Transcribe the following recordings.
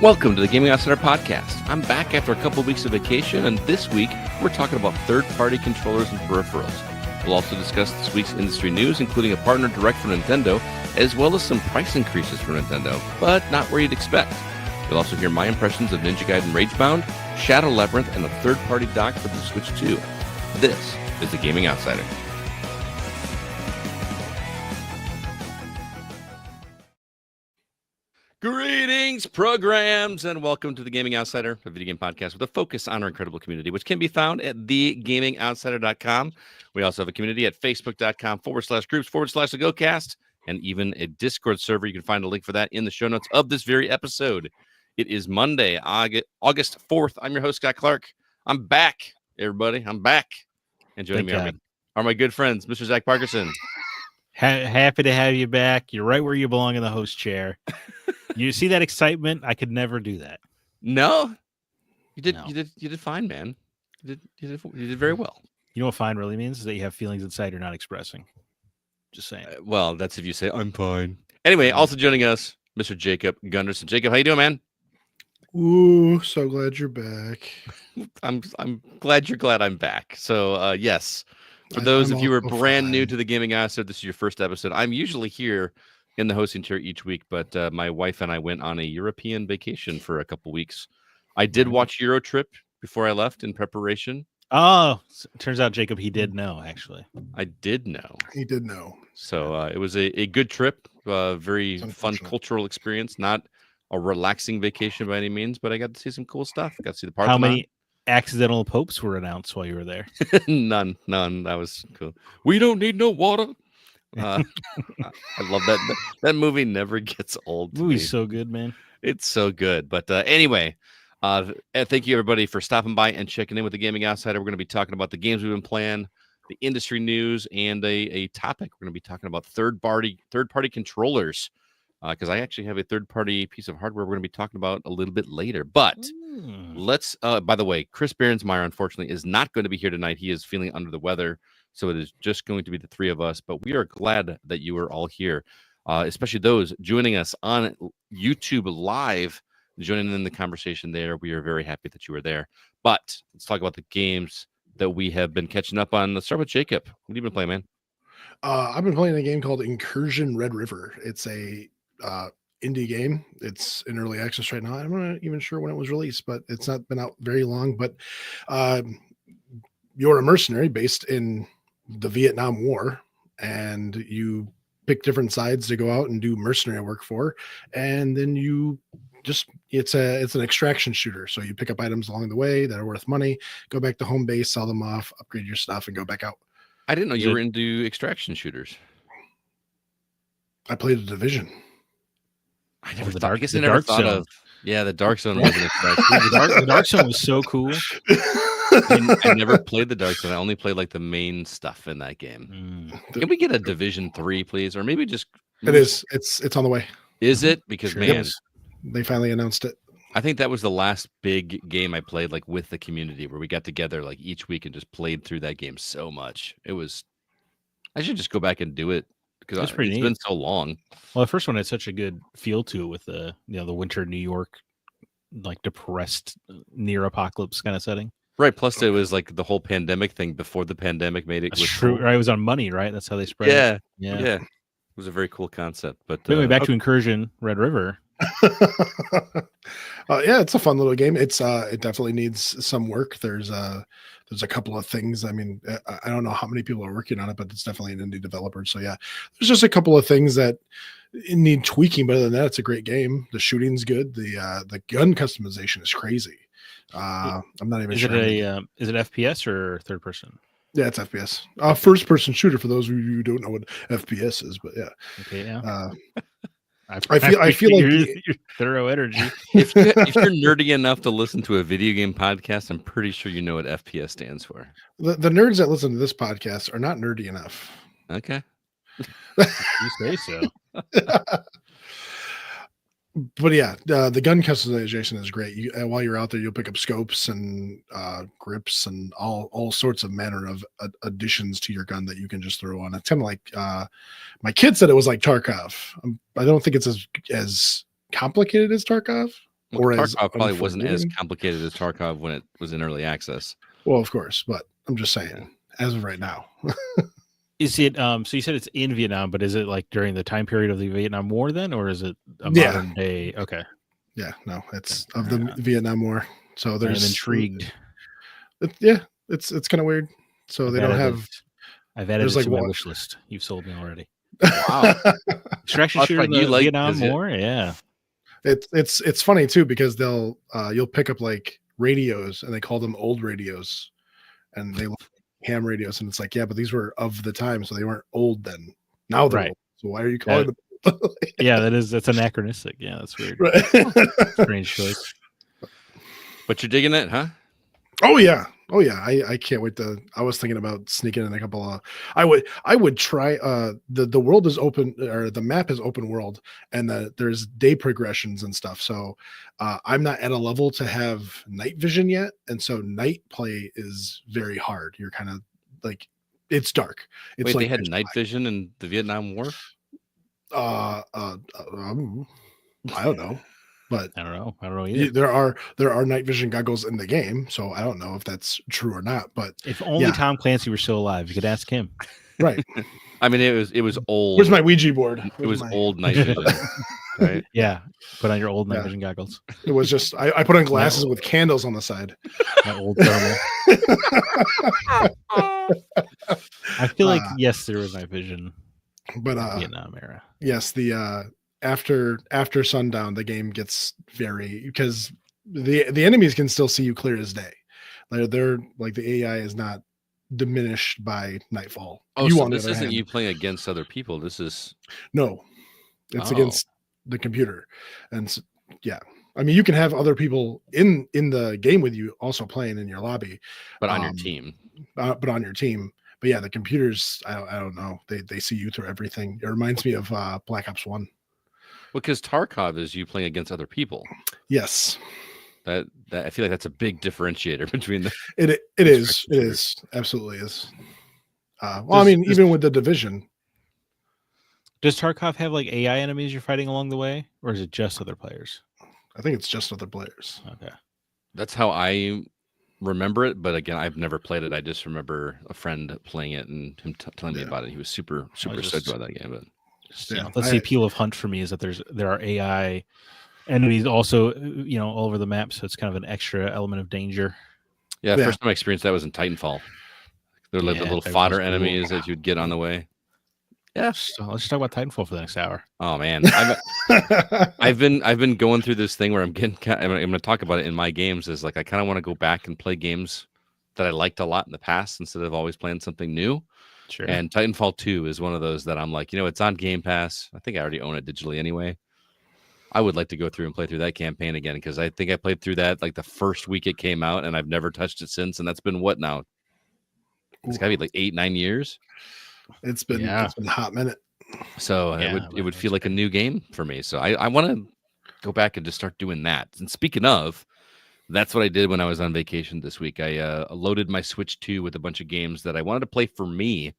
Welcome to the Gaming Outsider Podcast. I'm back after a couple of weeks of vacation, and this week we're talking about third-party controllers and peripherals. We'll also discuss this week's industry news, including a partner direct for Nintendo, as well as some price increases for Nintendo, but not where you'd expect. You'll also hear my impressions of Ninja Gaiden Ragebound, Shadow Labyrinth, and a third-party dock for the Switch 2. This is the Gaming Outsider. Greetings, programs, and welcome to the Gaming Outsider, a video game podcast with a focus on our incredible community, which can be found at thegamingoutsider.com. We also have a community at facebook.com/groups/the GoCast, and even a Discord server. You can find a link for that in the show notes of this very episode. It is Monday, August 4th. I'm your host, Scott Clark. I'm back, everybody. I'm back. And joining me are my good friends, Mr. Zach Parkerson. Happy to have you back. You're right where you belong in the host chair. You see that excitement? I could never do that. No, you did. No. You did fine, man. You did very well. You know what fine really means? Is that you have feelings inside you're not expressing. Just saying. Well, that's if you say I'm fine. Anyway, also joining us, Mr. Jacob Gunderson. Jacob, how you doing, man? Ooh, so glad you're back. I'm glad you're glad I'm back. So yes, for those of you who are brand new to the Gaming Outsider, this is your first episode. I'm usually here in the hosting chair each week, but my wife and I went on a European vacation for a couple weeks. I did watch Euro Trip before I left in preparation. Oh, turns out, Jacob, he did know, actually. I did know. He did know. So it was a good trip, very fun cultural experience, not a relaxing vacation by any means, but I got to see some cool stuff. Got to see the Parthenon. How many accidental popes were announced while you were there? None. That was cool. We don't need no water. I love that movie never gets old. The movie's so good, man. It's so good. But anyway, thank you everybody for stopping by and checking in with the Gaming Outsider. We're going to be talking about the games we've been playing, the industry news, and a topic. We're going to be talking about third party controllers, because I actually have a third party piece of hardware we're going to be talking about a little bit later. But let's by the way, Chris Behrensmeyer unfortunately is not going to be here tonight. He is feeling under the weather. So it is just going to be the three of us, but we are glad that you are all here, especially those joining us on YouTube Live, joining in the conversation there. We are very happy that you are there. But let's talk about the games that we have been catching up on. Let's start with Jacob. What have you been playing, man? I've been playing a game called Incursion Red River. It's a indie game. It's in early access right now. I'm not even sure when it was released, but it's not been out very long. But you're a mercenary based in the Vietnam War, and you pick different sides to go out and do mercenary work for, and then you just it's an extraction shooter. So you pick up items along the way that are worth money, go back to home base, sell them off, upgrade your stuff, and go back out. I didn't know you were into extraction shooters. I played The Division. I never thought. I guess I never thought of. Yeah, the Dark Zone was an extraction. The Dark Zone was so cool. I never played the Dark Zone. I only played like the main stuff in that game. Can we get a Division 3, please, or maybe just? It is. It's on the way. Is it? Because man, they finally announced it. I think that was the last big game I played, like with the community, where we got together like each week and just played through that game so much. It was. I should just go back and do it because it's been so long. Well, the first one had such a good feel to it with the the winter New York, like depressed near apocalypse kind of setting. Right. Plus, it was like the whole pandemic thing before the pandemic made it. That's true. Right. It was on money, right? That's how they spread it. Yeah. It was a very cool concept. But anyway, back to Incursion Red River. Yeah, it's a fun little game. It definitely needs some work. There's a couple of things. I mean, I don't know how many people are working on it, but it's definitely an indie developer. So yeah, there's just a couple of things that need tweaking. But other than that, it's a great game. The shooting's good. The gun customization is crazy. I'm not even sure. Is it FPS or third person? Yeah, it's FPS. First person shooter for those of you who don't know what FPS is, but yeah. Okay, yeah. I feel like your thorough energy. If you're nerdy enough to listen to a video game podcast, I'm pretty sure you know what FPS stands for. The nerds that listen to this podcast are not nerdy enough. Okay. You say so. But yeah, the gun customization is great. While you're out there, you'll pick up scopes and grips and all sorts of manner of additions to your gun that you can just throw on. It's kind of like my kid said it was like Tarkov. I don't think it's as complicated as Tarkov. Well, or as Tarkov probably wasn't as unforgiving. complicated as Tarkov when it was in early access. Well, of course, but I'm just saying, as of right now. Is it so you said it's in Vietnam, but is it like during the time period of the Vietnam War then, or is it a Yeah. modern day? Okay. Yeah, no, it's of the Vietnam War. So I'm there's intrigued. It's kind of weird. So they don't have. I've added there's it like to my one- wish list. You've sold me already. Wow. Extraction That's shooter right, in you the like- Vietnam is it- War? Yeah. It's funny too because they'll you'll pick up like radios and they call them old radios, and they look like ham radios, and it's like, yeah, but these were of the time, so they weren't old then. Now they're Right. old. So why are you calling them? Yeah, that's anachronistic. Yeah, that's weird. Right. Strange choice. But you're digging it, huh? Oh yeah. I can't wait to. I was thinking about sneaking in a couple of. I would try. The world is open, or the map is open world, and there's day progressions and stuff. So I'm not at a level to have night vision yet, and so night play is very hard. You're kind of like it's dark. It's Wait, like they had night vision in the Vietnam War? I don't know, but I don't know either. there are night vision goggles in the game, so I don't know if that's true or not. But If only yeah. Tom Clancy were still alive, you could ask him. right, I mean, it was old. where's my Ouija board? It was Where's my- old night vision, right? Yeah. Put on your old night Yeah. vision goggles. It was just I put on glasses with candles on the side. My old thermal. I feel like yes, there was night vision But Vietnam era. yes, the after sundown, the game gets very because the enemies can still see you clear as day. They're like the AI is not diminished by nightfall. Oh, You, so on the this other isn't hand- you playing against other people. This is No, it's Oh. against the computer, and yeah. I mean, you can have other people in the game with you also playing in your lobby, but on your Um, team. but on your team. But yeah, the computers, I don't know. They see you through everything. It reminds me of Black Ops 1. Because Tarkov is you playing against other people. Yes, That I feel like that's a big differentiator between the. it is absolutely is. Well, I Does- mean, does- even with the division, Does Tarkov have like AI enemies you're fighting along the way, or is it just other players? I think it's just other players. Okay. That's how I remember it. But again, I've never played it. I just remember a friend playing it and him telling me Yeah. about it. He was super just- stoked about that game. But Just, Yeah, that's the appeal of Hunt for me is that there are AI enemies also, all over the map, so it's kind of an extra element of danger. yeah, Yeah. first time I experienced that was in Titanfall. They're like the Yeah, little Titanfall's fodder cool. enemies that you'd get on the way. Yeah. So let's talk about Titanfall for the next hour. Oh man, I've been going through this thing where I'm going to talk about it in my games. Is like I kind of want to go back and play games that I liked a lot in the past instead of always playing something new. Sure. And Titanfall 2 is one of those that I'm like, it's on Game Pass. I think I already own it digitally anyway. I would like to go through and play through that campaign again because I think I played through that like the first week it came out, and I've never touched it since. And that's been what now? It's got to be like 8-9 years. It's been Yeah. a hot minute. So it would feel like a new game for me. So I want to go back and just start doing that. And speaking of, that's what I did when I was on vacation this week. I loaded my Switch 2 with a bunch of games that I wanted to play for me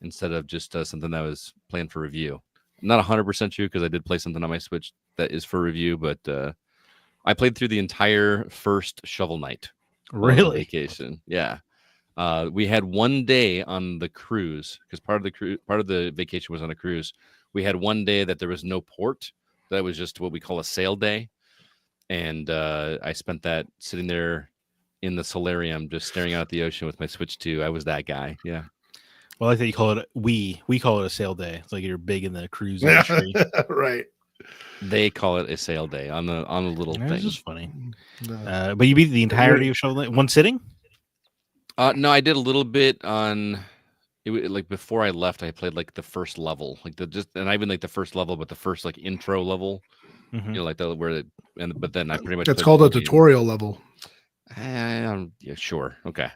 instead of just something that was planned for review. Not 100% true because I did play something on my Switch that is for review, but I played through the entire first Shovel Knight. while I was on Really? vacation. Yeah. We had one day on the cruise because part of the vacation was on a cruise. We had one day that there was no port. That was just what we call a sail day. And I spent that sitting there in the solarium, just staring out at the ocean with my Switch 2. I was that guy. Yeah. Well, I think you call it we call it a sail day. It's like you're big in the cruise industry. Right. They call it a sail day on the little That's thing. just funny. But you beat the entirety of Shovel Knight one sitting? No, I did a little bit on it. Like before I left, I played like the first level, like and not even like the first level, but the first like intro level. Mhm. Like but then I pretty much. It's played called the a whole game. tutorial level. Yeah, sure, okay,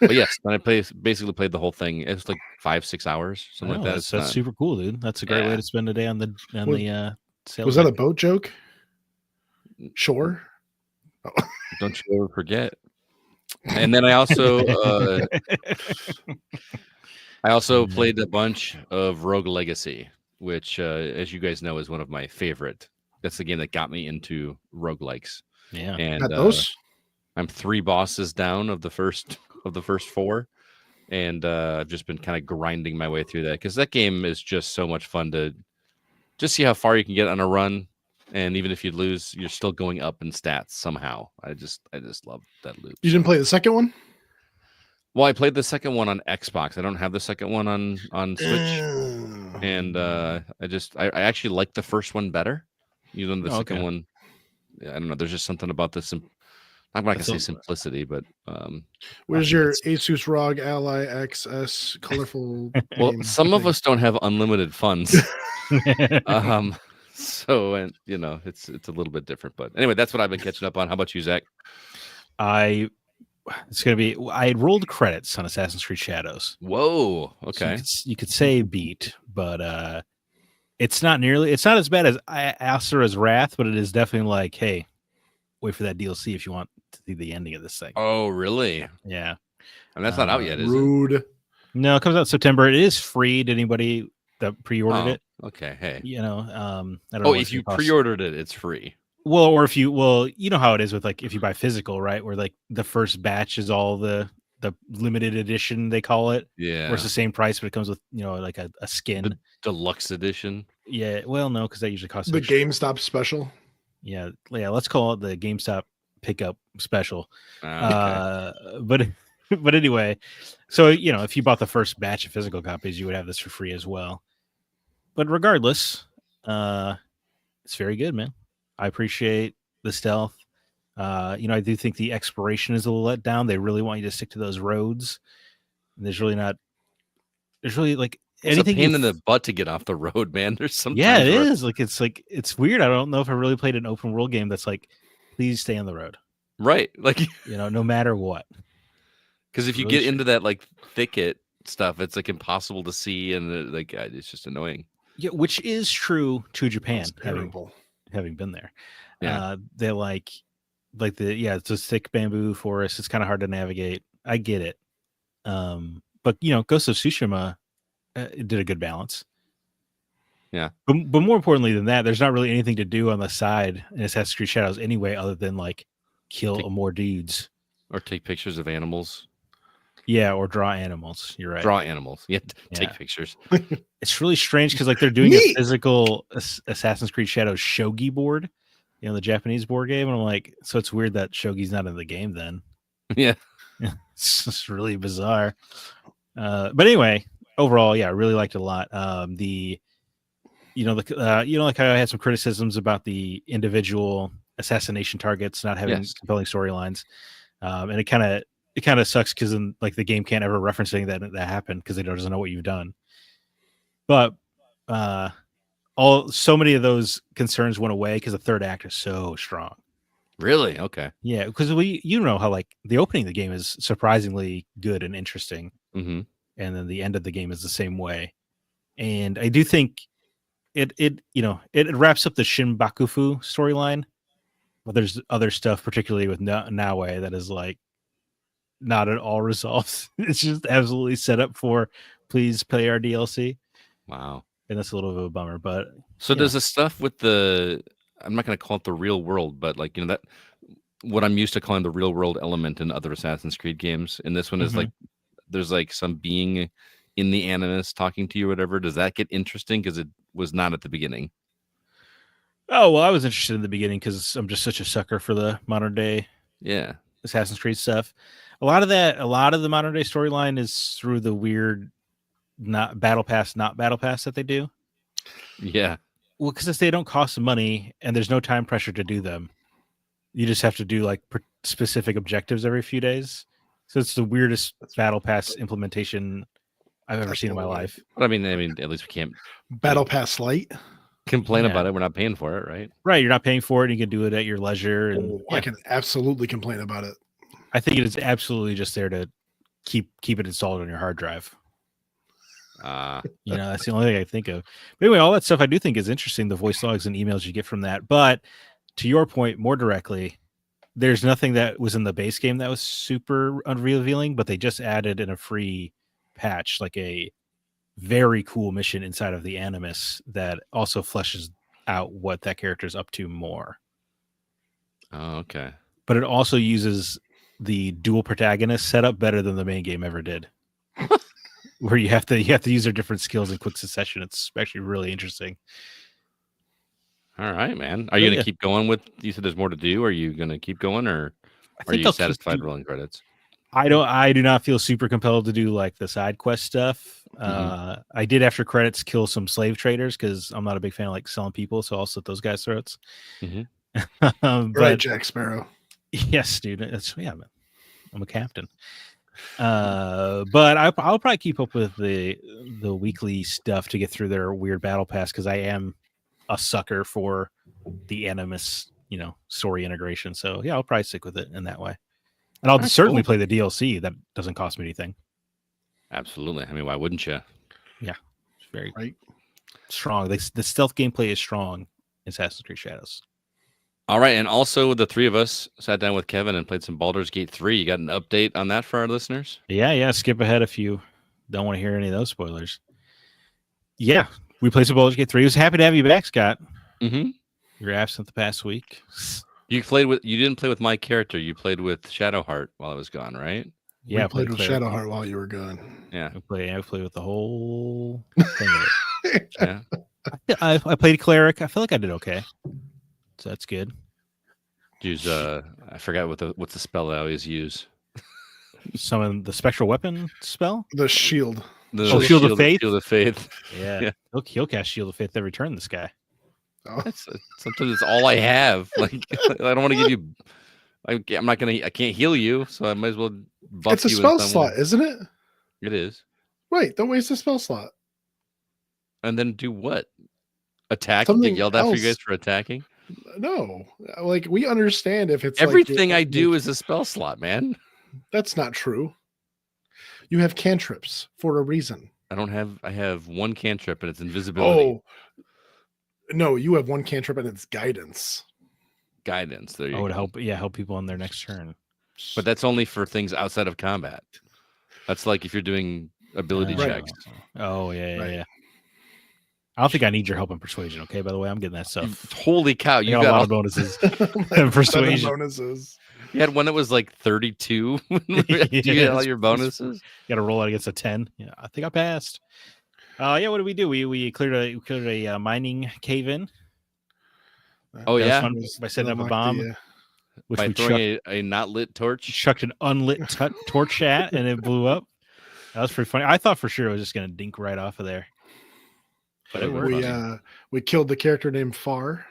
but yes, then I basically played the whole thing. It was like 5-6 hours, something Oh, like that. that's super cool, dude. That's a great way Yeah. to spend a day on the sail. Was that a deck. boat joke? Shore? Don't you ever forget. And then I also played a bunch of Rogue Legacy, which, as you guys know, is one of my favorite. That's the game that got me into roguelikes. Yeah. And Got those? I'm 3 bosses down of the first 4, and I've just been kind of grinding my way through that because that game is just so much fun to just see how far you can get on a run, and even if you lose, you're still going up in stats somehow. I just love that loop. You didn't play the second one? Well, I played the second one on Xbox. I don't have the second one on Switch, and I actually like the first one better, even though the second one. I don't know. There's just something about this. I'm not gonna say simplicity, but Where's your Asus ROG Ally XS colorful? well, game some of thing? us don't have unlimited funds. So and it's a little bit different, but anyway, that's what I've been catching up on. How about you, Zach? I had rolled credits on Assassin's Creed Shadows. Whoa, okay. So you could say beat, but it's not as bad as Asura's Wrath, but it is definitely like, hey, wait for that DLC if you want to see the ending of this thing. Oh, really? Yeah. And that's not out yet, is it? Rude. No, it comes out September. It is free to anybody that pre-ordered it. Okay, hey. I don't know. If you pre-ordered it, it's free. Well, or if you know how it is with like if you buy physical, right? Where like the first batch is all the limited edition, they call it. Yeah. Where it's the same price, but it comes with like a skin. The deluxe edition. Yeah. Well, no, because that usually costs the GameStop special. Yeah. Let's call it the GameStop pickup special. Okay. But anyway, so if you bought the first batch of physical copies, you would have this for free as well. But regardless, it's very good, man. I appreciate the stealth. I do think the exploration is a little let down. They really want you to stick to those roads. And there's really like it's anything a pain in the butt to get off the road, man. There's some it is it's weird. I don't know if I really played an open world game that's like, please stay on the road, right? Like no matter what. Because if you get into that like thicket stuff, it's like impossible to see, and like it's just annoying. Yeah, which is true to Japan, having been there. Yeah, they like it's a thick bamboo forest. It's kind of hard to navigate. I get it, but Ghost of Tsushima did a good balance. Yeah, but more importantly than that, there's not really anything to do on the side in Assassin's Creed Shadows anyway, other than like kill more dudes or take pictures of animals. Yeah, or draw animals. You're right. Draw animals. Yeah, take pictures. It's really strange because like they're doing a physical Assassin's Creed Shadows shogi board, the Japanese board game, and I'm like, so it's weird that shogi's not in the game then. Yeah, it's just really bizarre. But anyway, overall, I really liked it a lot. Like how I had some criticisms about the individual assassination targets not having compelling storylines, and it kind of sucks because like the game can't ever reference anything that happened because it doesn't know what you've done. But so many of those concerns went away because the third act is so strong. Really? Okay. Yeah, because how like the opening of the game is surprisingly good and interesting, and then the end of the game is the same way. And I do think it wraps up the Shin Bakufu storyline, but there's other stuff, particularly with Naue, that is like not at all resolved. It's just absolutely set up for please play our DLC. Wow. And that's a little bit of a bummer, but so does the stuff with I'm not going to call it the real world, but like that what I'm used to calling the real world element in other Assassin's Creed games, and this one is like there's like some being in the Animus talking to you or whatever. Does that get interesting because it was not at the beginning? Oh, well, I was interested in the beginning because I'm just such a sucker for the modern day Assassin's Creed stuff. A lot of the modern day storyline is through the weird not battle pass that they do. Yeah. Well, because they don't cost money and there's no time pressure to do them. You just have to do like specific objectives every few days. So it's the weirdest battle pass implementation I've ever seen in my life. But I mean, at least we can't battle pass light. Complain about it. We're not paying for it, right? Right. You're not paying for it. You can do it at your leisure. And I can absolutely complain about it. I think it is absolutely just there to keep it installed on your hard drive. That's the only thing I think of. But anyway, all that stuff I do think is interesting, the voice logs and emails you get from that. But to your point, more directly, there's nothing that was in the base game that was super unrevealing, but they just added in a free patch like a very cool mission inside of the Animus that also fleshes out what that character is up to more. Oh, okay. But it also uses the dual protagonist setup better than the main game ever did. Where you have to use their different skills in quick succession. It's actually really interesting. All right, man. Are you going to keep going with? You said there's more to do. Are you going to keep going, or are you satisfied rolling credits? I do not feel super compelled to do like the side quest stuff. I did after credits kill some slave traders because I'm not a big fan of like selling people, so I'll slit those guys' throats. Right, Jack Sparrow. Yes, dude. Man. I'm a captain. But I'll probably keep up with the weekly stuff to get through their weird battle pass because I am a sucker for the Animus, story integration. So yeah, I'll probably stick with it in that way. And I'll certainly play the DLC. That doesn't cost me anything. Absolutely. I mean, why wouldn't you? Yeah, it's very strong. The stealth gameplay is strong in Assassin's Creed Shadows. All right, and also the three of us sat down with Kevin and played some Baldur's Gate 3. You got an update on that for our listeners? Yeah. Skip ahead if you don't want to hear any of those spoilers. Yeah, we played some Baldur's Gate 3. I was happy to have you back, Scott. Mm-hmm. You were absent the past week. You didn't play with my character. You played with Shadowheart while I was gone, right? Yeah, I played with Shadowheart while you were gone. Yeah, I played with the whole thing of it. Yeah, I played cleric. I feel like I did okay, so that's good. Use I forgot what's the spell I always use. Summon the spectral weapon spell. The shield. Shield of Faith. Shield of Faith. Yeah. He'll cast Shield of Faith every turn. This guy. Oh. Sometimes it's all I have. Like I don't want to give you. I can't heal you, so I might as well buff you. It's a spell slot, isn't it? It is. Right. Don't waste a spell slot. And then do what? Attack? Something Get yelled at for you guys for attacking? No. Like we understand if it's everything I do is a spell slot, man. That's not true. You have cantrips for a reason. I have one cantrip and it's invisibility. Oh. No, you have one cantrip and it's guidance. Guidance. There you go. Would help people on their next turn. But that's only for things outside of combat. That's like if you're doing ability checks. Oh, yeah. I don't think I need your help in persuasion, okay? By the way, I'm getting that stuff. Holy cow. You got a lot of bonuses. Persuasion. Bonuses. You had one that was like 32. Do you get all your bonuses? You got to roll out against a 10. Yeah, I think I passed. What did we do? We cleared a mining cave in. Oh yeah, by setting up a bomb. By throwing a not lit torch. Chucked an unlit torch at, and it blew up. That was pretty funny. I thought for sure it was just going to dink right off of there. But it worked. We killed the character named Far.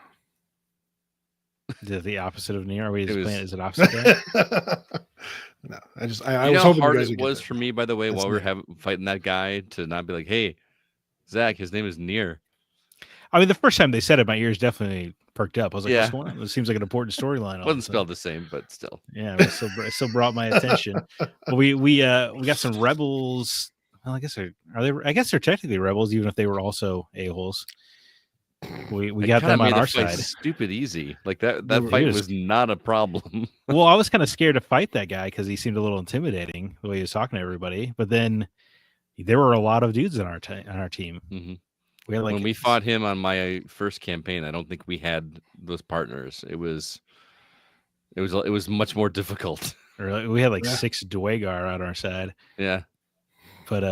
The opposite of Nier. Are we just playing? Is it opposite? No, I was hoping how hard you guys it was for me, by the way, while we were fighting that guy, to not be like, "Hey, Zach, his name is Nier." I mean, the first time they said it, my ears definitely perked up. I was like, "What's going on?" It seems like an important storyline. Wasn't spelled the same, but still. Yeah, it still brought my attention. But we got some rebels. Well, I guess they're technically rebels, even if they were also a-holes. We got them on our side. Stupid easy. Like that fight was not a problem. Well, I was kind of scared to fight that guy because he seemed a little intimidating the way he was talking to everybody. But then there were a lot of dudes on our team. Mm-hmm. We had when we fought him on my first campaign, I don't think we had those partners. It was much more difficult. We had 6 Dwagar on our side. Yeah. But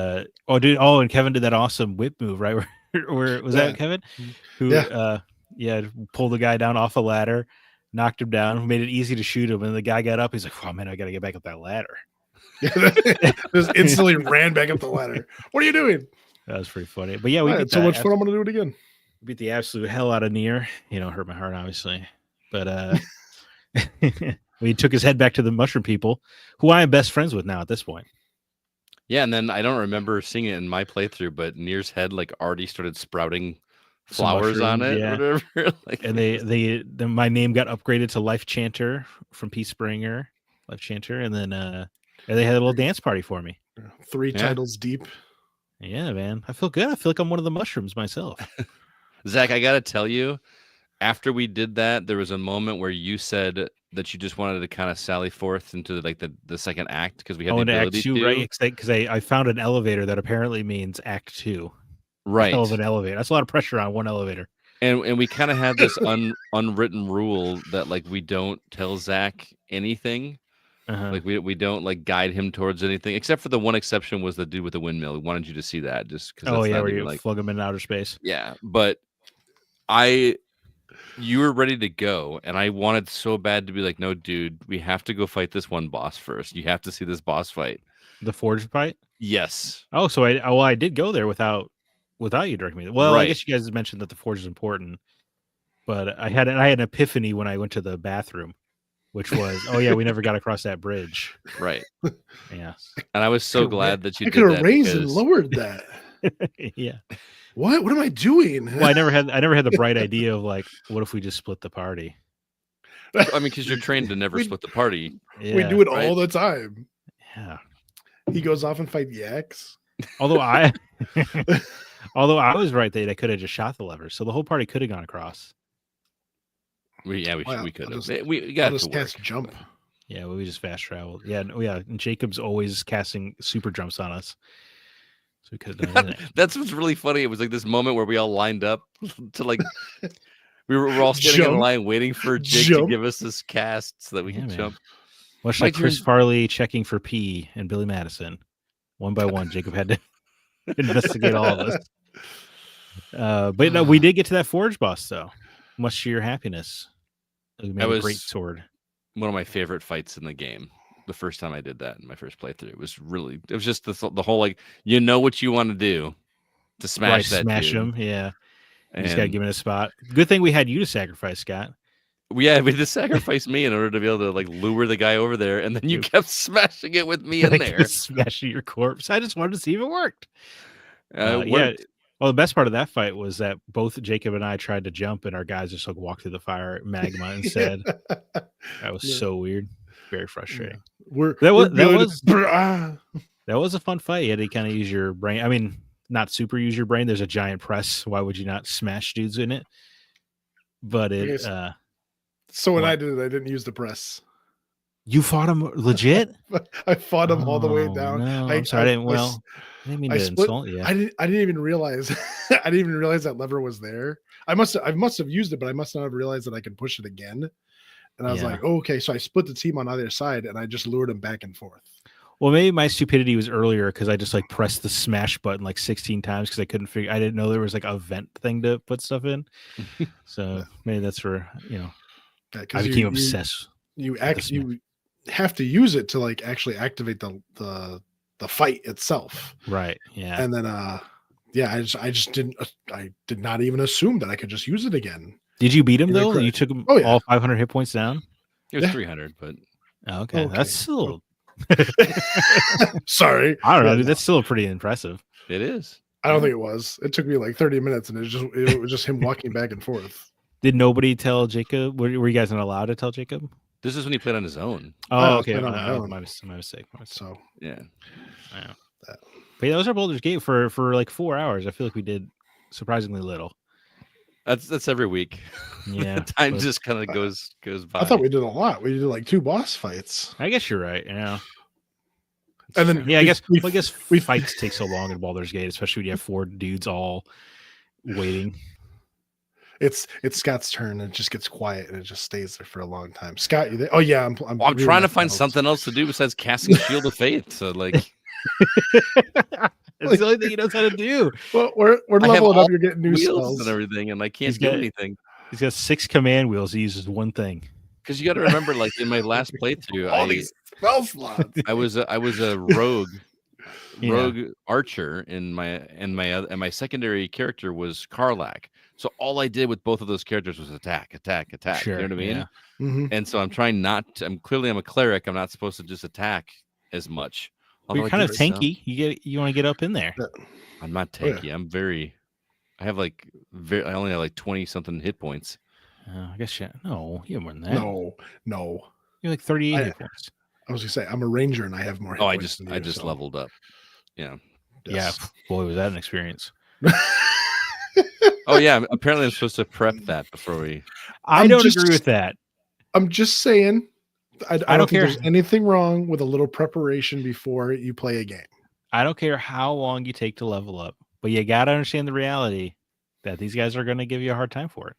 and Kevin did that awesome whip move, right? Where was that Kevin? Who pulled the guy down off a ladder, knocked him down, made it easy to shoot him, and the guy got up. He's like, "Oh man, I gotta get back up that ladder." Just instantly ran back up the ladder. What are you doing? That was pretty funny. But yeah, we had so much fun. I'm gonna do it again. Beat the absolute hell out of Nier. Hurt my heart, obviously. But we took his head back to the mushroom people, who I am best friends with now at this point. Yeah, and then I don't remember seeing it in my playthrough, but Nier's head already started sprouting flowers on it. Yeah. Or whatever. And my name got upgraded to Life Chanter from Peace Springer, Life Chanter, and then they had a little dance party for me. 3 titles deep. Yeah, man, I feel good. I feel like I'm one of the mushrooms myself. Zach, I gotta tell you, after we did that, there was a moment where you said that you just wanted to kind of sally forth into the second act because we had the ability Act 2, right? Because I found an elevator that apparently means Act 2. Right. Hell of an elevator. That's a lot of pressure on one elevator. And we kind of had this unwritten rule that like we don't tell Zach anything. Like we don't like guide him towards anything, except for the one exception was the dude with the windmill. We wanted you to see that just because. Oh yeah, where even, you like, flug him in outer space. Yeah, but you were ready to go, and I wanted so bad to be like, no, dude, we have to go fight this one boss first. You have to see this boss fight. The Forge fight? Yes. Oh, so I did go there without you directing me. Well, Right. I guess you guys mentioned that the Forge is important, but I had an epiphany when I went to the bathroom, which was, oh yeah, we never got across that bridge. Right. Yeah. And I was so glad that you I did could have that raised and because lowered that. Yeah. What am I doing? Well, I never had the bright idea of like, what if we just split the party? I mean, because you're trained to never split the party. We do it right? all the time. Yeah. He goes off and fight yaks. Although I was right that I could have just shot the lever, so the whole party could have gone across. We could have. We I'll got just to cast work. jump. Yeah, we just fast traveled. Yeah, and Jacob's always casting super jumps on us. So we could have done it. That's what's really funny. It was like this moment where we all lined up to like we're all standing in line waiting for Jake to give us this cast so that we can jump. Much like Chris Farley checking for P and Billy Madison. One by one, Jacob had to investigate all of us. But no, we did get to that Forge boss though. Much to your happiness. We made a great sword. One of my favorite fights in the game. The first time I did that in my first playthrough, it was just the whole like, you know what you want to do to smash that smash dude. him. Yeah. You just gotta give him a spot. Good thing we had you to sacrifice, Scott. Yeah, we just sacrificed me in order to be able to like lure the guy over there, and then you kept smashing it with me in there, smashing your corpse. I just wanted to see if it worked. Yeah. Well, the best part of that fight was that both Jacob and I tried to jump, and our guys just like walked through the fire magma instead. That was so weird. Very frustrating. That was a fun fight. You had to kind of use your brain. I mean, not super use your brain. There's a giant press. Why would you not smash dudes in it? But it. So when I did it, I didn't use the press. You fought him legit? I fought him all the way down. No, I'm sorry. I didn't mean to insult you. I didn't even realize. I didn't even realize that lever was there. I must have used it, but I must not have realized that I could push it again. And I was like, oh, okay. So I split the team on either side, and I just lured them back and forth. Well, maybe my stupidity was earlier because I just like pressed the smash button like 16 times because I couldn't figure. I didn't know there was like a vent thing to put stuff in. So maybe that's where I became obsessed. You have to use it to like actually activate the fight itself, right? Yeah, and then I did not even assume that I could just use it again. Did you beat him though? You took him all 500 hit points down. It was 300, but okay, that's still. Sorry, I don't know, dude. That's still pretty impressive. It is. I don't think it was. It took me like 30 minutes, and it was just him walking back and forth. Did nobody tell Jacob? Were you guys not allowed to tell Jacob? This is when he played on his own. Oh, okay. My mistake. So yeah. But yeah, those are Baldur's Gate for like 4 hours. I feel like we did surprisingly little. That's every week. Yeah, time just kind of goes by. I thought we did a lot. We did like 2 boss fights. I guess you're right. Yeah. And then I guess fights take so long in Baldur's Gate, especially when you have 4 dudes all waiting. It's Scott's turn, and it just gets quiet, and it just stays there for a long time. Scott, you there? Oh yeah, I'm trying to find something else to do besides casting Shield of Faith. So like, it's the only thing he knows how to do. Well, we're leveling up. You're getting new spells and everything, and I can't do anything. He's got 6 command wheels. He uses one thing. Because you got to remember, like in my last playthrough, all these spell slots. I was a rogue archer in my secondary character was Karlak. So all I did with both of those characters was attack. Sure, you know what I mean? Yeah. Mm-hmm. And so I'm trying not to, I'm a cleric. I'm not supposed to just attack as much. But you're kind of tanky. You want to get up in there. I'm not tanky. I'm I only have like 20 something hit points. I guess you have more than that. No. You're like 38 hit points. I was gonna say I'm a ranger and I have more hit points. I just leveled up. Yeah. Yes. Yeah. Boy, was that an experience. Oh yeah, apparently I'm supposed to prep that before we. I don't agree with that. I'm just saying. I don't think care. there's anything wrong with a little preparation before you play a game. I don't care how long you take to level up, but you got to understand the reality that these guys are going to give you a hard time for it.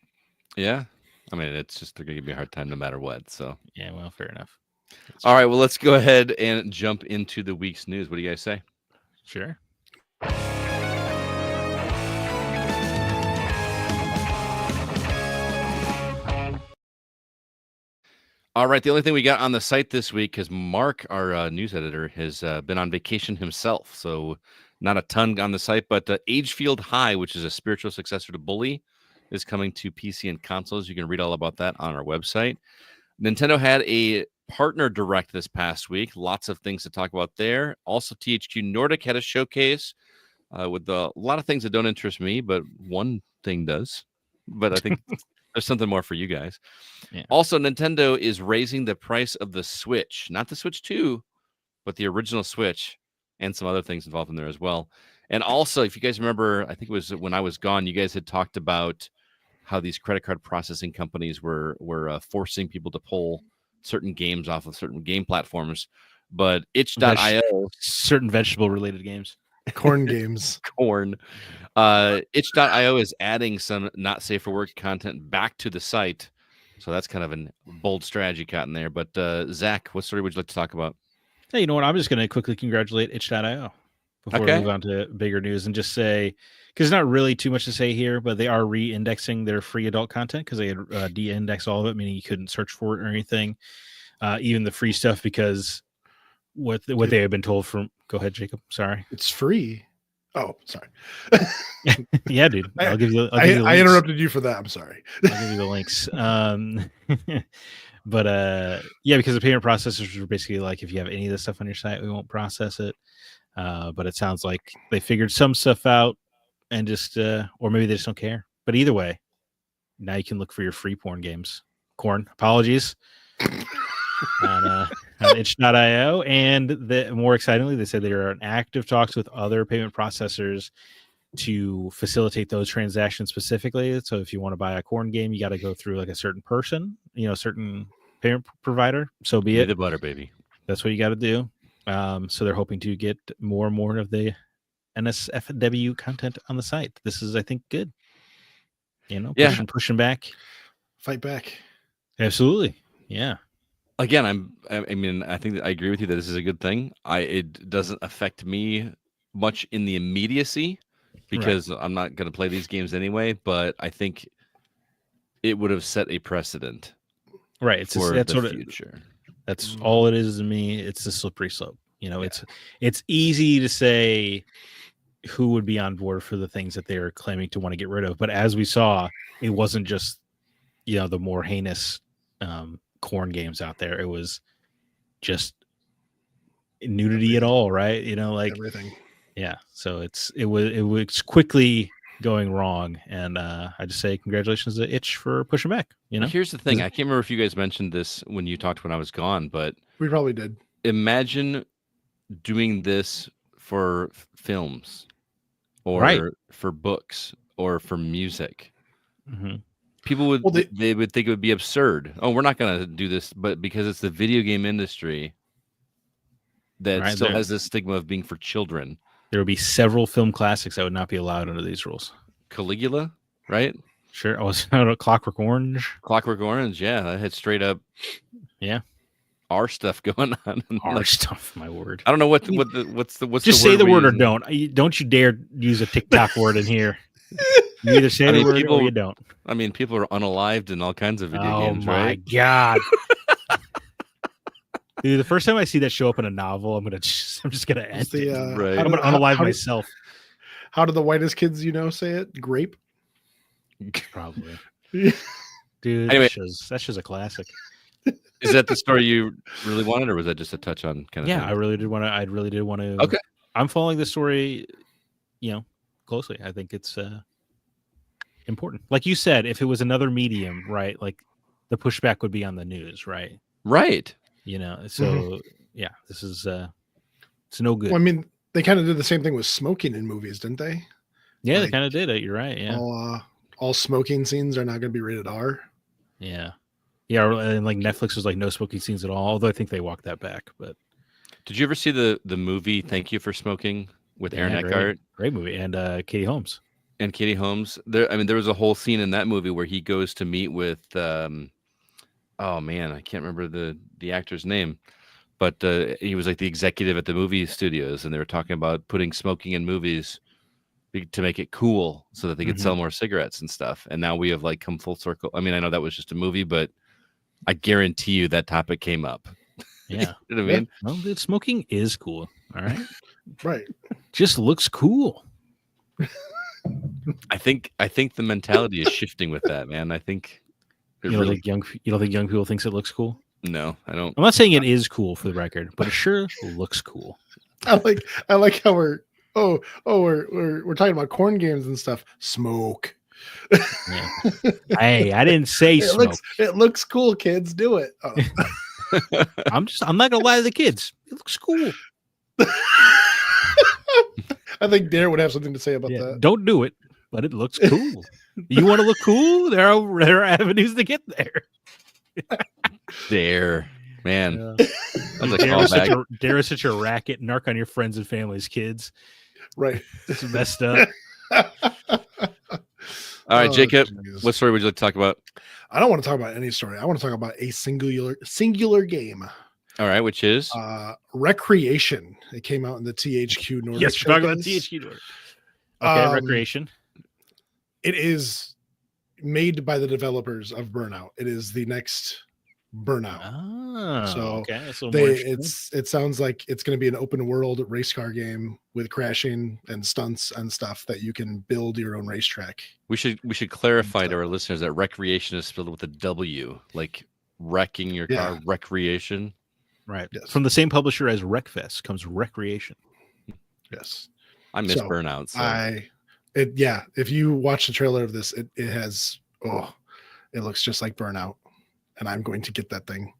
Yeah. I mean, it's just they're going to give me a hard time no matter what. So, yeah, well, fair enough. All right. Well, let's go ahead and jump into the week's news. What do you guys say? Sure. All right. The only thing we got on the site this week, because Mark, our news editor, has been on vacation himself. So not a ton on the site, but Agefield High, which is a spiritual successor to Bully, is coming to PC and consoles. You can read all about that on our website. Nintendo had a partner direct this past week. Lots of things to talk about there. Also, THQ Nordic had a showcase with a lot of things that don't interest me, but one thing does. But I think there's something more for you guys. Yeah. Also, Nintendo is raising the price of the Switch, not the Switch 2, but the original Switch, and some other things involved in there as well. And also, if you guys remember, I think it was when I was gone, you guys had talked about how these credit card processing companies were forcing people to pull certain games off of certain game platforms. But itch.io, certain vegetable related games, corn games, itch.io is adding some not safe for work content back to the site. So that's kind of a bold strategy caught in there. But Zach, what story would you like to talk about? Hey, you know what? I'm just going to quickly congratulate itch.io before we move on to bigger news and just say, because there's not really too much to say here, but they are re-indexing their free adult content because they had de-indexed all of it, meaning you couldn't search for it or anything, even the free stuff, because what they have been told from. Go ahead, Jacob. Sorry, it's free. Oh, sorry. Yeah, dude. I'll give you. I interrupted you for that. I'm sorry. I'll give you the links. But yeah, because the payment processors were basically like, if you have any of this stuff on your site, we won't process it. But it sounds like they figured some stuff out and just, or maybe they just don't care. But either way, now you can look for your free porn games. Corn, apologies. on itch.io. And more excitingly, they said they are in active talks with other payment processors to facilitate those transactions specifically. So if you want to buy a corn game, you got to go through like a certain person, certain payment provider. So be it. The butter, baby. That's what you got to do. So they're hoping to get more and more of the NSFW content on the site. This is, I think, good. Pushing back. Fight back. Absolutely. Yeah. Again, I think that I agree with you that this is a good thing. It doesn't affect me much in the immediacy because I'm not going to play these games anyway, but I think it would have set a precedent. Right. For the future. That's all it is to me. It's a slippery slope. It's easy to say who would be on board for the things that they're claiming to want to get rid of. But as we saw, it wasn't just, the more heinous corn games out there. It was just nudity at all, right? Everything. Yeah. So it was quickly going wrong. And I just say congratulations to Itch for pushing back. Here's the thing. I can't remember if you guys mentioned this when you talked when I was gone, but we probably did. Imagine doing this for films or for books or for music. Mm-hmm. People would they would think it would be absurd. Oh, we're not going to do this, but because it's the video game industry that still has this stigma of being for children. There would be several film classics that would not be allowed under these rules. Caligula, right? Sure. Oh, it's not a Clockwork Orange. Clockwork Orange, yeah. That had straight up R stuff going on. R stuff, my word. I don't know what's the just say the word or don't. Don't you dare use a TikTok word in here. You either say the word or you don't. I mean, people are unalived in all kinds of video games, right? Oh my god. Dude, the first time I see that show up in a novel, I'm just gonna end it. I'm gonna unalive myself. How do the whitest kids say it? Grape? Probably. Dude, anyway, that's just a classic. Is that the story you really wanted, or was that just a touch on kind of thing? I really did want to. Okay. I'm following the story, closely. I think it's important. Like you said, if it was another medium, right? Like the pushback would be on the news, right? Right. So this is it's no good. Well, I mean, they kind of did the same thing with smoking in movies, didn't they? Yeah, they kind of did it. You're right. Yeah. All smoking scenes are not going to be rated R. Yeah. Yeah, and like Netflix was like no smoking scenes at all, although I think they walked that back. But did you ever see the movie Thank You for Smoking with Aaron Eckhart? Great movie. And Katie Holmes. And Katie Holmes. There was a whole scene in that movie where he goes to meet with oh man, I can't remember the actor's name, but he was like the executive at the movie studios, and they were talking about putting smoking in movies to make it cool so that they could sell more cigarettes and stuff. And now we have like come full circle. I mean, I know that was just a movie, but I guarantee you that topic came up. Yeah. You know what I mean? Well, smoking is cool. All right. Right. Just looks cool. I think the mentality is shifting with that, man. I think you don't think young people thinks it looks cool? No, I don't. I'm not saying it is cool for the record, but it sure looks cool. I like how we're talking about corn games and stuff. Smoke. Yeah. Hey, I didn't say smoke. It looks cool, kids. Do it. Oh. I'm not gonna lie to the kids. It looks cool. I think Dare would have something to say about that. Don't do it, but it looks cool. You want to look cool? There are avenues to get there. Dare, man. Yeah. Dare is such a racket. Narc on your friends and family's kids. Right. It's messed up. All right, Jacob, what story would you like to talk about? I don't want to talk about any story. I want to talk about a singular game. All right, which is Recreation. It came out in the THQ Nordic. Yes, we're talking about THQ Nordic. Okay, Recreation. It is made by the developers of Burnout. It is the next Burnout. Okay. It sounds like it's going to be an open world race car game with crashing and stunts and stuff that you can build your own racetrack. We should clarify to our listeners that recreation is spelled with a W, like wrecking your car. Recreation. Right. Yes. From the same publisher as Wreckfest comes Recreation. Yes. I miss Burnout. So. If you watch the trailer of this, it it looks just like Burnout, and I'm going to get that thing.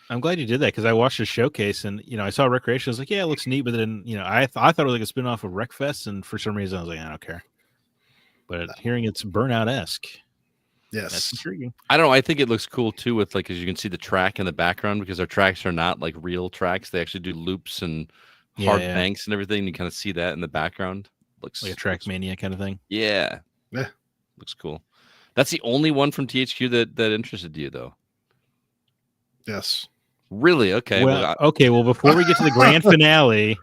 I'm glad you did that, because I watched the showcase and I saw Recreation. I was like, yeah, it looks neat, but then I thought it was like a spin-off of Wreckfest, and for some reason I was like, I don't care. But hearing it's Burnout-esque. Yes, that's intriguing. I don't know. I think it looks cool too, with like, as you can see the track in the background, because our tracks are not like real tracks. They actually do loops and hard banks and everything. You kind of see that in the background. Looks like a Trackmania kind of thing. Yeah. Looks cool. That's the only one from THQ that interested you, though. Yes. Really? Okay. Well, before we get to the grand finale,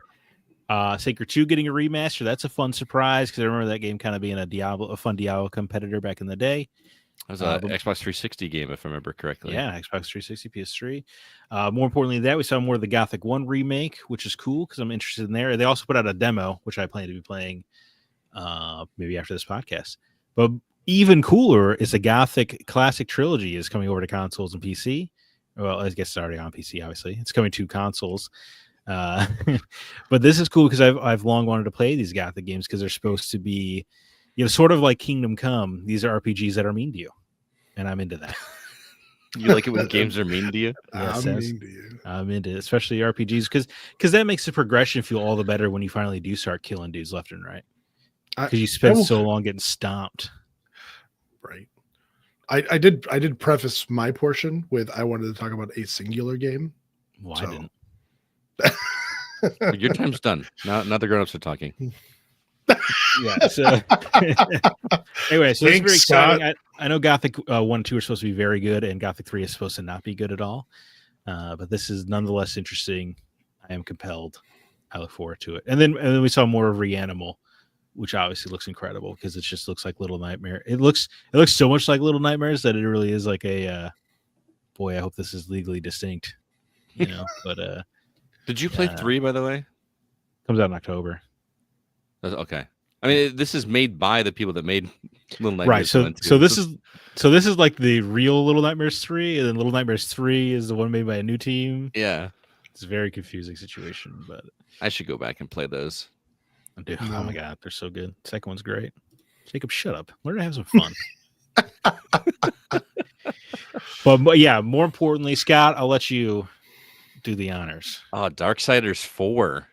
Sacred 2 getting a remaster. That's a fun surprise, because I remember that game kind of being a fun Diablo competitor back in the day. It was an Xbox 360 game, if I remember correctly. Yeah, Xbox 360, PS3. More importantly than that, we saw more of the Gothic 1 remake, which is cool because I'm interested in there. They also put out a demo, which I plan to be playing maybe after this podcast. But even cooler is the Gothic Classic Trilogy is coming over to consoles and PC. Well, I guess it's already on PC, obviously. It's coming to consoles. But this is cool because I've long wanted to play these Gothic games, because they're supposed to be, sort of like Kingdom Come. These are RPGs that are mean to you, and I'm into that. You like it when games are mean to you? Yes, I'm mean to you. I'm into it, especially RPGs, because that makes the progression feel all the better when you finally do start killing dudes left and right. Because you spend so long getting stomped. Right. I did preface my portion with I wanted to talk about a singular game. Well, I didn't. Your time's done. Now the grown-ups are talking. Yeah. So anyway, so it's very exciting. I know Gothic 1 and 2 are supposed to be very good, and Gothic 3 is supposed to not be good at all. But this is nonetheless interesting. I am compelled. I look forward to it. And then we saw more of Reanimal, which obviously looks incredible, because it just looks like Little Nightmare. It looks so much like Little Nightmares that it really is like a boy. I hope this is legally distinct. But did you play 3, by the way? Comes out in October. Okay. I mean, this is made by the people that made Little Nightmares. Right. So this is like the real Little Nightmares 3, and then Little Nightmares 3 is the one made by a new team. Yeah. It's a very confusing situation, but I should go back and plye those. Dude, oh my god, they're so good. Second one's great. Jacob, shut up. Learn to have some fun. But yeah, more importantly, Scott, I'll let you do the honors. Oh, Darksiders 4,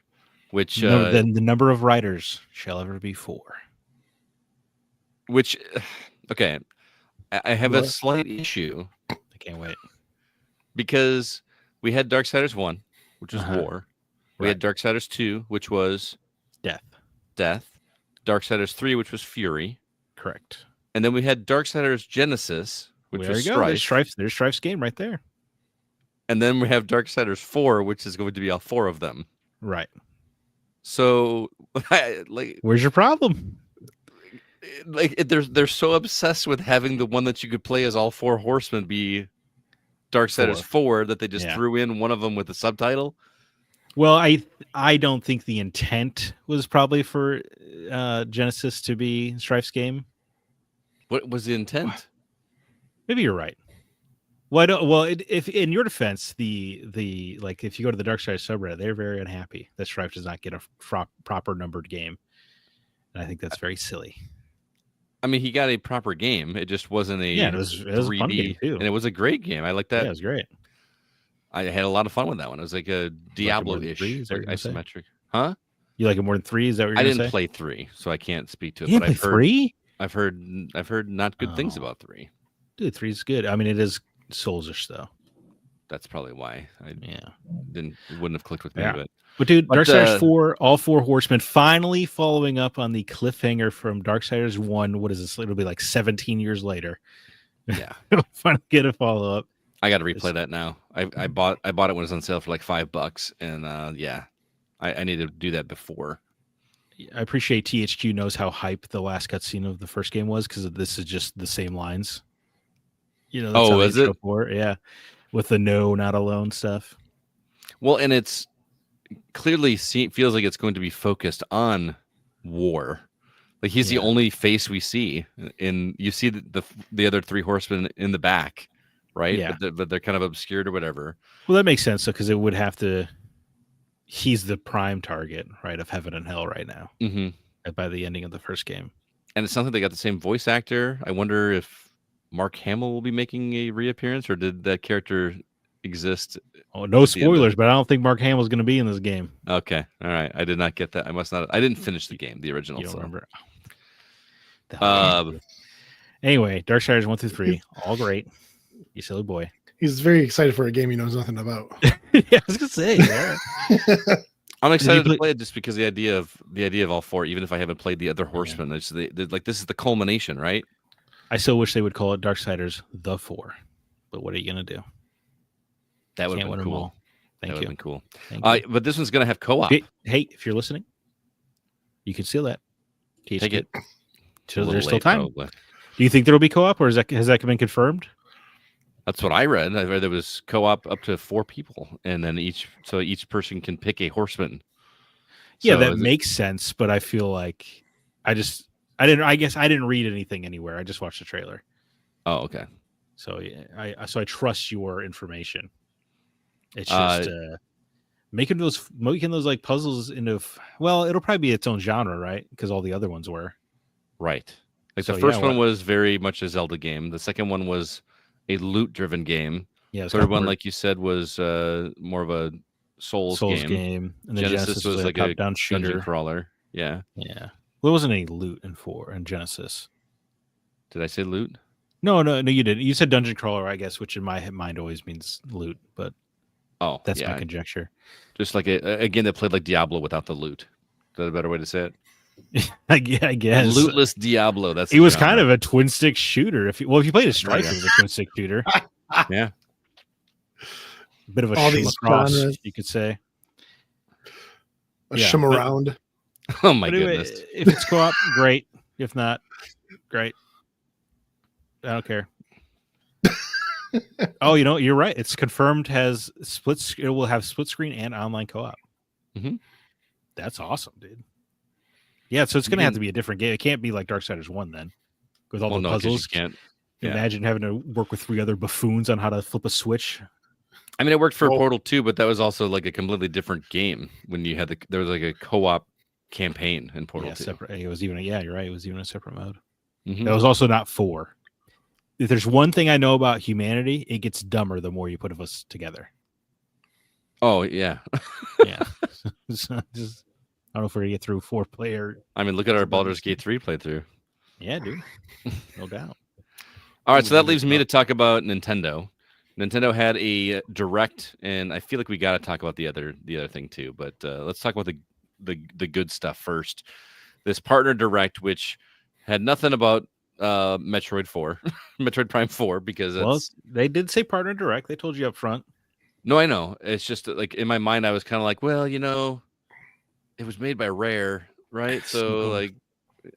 which then the number of writers shall ever be 4. Which, okay, I have a slight issue. I can't wait, because we had Darksiders 1, which was war. We had Darksiders 2, which was death. Death, Darksiders 3, which was Fury, Correct. and then we had Darksiders Genesis, which There was you go. There's Strife's game right there. And then we have Darksiders 4, which is going to be all 4 of them. Right. So, where's your problem? They're so obsessed with having the one that you could play as all 4 horsemen be Darksiders 4 that they just threw in one of them with the subtitle. Well, I don't think the intent was probably for Genesis to be Strife's game. What was the intent? Maybe you're right. Well, if in your defense, the like if you go to the Darksiders subreddit, they're very unhappy that Strife does not get a proper numbered game, and I think that's very silly. I mean, he got a proper game. It just wasn't a it was 3D, a fun game too. And it was a great game. I like that. Yeah, it was great. I had a lot of fun with that one. It was like a Diablo-ish, isometric. Huh? You like it more than 3? Is that what you're I saying? didn't play 3, so I can't speak to it. You didn't play 3? I've heard not good things about 3. Dude, 3 is good. I mean, it is Souls-ish though. That's probably why I wouldn't have clicked with me. But dude, Darksiders 4, all 4 horsemen, finally following up on the cliffhanger from Darksiders 1. What is this? It'll be like 17 years later. Yeah, finally get a follow up. I got to replay that now. I bought it when it was on sale for like $5, and I need to do that before. I appreciate THQ knows how hype the last cutscene of the first game was, because this is just the same lines. You know, that's is it? Yeah, with the no, not alone stuff. Well, and it's clearly feels like it's going to be focused on war. Like he's the only face we see, and you see the other 3 horsemen in the back, right? Yeah, but they're kind of obscured or whatever. Well, that makes sense, because it would have to. He's the prime target, right, of heaven and hell right now. Mm-hmm. By the ending of the first game, and it's something they got the same voice actor. I wonder if Mark Hamill will be making a reappearance, or did that character exist? Oh, no spoilers, but I don't think Mark Hamill's going to be in this game. Okay, all right. I did not get that. I must not. I didn't finish the game, the original. You don't remember? Anyway, Darksiders 1 through 3, all great. You silly boy. He's very excited for a game he knows nothing about. Yeah, I was gonna say. Yeah. I'm excited to play it just because the idea of all 4, even if I haven't played the other horsemen, like this is the culmination, right? I still wish they would call it Darksiders the 4, but what are you gonna do? That would have been cool. Thank you. Been cool. Thank you. But this one's gonna have co-op. Hey, if you're listening, you can steal that. Take it. There's still time. Probably. Do you think there will be co-op, or has that been confirmed? That's what I read. I read there was co-op up to 4 people, and then each person can pick a horseman. Yeah, that makes sense. But I feel like I guess I didn't read anything anywhere. I just watched the trailer. Oh, okay. So I trust your information. It's just making those like puzzles into it'll probably be its own genre, right? Because all the other ones were. Right. Like the first one was very much a Zelda game. The second one was a loot-driven game. Yeah. Third one, like you said, was more of a Souls game. And Genesis was like a top-down shooter. dungeon crawler. Yeah. Yeah. Well, there wasn't any loot in Genesis. Did I say loot? No, you didn't. You said dungeon crawler, I guess, which in my mind always means loot, but that's my conjecture. Just like a game that played like Diablo without the loot. Is that a better way to say it? I guess lootless Diablo. It was kind of a twin stick shooter. If you played a Strife, it was a twin stick shooter. Yeah, a bit of a shimacross, you could say. A shim around. Oh my goodness! If it's co-op, great. If not, great. I don't care. Oh, you're right. It's confirmed. It will have split screen and online co-op. Mm-hmm. That's awesome, dude. Yeah, so it's going to have to be a different game. It can't be like Darksiders 1 then, with all the puzzles. You can't. Imagine having to work with 3 other buffoons on how to flip a switch. I mean, it worked for Portal 2, but that was also like a completely different game when you had there was like a co-op campaign in Portal 2. Separate. It was even you're right. It was even a separate mode. Mm-hmm. It was also not 4. If there's one thing I know about humanity, it gets dumber the more you put of us together. Oh yeah. Yeah. Just. I don't know if we're going to get through 4-player. I mean, look at our Baldur's Gate 3 playthrough. Yeah, dude. No doubt. All right, so that leaves me to talk about Nintendo. Nintendo had a direct, and I feel like we got to talk about the other thing too. But let's talk about the good stuff first. this partner direct, which had nothing about Metroid 4, Metroid Prime 4, because they did say partner direct. They told you up front. No, I know. It's just like in my mind, I was kind of like, well, it was made by Rare, right? So like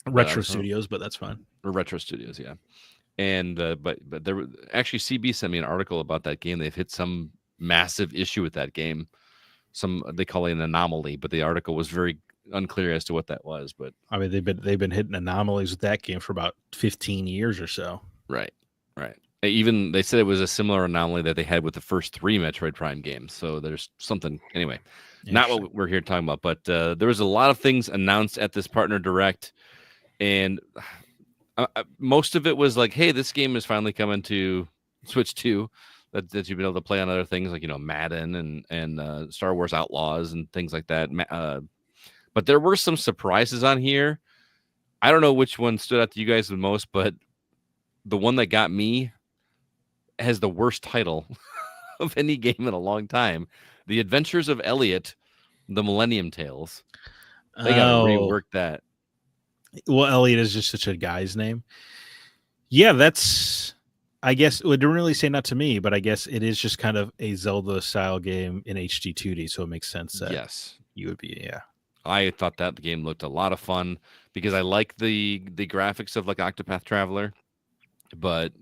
Retro Studios, but that's fine. Or Retro Studios, yeah. And but there were actually CB sent me an article about that game. They've hit some massive issue with that game. They call it an anomaly, but the article was very unclear as to what that was. But I mean, they've been hitting anomalies with that game for about 15 years or so. Right. Even they said it was a similar anomaly that they had with the first 3 Metroid Prime games. So there's something anyway. Not what we're here talking about, but there was a lot of things announced at this partner direct, and most of it was like, "Hey, this game is finally coming to Switch 2." That you've been able to play on other things like Madden and Star Wars Outlaws and things like that. But there were some surprises on here. I don't know which one stood out to you guys the most, but the one that got me has the worst title of any game in a long time. The Adventures of Elliot, the Millennium Tales. They got to rework that. Well, Elliot is just such a guy's name. Yeah, that's, I guess, it didn't really say not to me, but I guess it is just kind of a Zelda-style game in HD 2D, so it makes sense that you would be, I thought that game looked a lot of fun because I like the graphics of like Octopath Traveler, but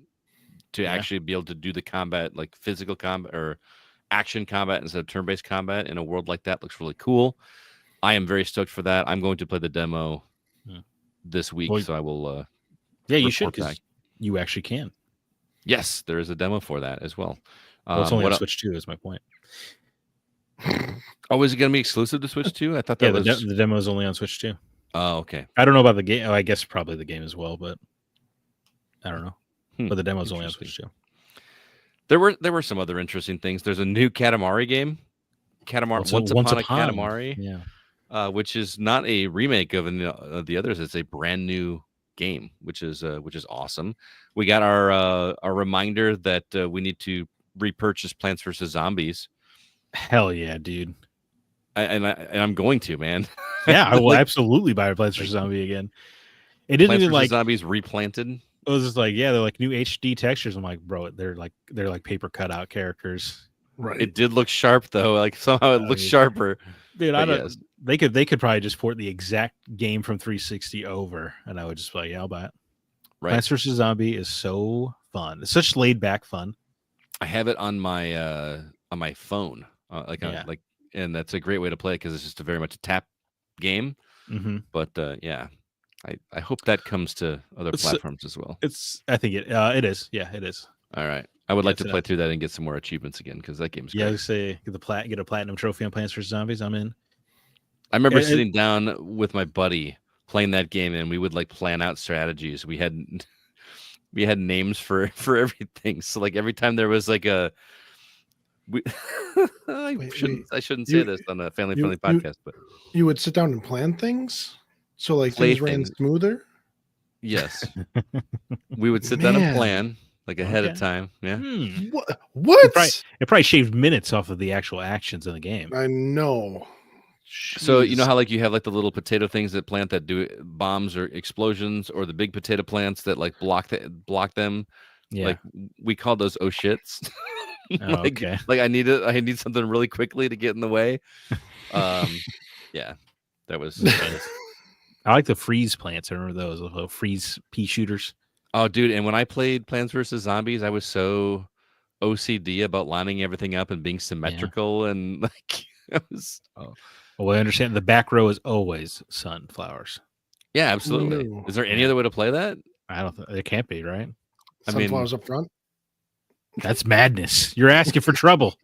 to actually be able to do the combat, like physical combat or action combat instead of turn-based combat in a world like that looks really cool. I am very stoked for that. I'm going to play the demo this week, so I will. You should, because you actually can. Yes, there is a demo for that as well. It's only on Switch 2, is my point. Oh, is it going to be exclusive to Switch 2? I thought that was the demo is only on Switch 2. Oh, okay. I don't know about the game. I guess probably the game as well, but I don't know. But the demo is only on Switch 2. There were some other interesting things. There's a new Katamari game. Once Upon a Katamari. Which is not a remake of the others. It's a brand new game, which is awesome. We got our reminder that we need to repurchase Plants vs. Zombies. Hell yeah, dude! I'm going to, man. Yeah, I will absolutely buy a Plants vs. Zombie again. It didn't Plants even vs. Zombies replanted. It was just like, they're like new HD textures. I'm like, bro, they're like paper cutout characters. Right. It did look sharp though. Like somehow it looks sharper. Dude, I don't. Yes. They could probably just port the exact game from 360 over, and I would just be like, I'll buy it. Right. Plants vs. Zombie is so fun. It's such laid back fun. I have it on my phone, and that's a great way to play it because it's just very much a tap game. Mm-hmm. But I hope that comes to other platforms as well. I think it is. Yeah, it is. All right. I would like to play through that and get some more achievements again because that game's great. Yeah, I say get a platinum trophy on Plants vs. Zombies. I'm in. I remember sitting down with my buddy playing that game, and we would like plan out strategies. We had names for everything. So like every time there was like I shouldn't say this on a family friendly podcast, but you would sit down and plan things so like things ran smoother. Yes, we would sit down and plan like ahead of time. Yeah. What? It probably shaved minutes off of the actual actions in the game. I know. Jeez. So you know how like you have like the little potato things that plant that do bombs or explosions, or the big potato plants that like block them. Yeah. Like we call those oh shits. Okay. Like I need something really quickly to get in the way. Yeah, that was. I like the freeze plants. I remember those little freeze pea shooters. Oh, dude! And when I played Plants vs. Zombies, I was so OCD about lining everything up and being symmetrical, and like it was. Oh. Well, I understand the back row is always sunflowers. Yeah, absolutely. Ooh. Is there any other way to play that? I don't think it can't be, right? Sunflowers up front. That's madness. You're asking for trouble.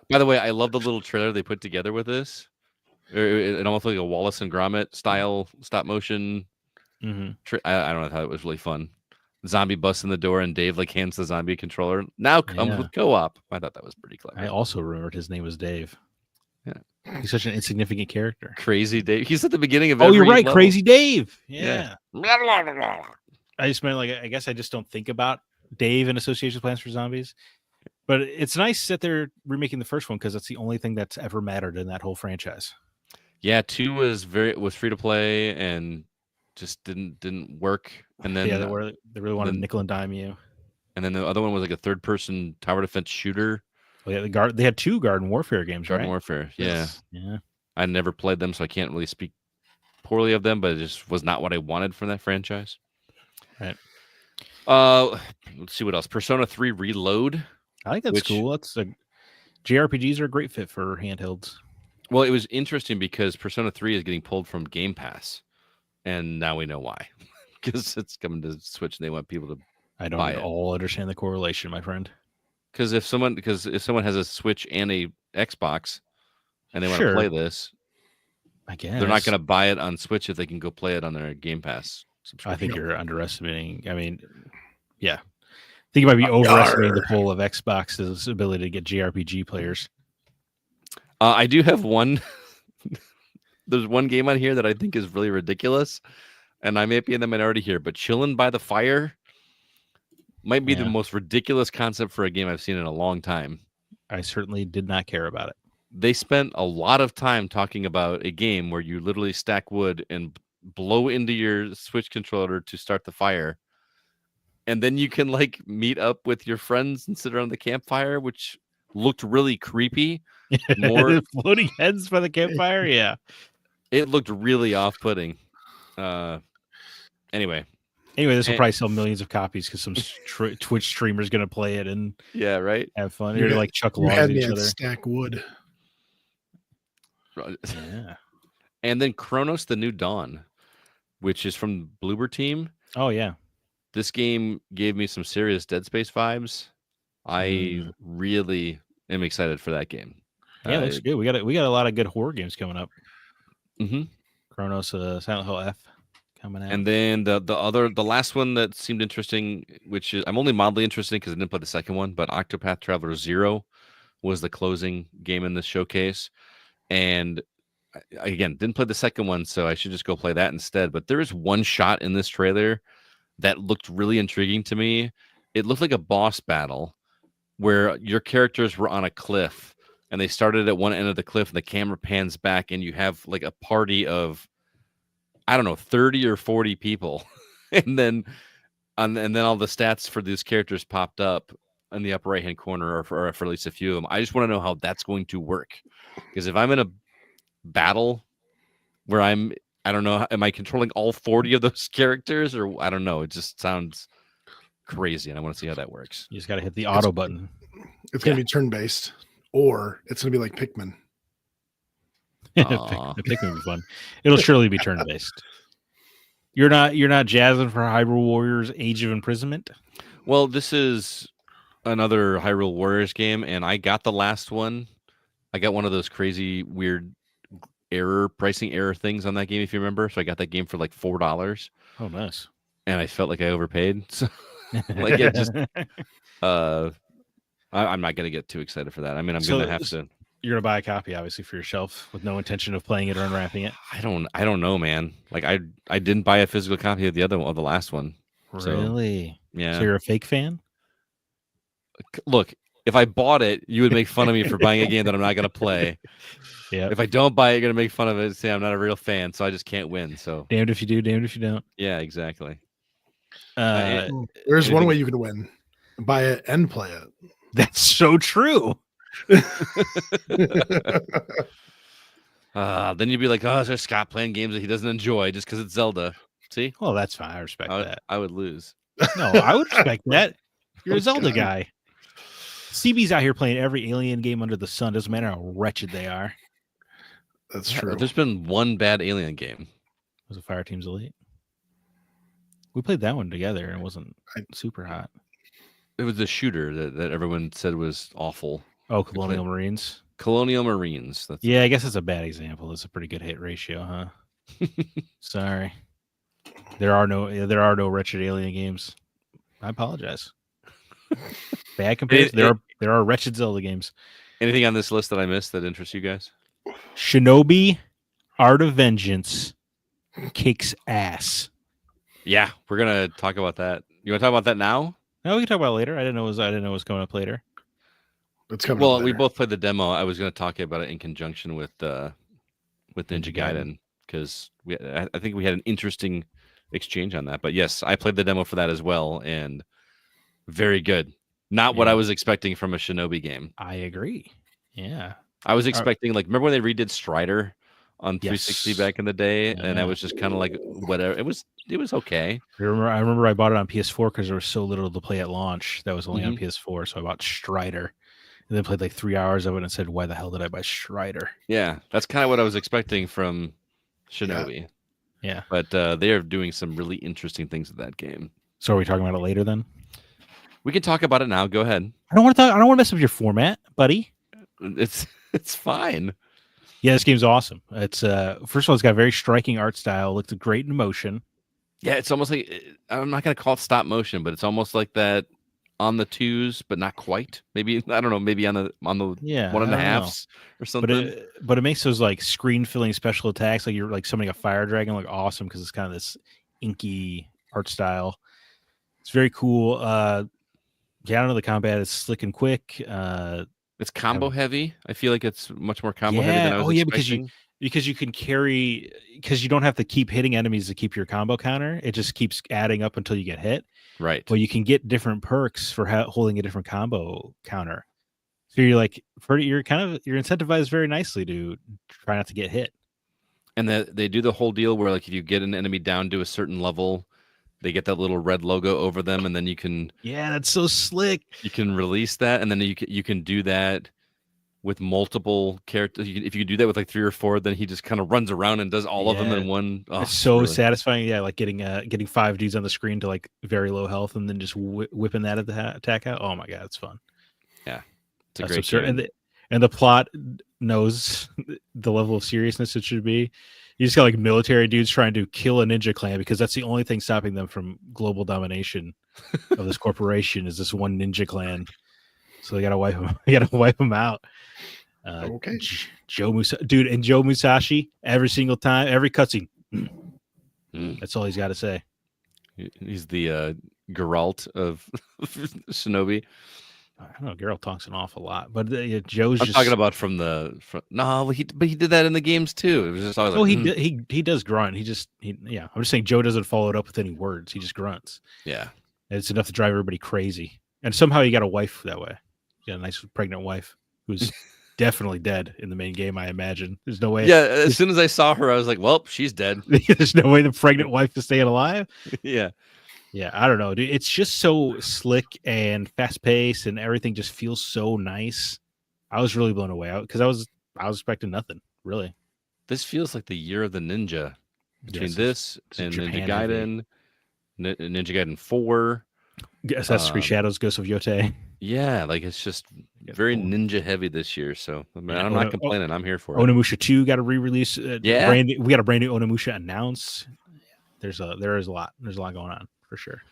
By the way, I love the little trailer they put together with this. It almost like a Wallace and Gromit style stop motion. Mm-hmm. I don't know how it was really fun. Zombie busts in the door and Dave like hands the zombie a controller. Now comes with co-op. I thought that was pretty clever. I also remembered his name was Dave. Yeah, he's such an insignificant character. Crazy Dave. He's at the beginning of. You're right, level. Crazy Dave. Yeah. Yeah. I just meant I guess I just don't think about Dave in association with Plants vs. Zombies. But it's nice that they're remaking the first one because that's the only thing that's ever mattered in that whole franchise. Yeah, 2 was free to play and just didn't work. And then Yeah, they really wanted to nickel and dime you. And then the other one was like a third person tower defense shooter. Oh yeah, they had 2 Garden Warfare games, Garden right? Warfare. Yeah. Yes. Yeah. I never played them, so I can't really speak poorly of them, but it just was not what I wanted from that franchise. Right. Let's see what else. Persona 3 Reload. I think that's cool. That's JRPGs are a great fit for handhelds. Well, it was interesting because Persona 3 is getting pulled from Game Pass, and now we know why. Because it's coming to Switch, and they want people to. I don't at all understand the correlation, my friend. Because if someone has a Switch and a Xbox, and they want to play this, I guess they're not going to buy it on Switch if they can go play it on their Game Pass subscription. I think you're underestimating. I mean, yeah, I think you might be overestimating the pull of Xbox's ability to get JRPG players. I do have one. There's one game on here that I think is really ridiculous, and I may be in the minority here, but Chillin' by the Fire might be the most ridiculous concept for a game I've seen in a long time. I certainly did not care about it. They spent a lot of time talking about a game where you literally stack wood and blow into your Switch controller to start the fire. And then you can like meet up with your friends and sit around the campfire, which looked really creepy. More floating heads by the campfire. Yeah. It looked really off-putting. Anyway, this will probably sell millions of copies because some Twitch streamer is going to play it and have fun. You're like chuck logs at each other. Stack wood. Yeah. And then Chronos: The New Dawn, which is from Bloober Team. Oh yeah. This game gave me some serious Dead Space vibes. I really am excited for that game. Yeah, looks good. We got a lot of good horror games coming up. Mm-hmm. Chronos, Silent Hill F coming out. And then the last one that seemed interesting, which is I'm only mildly interested because I didn't play the second one, but Octopath Traveler 0 was the closing game in this showcase. And again, didn't play the second one, so I should just go play that instead. But there is one shot in this trailer that looked really intriguing to me. It looked like a boss battle where your characters were on a cliff and they started at one end of the cliff and the camera pans back and you have like a party of, I don't know, 30 or 40 people. and then all the stats for these characters popped up in the upper right-hand corner or for at least a few of them. I just want to know how that's going to work. Because if I'm in a battle where I don't know, am I controlling all 40 of those characters or I don't know. It just sounds crazy and I want to see how that works. You just got to hit the auto button. It's going to be turn-based or it's going to be like Pikmin. Pikmin will be fun. It'll surely be turn-based. You're not jazzing for Hyrule Warriors Age of Imprisonment? Well, this is another Hyrule Warriors game and I got the last one. I got one of those crazy weird pricing error things on that game, if you remember. So I got that game for like $4. Oh, nice. And I felt like I overpaid. So like it just I'm not gonna get too excited for that. I mean, I'm gonna have to. You're gonna buy a copy, obviously, for yourself with no intention of playing it or unwrapping it. I don't know, man. Like I didn't buy a physical copy of the last one. Really? So, yeah. So you're a fake fan? Look, if I bought it, you would make fun of me for buying a game that I'm not gonna play. Yeah. If I don't buy it, you're gonna make fun of it and say I'm not a real fan, so I just can't win. So damned if you do, damned if you don't. Yeah, exactly. There's one way you can win: buy it and play it. That's so true. Then you'd be like, "Oh, there's Scott playing games that he doesn't enjoy just because it's Zelda." See? Well, that's fine. I respect that. I would lose. No, I would respect that. You're a Zelda guy. CB's out here playing every Alien game under the sun. Doesn't matter how wretched they are. That's true. There's been one bad Alien game. Was it Fireteam's Elite? We played that one together and it wasn't super hot. It was the shooter that everyone said was awful. Oh, Colonial Marines. Colonial Marines. Yeah, I guess that's a bad example. It's a pretty good hit ratio, huh? Sorry. There are no wretched Alien games. I apologize. Bad comparison. There are wretched Zelda games. Anything on this list that I missed that interests you guys? Shinobi Art of Vengeance kicks ass. Yeah, we're gonna talk about that. You want to talk about that now? No, we can talk about it later. I didn't know it was coming up later. It's coming. Well, we both played the demo. I was going to talk about it in conjunction with with Ninja Gaiden, because I think we had an interesting exchange on that. But yes, I played the demo for that as well, and very good. Not what I was expecting from a Shinobi game. I agree. Yeah. I was expecting, like, remember when they redid Strider on 360 Yes. back in the day, and I was just kind of like, whatever. It was okay. I remember I bought it on PS4 because there was so little to play at launch that was only on PS4, so I bought Strider, and then played like 3 hours of it and said, "Why the hell did I buy Strider?" Yeah, that's kind of what I was expecting from Shinobi. Yeah. But they are doing some really interesting things with that game. So are we talking about it later then? We can talk about it now. Go ahead. I don't want to mess up your format, buddy. It's fine. Yeah, this game's awesome. It's first of all, it's got a very striking art style. Looks great in motion. Yeah, it's almost like, I'm not gonna call it stop motion, but it's almost like that on the twos, but not quite. Maybe, I don't know. Maybe on the 1.5s or something. But it makes those like screen filling special attacks, like you're like summoning a fire dragon, look awesome because it's kind of this inky art style. It's very cool. Yeah, I don't know. The combat is slick and quick. It's combo heavy. I feel like it's much more combo heavy than I was expecting. Because you can carry, because you don't have to keep hitting enemies to keep your combo counter. It just keeps adding up until you get hit. Right. Well, you can get different perks for holding a different combo counter. So you're like, you're incentivized very nicely to try not to get hit. And they do the whole deal where, like, if you get an enemy down to a certain level, they get that little red logo over them, and then you can. Yeah, that's so slick. You can release that, and then you can do that with multiple characters. If you can do that with like 3 or 4, then he just kind of runs around and does all of them in one. Oh, it's so really satisfying. Yeah, like getting 5 dudes on the screen to like very low health, and then just whipping that at the attack out. Oh my god, it's fun. Yeah, it's a great game. And the plot knows the level of seriousness it should be. You just got like military dudes trying to kill a ninja clan because that's the only thing stopping them from global domination of this corporation is this one ninja clan. So they gotta wipe them. They gotta wipe them out. Okay. Joe Musashi, every single time, every cutscene. That's all he's got to say. He's the Geralt of Shinobi. I don't know. Geralt talks an awful lot, but Joe's. I'm talking about from no, but he did that in the games too. It was just always he does grunt. I'm just saying Joe doesn't follow it up with any words. He just grunts. Yeah, and it's enough to drive everybody crazy. And somehow he got a wife that way. He got a nice pregnant wife who's definitely dead in the main game. I imagine there's no way. Yeah, as soon as I saw her, I was like, "Well, she's dead." There's no way the pregnant wife is staying alive. Yeah. Yeah, I don't know, dude. It's just so slick and fast paced, and everything just feels so nice. I was really blown away because I was expecting nothing really. This feels like the year of the ninja between this and Ninja Gaiden, Ninja Gaiden 4, Assassin's Creed Shadows, Ghost of Yotei. Yeah, like it's just very ninja heavy this year. So I'm not complaining. I'm here for it. Onimusha 2 got a re-release. We got a brand new Onimusha announced. There is a lot. There's a lot going on. For sure.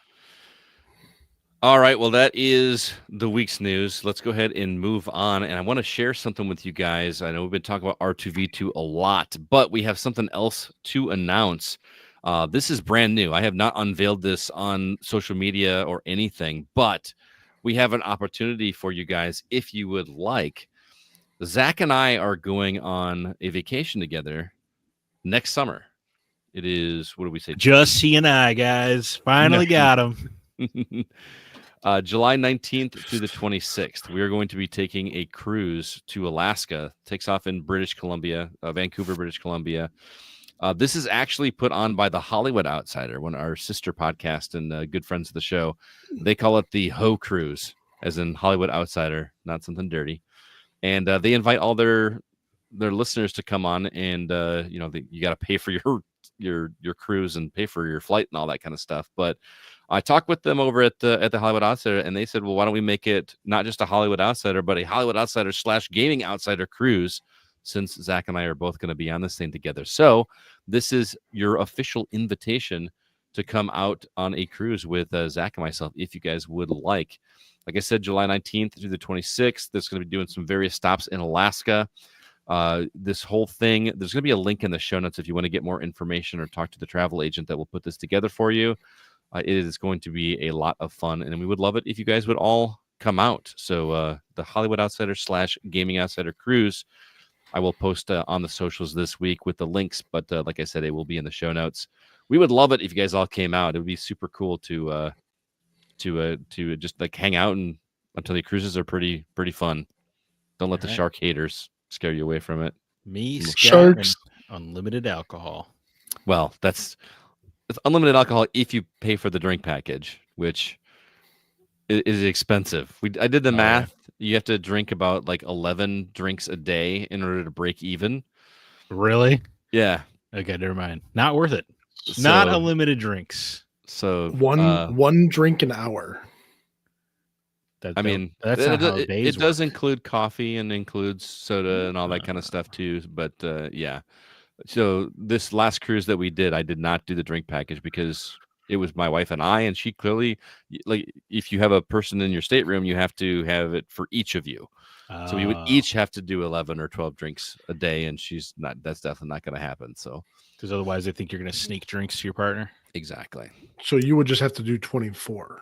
All right. Well, that is the week's news. Let's go ahead and move on. And I want to share something with you guys. I know we've been talking about R2V2 a lot, but we have something else to announce. This is brand new. I have not unveiled this on social media or anything, but we have an opportunity for you guys if you would like. Zach and I are going on a vacation together next summer. It is, what do we say? Just he and I, guys. Finally got him. July 19th through the 26th. We are going to be taking a cruise to Alaska. Takes off in British Columbia, Vancouver, British Columbia. This is actually put on by the Hollywood Outsider, one of our sister podcast and good friends of the show. They call it the Ho Cruise, as in Hollywood Outsider, not something dirty. And they invite all their listeners to come on, and you got to pay for your cruise and pay for your flight and all that kind of stuff. But I talked with them over at the Hollywood Outsider, and they said, well, why don't we make it not just a Hollywood Outsider, but a Hollywood Outsider / Gaming Outsider cruise, since Zach and I are both going to be on this thing together. So this is your official invitation to come out on a cruise with Zach and myself, if you guys would like. Like I said, July 19th through the 26th, there's going to be doing some various stops in Alaska. This whole thing, there's going to be a link in the show notes if you want to get more information or talk to the travel agent that will put this together for you. It is going to be a lot of fun, and we would love it if you guys would all come out. So the Hollywood Outsider / Gaming Outsider cruise I will post on the socials this week with the links, but like I said, it will be in the show notes. We would love it if you guys all came out. It would be super cool to just like hang out, and I'll tell you, cruises are pretty fun. Don't let the shark haters scare you away from it. Me, Scott, Sharks. and unlimited alcohol. Well, it's unlimited alcohol if you pay for the drink package, which is expensive. I did the math. Yeah. You have to drink about like 11 drinks a day in order to break even. Really? Yeah. Okay, never mind. Not worth it. Not unlimited drinks. So one drink an hour. That's not how days it does include coffee and includes soda and all that kind of stuff too. But yeah. So this last cruise that we did, I did not do the drink package because it was my wife and I, and she clearly, like, if you have a person in your stateroom, you have to have it for each of you. So we would each have to do 11 or 12 drinks a day, and that's definitely not going to happen. So, because otherwise they think you're going to sneak drinks to your partner. Exactly. So you would just have to do 24.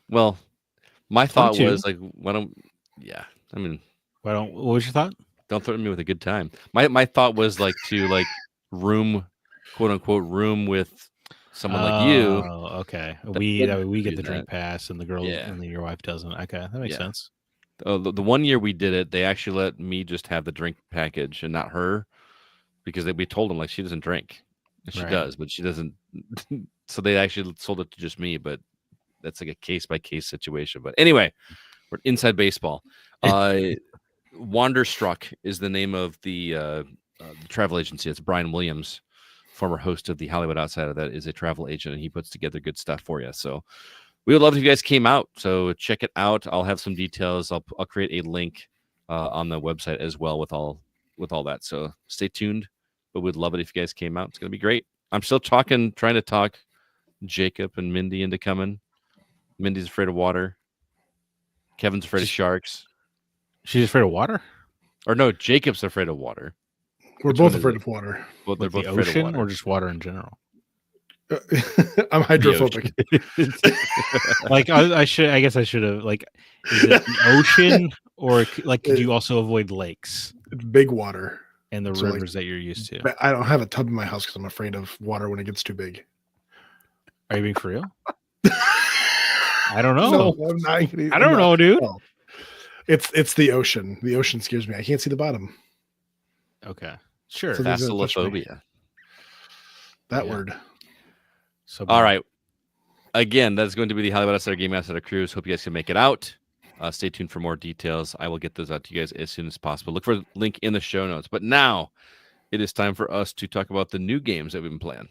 Well, my thought was like, what was your thought? Don't threaten me with a good time. My thought was like to like room, quote unquote, room with someone like you. Oh, okay. We get the drink pass, and the girl and your wife doesn't. Okay, that makes sense. The 1 year we did it, they actually let me just have the drink package and not her, because we told them like she doesn't drink. She does, but she doesn't. So they actually sold it to just me, but that's like a case by case situation. But anyway, we're inside baseball. Wanderstruck is the name of the travel agency. It's Brian Williams, former host of the Hollywood Outsider, that is a travel agent, and he puts together good stuff for you. So we would love if you guys came out. So check it out. I'll have some details. I'll create a link on the website as well with all that. So stay tuned. But we'd love it if you guys came out. It's gonna be great. I'm still trying to talk Jacob and Mindy into coming. Mindy's afraid of water. Kevin's afraid of sharks. She's afraid of water? Or no, Jacob's afraid of water. We're both afraid of water. Well, they're both afraid of water. Or just water in general? I'm hydrophobic. I guess I should have, like, is it the ocean, or like could you also avoid lakes? Big water. And the rivers that you're used to. I don't have a tub in my house because I'm afraid of water when it gets too big. Are you being for real? I don't know. No, I'm not. I don't know, dude. No. It's the ocean. The ocean scares me. I can't see the bottom. Okay, sure. So Thalassophobia. That word. So all right. Again, that's going to be the Hollywood Outsider Game Outsider Cruise. Hope you guys can make it out. Stay tuned for more details. I will get those out to you guys as soon as possible. Look for the link in the show notes. But now it is time for us to talk about the new games that we've been playing.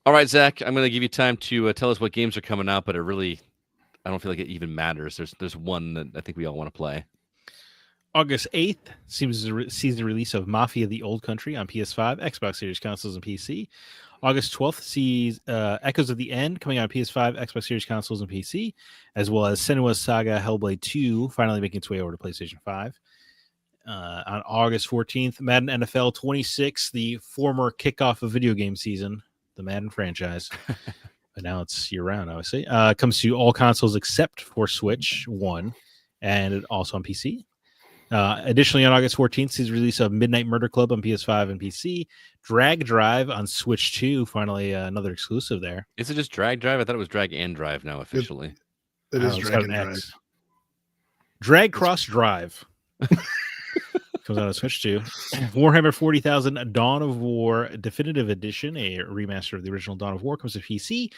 All right, Zach, I'm going to give you time to tell us what games are coming out, but I don't feel like it even matters. There's one that I think we all want to play. August 8th sees the release of Mafia: The Old Country on PS5, Xbox Series consoles, and PC. August 12th sees Echoes of the End coming out on PS5, Xbox Series consoles, and PC, as well as Senua's Saga Hellblade 2 finally making its way over to PlayStation 5. On August 14th, Madden NFL 26, the former kickoff of video game season, the Madden franchise, but now it's year-round, obviously, comes to all consoles except for Switch 1, and also on PC. Additionally, on August 14th, sees the release of Midnight Murder Club on PS5 and PC. Drag Drive on Switch 2, finally another exclusive there. Is it just Drag Drive? I thought it was Drag and Drive now officially. It is Drag and Drive. Drag Cross Drive. Comes out on Switch 2. Warhammer 40,000 Dawn of War Definitive Edition, a remaster of the original Dawn of War, comes to PC.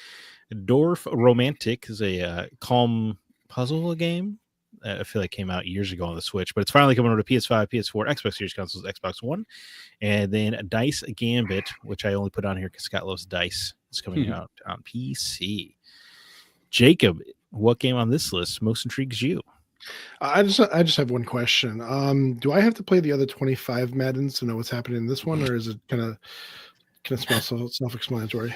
Dorf Romantic is a calm puzzle game. I feel like came out years ago on the Switch, but it's finally coming over to PS5, PS4, Xbox Series consoles, Xbox One. And then Dice Gambit, which I only put on here because Scott loves dice, is coming out on PC. Jacob, what game on this list most intrigues you? I just have one question. Do I have to play the other 25 Maddens to know what's happening in this one, or is it kind of self-explanatory?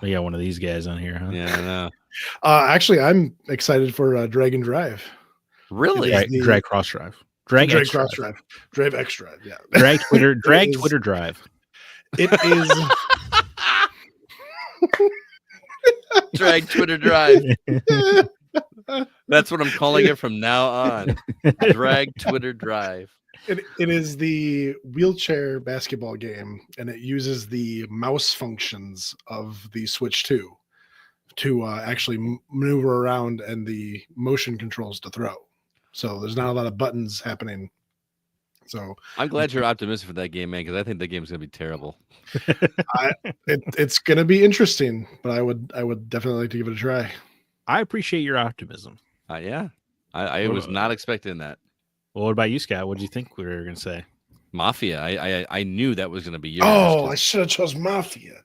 We got one of these guys on here, huh? Yeah, I know. Actually, I'm excited for Drag and Drive. Really? Drag Cross Drive. Drag Cross Drive. Drag X Drive. Yeah. Drag Twitter Drive. It is. Drag Twitter Drive. That's what I'm calling it from now on. Drag Twitter Drive. It is the wheelchair basketball game, and it uses the mouse functions of the Switch 2 to actually maneuver around and the motion controls to throw. So there's not a lot of buttons happening. So I'm glad you're optimistic for that game, man, because I think that game's gonna be terrible. It's gonna be interesting, but I would definitely like to give it a try. I appreciate your optimism. Yeah, I was not expecting that. Well, what about you, Scott? What did you think we were going to say? Mafia. I knew that was going to be yours. Oh, I should have chose Mafia.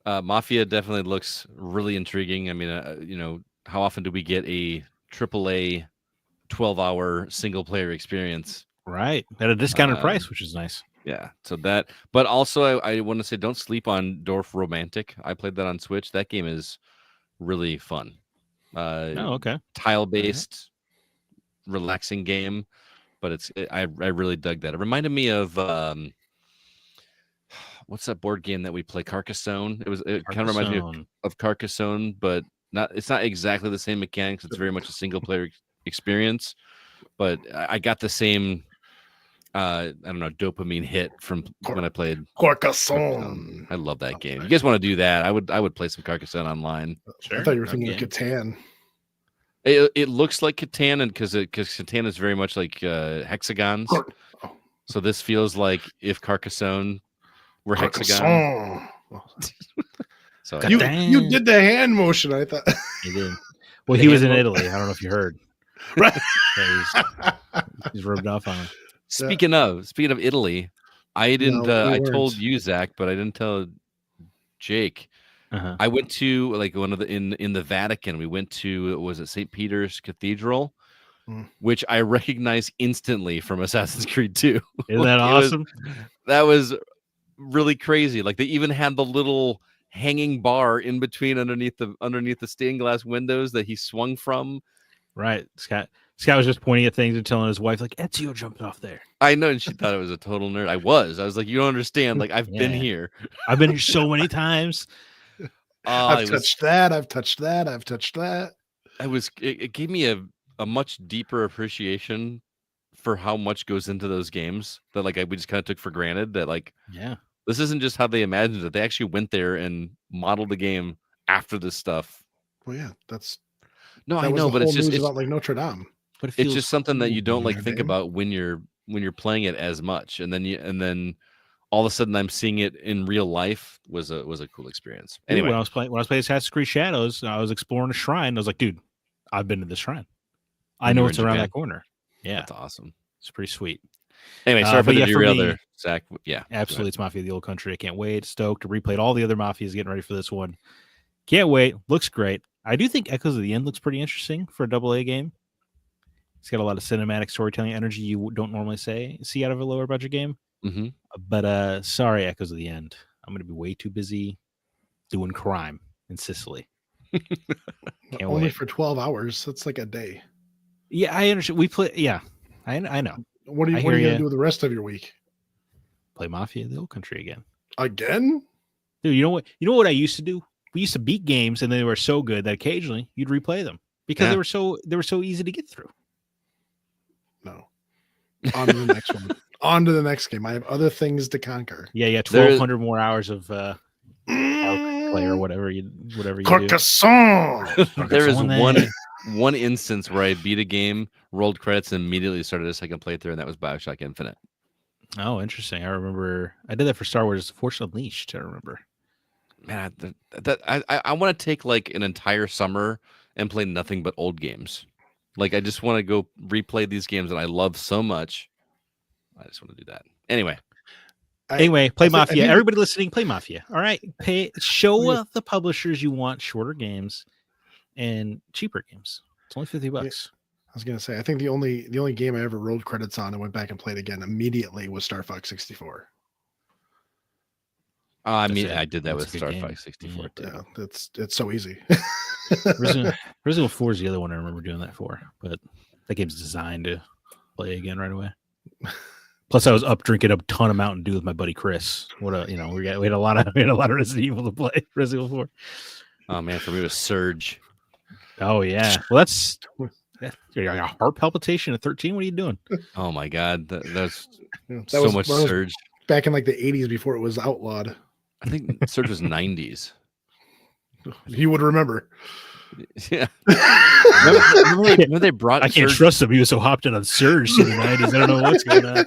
Mafia definitely looks really intriguing. I mean, how often do we get a AAA 12-hour single-player experience? Right, at a discounted price, which is nice. Yeah, so that. But also, I want to say, don't sleep on Dorf Romantic. I played that on Switch. That game is really fun. Okay. Tile-based. Relaxing game, but I really dug that. It reminded me of what's that board game that we play, Carcassonne? It kind of reminds me of Carcassonne, but it's not exactly the same mechanics. It's very much a single player experience, but I got the same I don't know, dopamine hit from when I played Carcassonne. I love that game. You guys want to do that? I would play some Carcassonne online. Sure. I thought you were thinking of Catan. It looks like Catan, and because Catan is very much like hexagons. So this feels like if Carcassonne were hexagon. So you did the hand motion. I thought he did. Well, he was in Italy. I don't know if you heard. Right. He's rubbed off on him. Speaking of Italy, I didn't. I told you, Zach, but I didn't tell Jake. I went to like one of the in the Vatican. We went to, was it St. Peter's Cathedral, which I recognized instantly from Assassin's Creed 2. Isn't that awesome? That was really crazy. Like they even had the little hanging bar in between underneath the stained glass windows that he swung from. Right, Scott was just pointing at things and telling his wife, like, Ezio jumped off there. I know, and she thought it was a total nerd. I was like, you don't understand. Like I've been here. I've been here so many times. I've touched that. It gave me a much deeper appreciation for how much goes into those games that like we just kind of took for granted. That like, this isn't just how they imagined it. They actually went there and modeled the game after this stuff. Well, yeah, I know, but it's just about like Notre Dame. But it's just something that you don't like think about when you're playing it as much, and then all of a sudden I'm seeing it in real life was a cool experience. Anyway, when I was playing Assassin's Creed Shadows, I was exploring a shrine. I was like, dude, I've been to this shrine. I know it's around that corner. Yeah, that's awesome. It's pretty sweet. Anyway, sorry for the derailed, Zach. Yeah, absolutely. It's Mafia: The Old Country. I can't wait. Stoked to replay all the other Mafias. Getting ready for this one. Can't wait. Looks great. I do think Echoes of the End looks pretty interesting for a AA game. It's got a lot of cinematic storytelling energy you don't normally see out of a lower budget game. Mm-hmm. But sorry, Echoes of the End. I'm going to be way too busy doing crime in Sicily. Only for 12 hours. That's like a day. Yeah, I understand. We play. Yeah, I know. What are you going to do with the rest of your week? Play Mafia: The Old Country again. Again? Dude, you know what I used to do? We used to beat games, and they were so good that occasionally you'd replay them because they were so easy to get through. No. On to the next one. On to the next game. I have other things to conquer. Yeah, 1,200 more hours of play or whatever you Carcassonne. do. There is one instance where I beat a game, rolled credits, and immediately started a second playthrough, and that was BioShock Infinite. Oh, interesting. I remember I did that for Star Wars Force Unleashed. I remember. Man, I want to take like an entire summer and play nothing but old games. Like I just want to go replay these games that I love so much. I just want to do that. Anyway, play Mafia. Everybody listening, play Mafia. All right, show the publishers you want shorter games and cheaper games. It's only $50. Yeah. I was gonna say, I think the only game I ever rolled credits on and went back and played again immediately was Star Fox 64. I did that with Star Fox 64 too. Yeah, it's so easy. Resident 4 is the other one I remember doing that for, but that game's designed to play again right away. Plus, I was up drinking a ton of Mountain Dew with my buddy Chris. We had a lot of Resident Evil to play. Resident Evil 4. Oh man, for me it was Surge. Oh yeah. Well, that's a heart palpitation at 13. What are you doing? Oh my god, that's That so was- much that was Surge. back in like the 80s before it was outlawed. I think Surge was 90s. You would remember. Yeah. Remember they brought I can't Surge, trust him. He was so hopped in on Surge in the 90s. I don't know what's going on.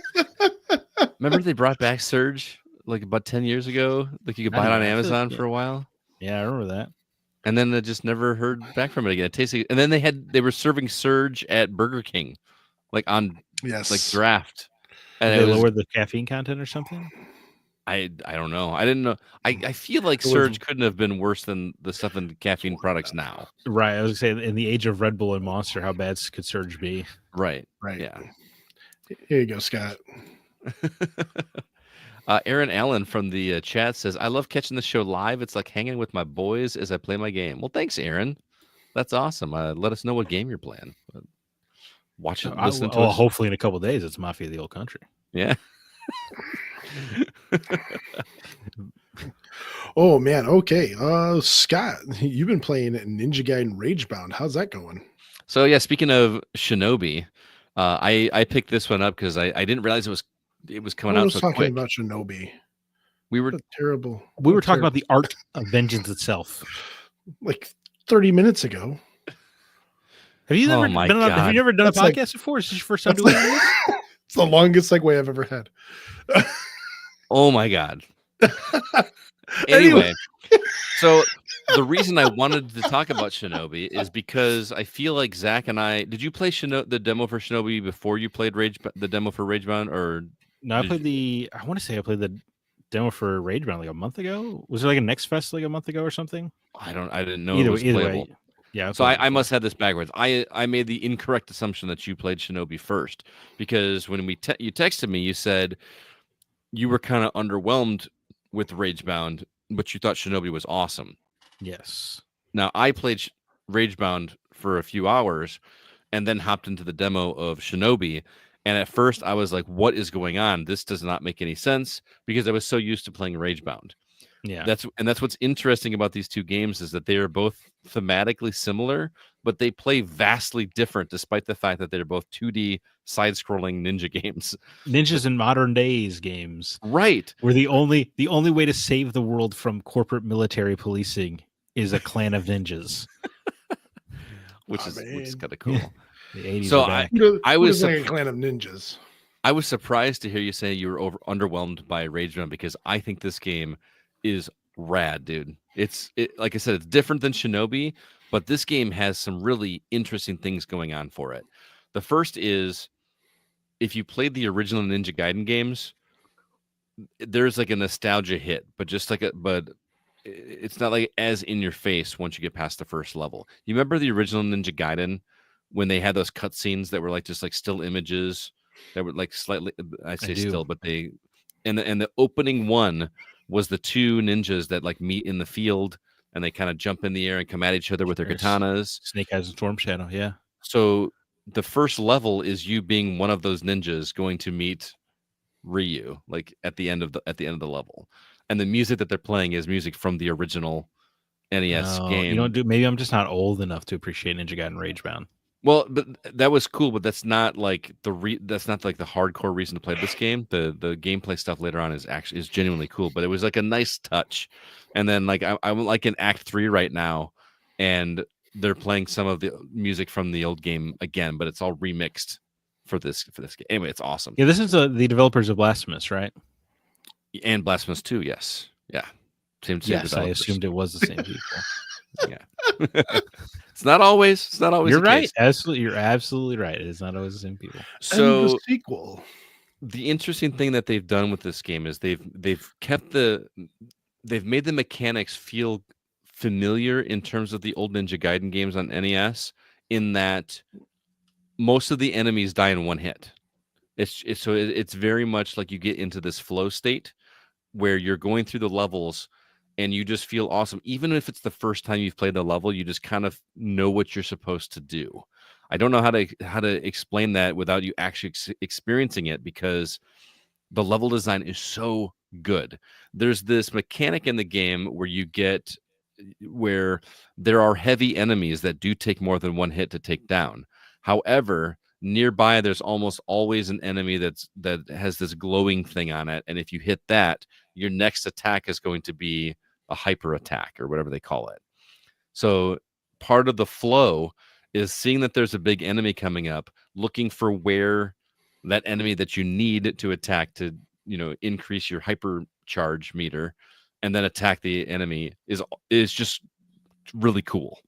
remember they brought back Surge like about 10 years ago? Like you could I buy it know, on I feel Amazon like- for a while. Yeah, I remember that. And then I just never heard back from it again. It tasted, and then they were serving Surge at Burger King, like on Yes. like draft. And Did they it was, lower the caffeine content or something? I don't know. I didn't know. I feel like It was- Surge couldn't have been worse than the stuff in caffeine products now. Right. I was going to say, in the age of Red Bull and Monster, how bad could Surge be? Right. Right. Yeah. Here you go, Scott. Aaron Allen from the chat says, I love catching the show live. It's like hanging with my boys as I play my game. Well, thanks, Aaron. That's awesome. Let us know what game you're playing. Watch it, listen to us. Hopefully in a couple of days, it's Mafia of the Old Country. Yeah. Oh man, okay. Scott, you've been playing Ninja Gaiden Ragebound. How's that going? So yeah, speaking of Shinobi, I picked this one up because I didn't realize it was coming I out was so talking quick. about Shinobi. We were What a terrible. We were what a talking about terrible- the art of vengeance itself. like 30 minutes ago. Have you Oh never my have you God. never done That's a like- podcast before? Is this your first time That's doing like- this? It's the longest segue I've ever had. Oh my god. Anyway, so the reason I wanted to talk about Shinobi is because I feel like Zach and I did you play the demo for Shinobi before you played the demo for Ragebound, or No, I Did played I want to say I played the demo for Ragebound like a month ago. Was it like a Next Fest like a month ago or something? I didn't know it was playable. Yeah. So I must have this backwards. I made the incorrect assumption that you played Shinobi first, because when you texted me, you said you were kind of underwhelmed with Ragebound, but you thought Shinobi was awesome. Yes. Now I played Ragebound for a few hours, and then hopped into the demo of Shinobi. And at first, I was like, "What is going on? This does not make any sense," because I was so used to playing Ragebound. Yeah. That's what's interesting about these two games, is that they are both thematically similar, but they play vastly different, despite the fact that they're both 2D side-scrolling ninja games. Ninjas in modern days games, Right. where the only way to save the world from corporate military policing is a clan of ninjas. Which is man. kind of cool. The 80s So are back. I was like a clan of ninjas. I was surprised to hear you say you were underwhelmed by Ragebound, because I think this game is rad, dude. Like I said, it's different than Shinobi, but this game has some really interesting things going on for it. The first is, if you played the original Ninja Gaiden games, there's like a nostalgia hit, but it's not like as in your face once you get past the first level. You remember the original Ninja Gaiden when they had those cutscenes that were like just like still images that were like slightly, I say do. still, but and the opening one was the two ninjas that like meet in the field, and they kind of jump in the air and come at each other with their Yes. katanas. Snake Eyes and Storm Shadow. Yeah. So the first level is you being one of those ninjas going to meet Ryu, like at the end of the level, and the music that they're playing is music from the original NES No, game. You know, dude, maybe I'm just not old enough to appreciate Ninja Gaiden Ragebound. Well, but that was cool, but that's not like that's not like the hardcore reason to play this game. The gameplay stuff later on is genuinely cool, but it was like a nice touch. And then like I'm like in Act 3 right now, and they're playing some of the music from the old game again, but it's all remixed for this game. Anyway, it's awesome. Yeah, this is the developers of Blasphemous, right? And Blasphemous 2, yes. Yeah. Same Yes, I developers. assumed it was the same people. Yeah. It's not always You're the right. case. Absolutely, you're absolutely right. It is not always the same people. And So the sequel. the interesting thing that they've done with this game is they've made the mechanics feel familiar in terms of the old Ninja Gaiden games on NES, in that most of the enemies die in one hit. It's very much like you get into this flow state where you're going through the levels and you just feel awesome. Even if it's the first time you've played the level, you just kind of know what you're supposed to do. I don't know how to explain that without you actually experiencing it, because The level design is so good. There's this mechanic in the game where there are heavy enemies that do take more than one hit to take down. However, nearby there's almost always an enemy that has this glowing thing on it, and if you hit that, your next attack is going to be a hyper attack or whatever they call it. So part of the flow is seeing that there's a big enemy coming up, looking for where that enemy that you need to attack to, increase your hyper charge meter, and then attack the enemy is just really cool.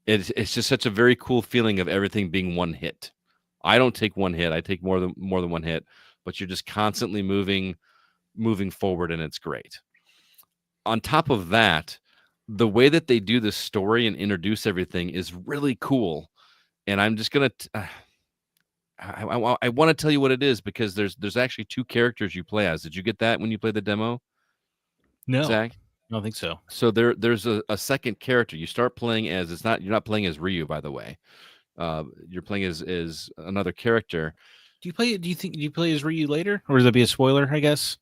It's just such a very cool feeling of everything being one hit. I don't take one hit. I take more than one hit, but you're just constantly moving forward, and it's great. On top of that, the way that they do this story and introduce everything is really cool. And I'm just gonna I want to tell you what it is, because there's actually 2 characters you play as. Did you get that when you played the demo? No, Zach? I don't think so. So there's a second character. You start playing as you're not playing as Ryu, by the way. You're playing as another character. Do you play as Ryu later, or does that be a spoiler? I guess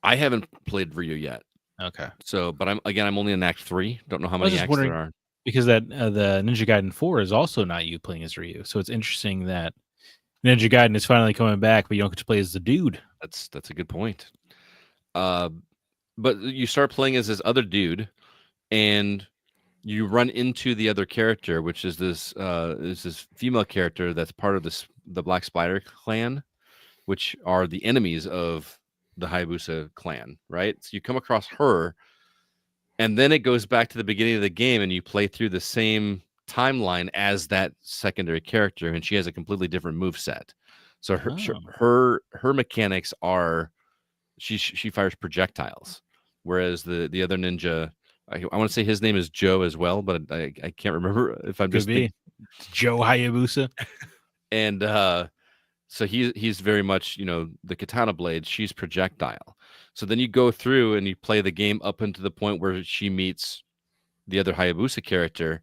I haven't played Ryu yet. Okay. So, but I'm only in Act 3. Don't know how many acts there are. Because that the Ninja Gaiden 4 is also not you playing as Ryu. So it's interesting that Ninja Gaiden is finally coming back, but you don't get to play as the dude. That's a good point. But you start playing as this other dude, and you run into the other character, which is this female character that's part of the Black Spider clan, which are the enemies of the Hayabusa clan, right? So you come across her, and then it goes back to the beginning of the game, and you play through the same timeline as that secondary character, and she has a completely different move set. So her mechanics are she fires projectiles, whereas the other ninja, I want to say his name is Joe as well, but I can't remember if I'm just Joe Hayabusa. And so he's very much, the katana blade, she's projectile. So then you go through and you play the game up into the point where she meets the other Hayabusa character,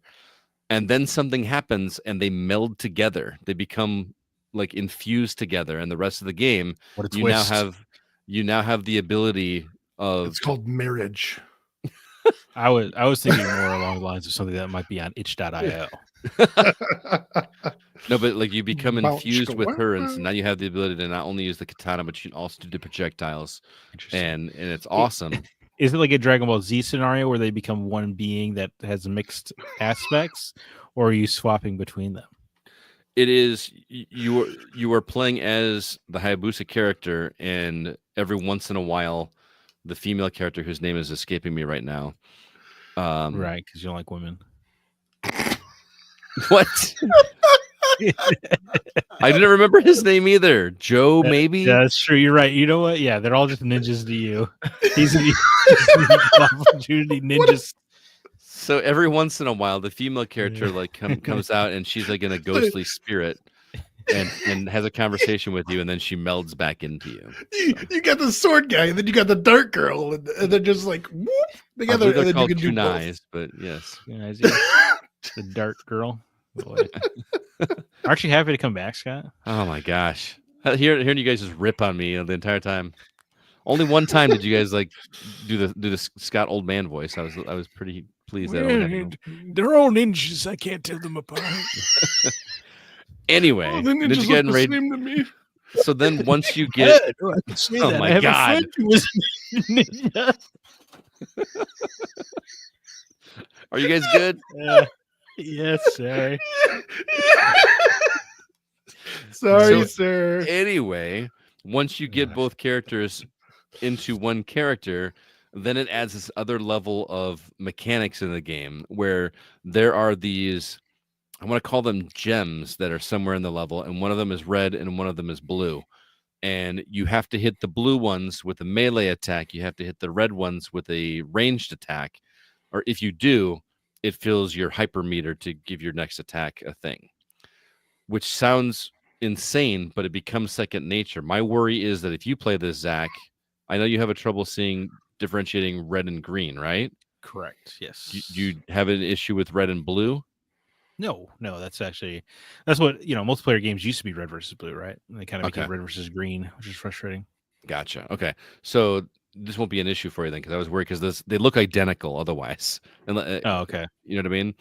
and then something happens and they meld together. They become like infused together, and the rest of the game, you now have the ability of. It's called marriage. I was thinking more along the lines of something that might be on itch.io. No, but like you become infused with her, and so now you have the ability to not only use the katana, but you can also do the projectiles, and it's awesome. Is it like a Dragon Ball Z scenario where they become one being that has mixed aspects, or are you swapping between them? It is you are playing as the Hayabusa character, and every once in a while, the female character whose name is escaping me right now. Right, because you don't like women. What? I didn't remember his name either. Joe, maybe? Yeah, that's true. You're right. You know what? Yeah, they're all just ninjas to you. He's the opportunity ninjas. So every once in a while, the female character like comes out, and she's like in a ghostly spirit, and has a conversation with you, and then she melds back into you. You got the sword guy, and then you got the dark girl, and they're just like whoop, together. They're and then called you can do kunais, but yes, the dark girl. Boy. Aren't you happy to come back, Scott? Oh my gosh, hearing you guys just rip on me the entire time. Only one time did you guys like do the Scott old man voice. I was pretty pleased that they're all ninjas. I can't tell them apart. Anyway, the ninjas look the same to me. So then once you get, oh my god, are you guys good? Yes, sir. Sorry, sir. Anyway, once you get both characters into one character, then it adds this other level of mechanics in the game where there are these, I want to call them gems, that are somewhere in the level, and one of them is red and one of them is blue. And you have to hit the blue ones with a melee attack. You have to hit the red ones with a ranged attack. Or if you do, it fills your hyper meter to give your next attack a thing, which sounds insane, but it becomes second nature. My worry is that if you play this, Zach, I know you have a trouble differentiating red and green, right? Correct. Yes. You have an issue with red and blue? No, that's what multiplayer games used to be red versus blue, right? And they kind of became red versus green, which is frustrating. Gotcha. Okay, so this won't be an issue for you then, because I was worried because they look identical otherwise. And Oh, okay. you know what I mean?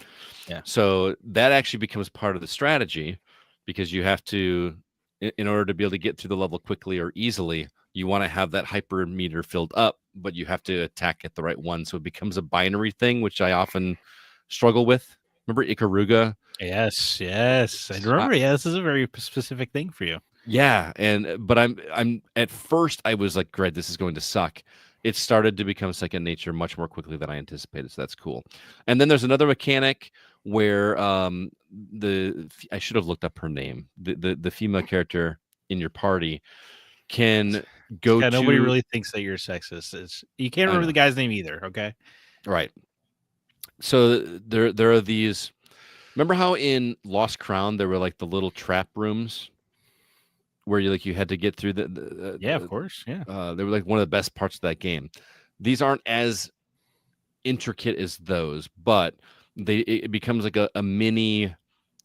Yeah. So that actually becomes part of the strategy, because you have to, in order to be able to get through the level quickly or easily, you want to have that hyper meter filled up, but you have to attack at the right one. So it becomes a binary thing, which I often struggle with. Remember Ikaruga? Yes. I remember. Yeah, this is a very specific thing for you. Yeah, but I'm at first I was like, great, this is going to suck. It started to become second nature much more quickly than I anticipated, so that's cool. And then there's another mechanic where I should have looked up her name. The female character in your party can go Yeah, to. nobody really thinks that you're sexist. You can't remember the guy's name either. Okay. Right. So there are these. Remember how in Lost Crown there were like the little trap rooms where you had to get through of course, yeah. They were like one of the best parts of that game. These aren't as intricate as those, but it becomes like a mini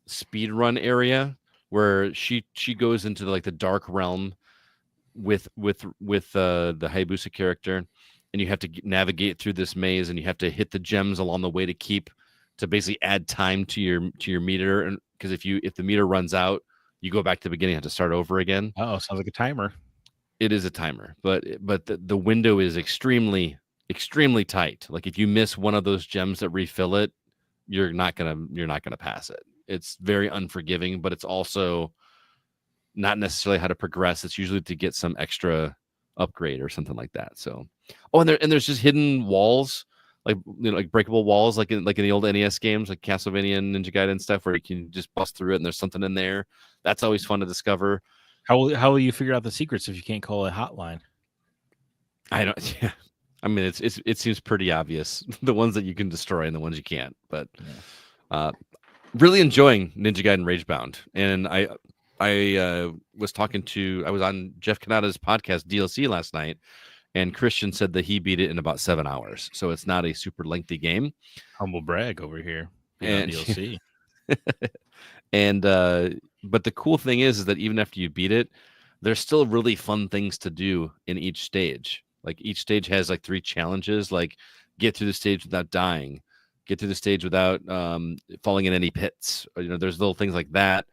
speed run area where she goes into the dark realm with the Hayabusa character, and you have to navigate through this maze, and you have to hit the gems along the way to basically add time to your meter, and because if the meter runs out, you go back to the beginning, have to start over again. Oh, sounds like a timer. It is a timer, but the window is extremely tight. Like if you miss one of those gems that refill it, you're not gonna pass it. It's very unforgiving, but it's also not necessarily how to progress. It's usually to get some extra upgrade or something like that. So, and there's just hidden walls, like like breakable walls, like in the old NES games, like Castlevania and Ninja Gaiden stuff, where you can just bust through it and there's something in there. That's always fun to discover. How will you figure out the secrets if you can't call a hotline? I don't. Yeah, I mean it seems pretty obvious, the ones that you can destroy and the ones you can't. But really enjoying Ninja Gaiden Ragebound, and I was on Jeff Kanata's podcast DLC last night, and Christian said that he beat it in about 7 hours. So it's not a super lengthy game. Humble brag over here. And DLC. And but the cool thing is that even after you beat it, there's still really fun things to do in each stage. Like each stage has like 3 challenges, like get through the stage without dying, get through the stage without falling in any pits. There's little things like that.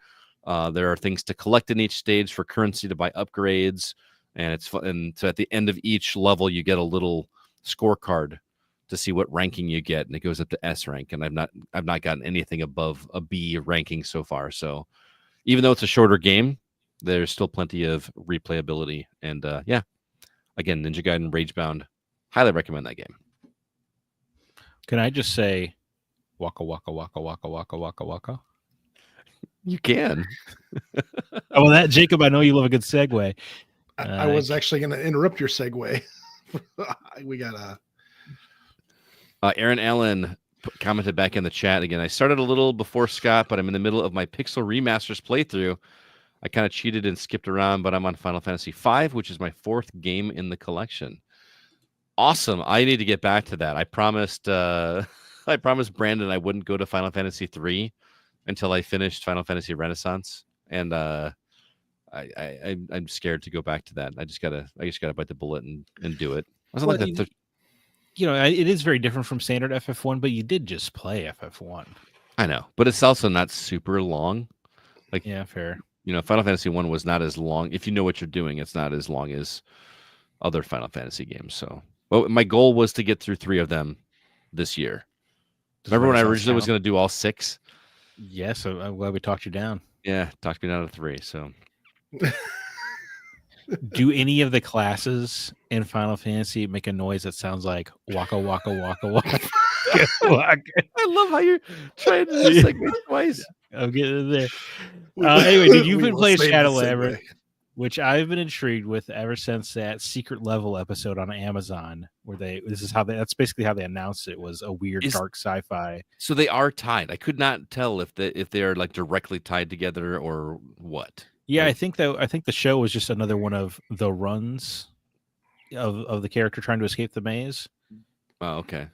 There are things to collect in each stage for currency to buy upgrades, and it's fun. And so at the end of each level, you get a little scorecard to see what ranking you get, and it goes up to S rank. And I've not gotten anything above a B ranking so far. So even though it's a shorter game, there's still plenty of replayability. And again, Ninja Gaiden Ragebound, highly recommend that game. Can I just say, waka waka waka waka waka waka waka? You can. Oh, well, that Jacob, I know you love a good segue. I was actually going to interrupt your segue. We got Aaron Allen commented back in the chat again. I started a little before Scott, but I'm in the middle of my Pixel Remasters playthrough. I kind of cheated and skipped around, but I'm on Final Fantasy V, which is my 4th game in the collection. Awesome. I need to get back to that. I promised Brandon I wouldn't go to Final Fantasy 3 until I finished Final Fantasy Renaissance, and I'm scared to go back to that. I just gotta bite the bullet and do it. It is very different from standard FF1, but you did just play FF1. I know, but it's also not super long. Like, yeah, fair. Final Fantasy 1 was not as long. If you know what you're doing, it's not as long as other Final Fantasy games. So, well, my goal was to get through 3 of them this year. Remember when I originally was going to do all 6? Yeah, so I'm glad we talked you down. Yeah, talked me down to 3. So, do any of the classes in Final Fantasy make a noise that sounds like waka waka waka waka? I love how you're trying to segue twice. I'm getting there. Anyway, did you been playing Shadow Labyrinth, which I've been intrigued with ever since that secret level episode on Amazon, where that's basically how they announced it, was a weird dark sci-fi. So they are tied. I could not tell if they are like directly tied together or what. Yeah, I think the show was just another one of the runs of the character trying to escape the maze. Oh, okay.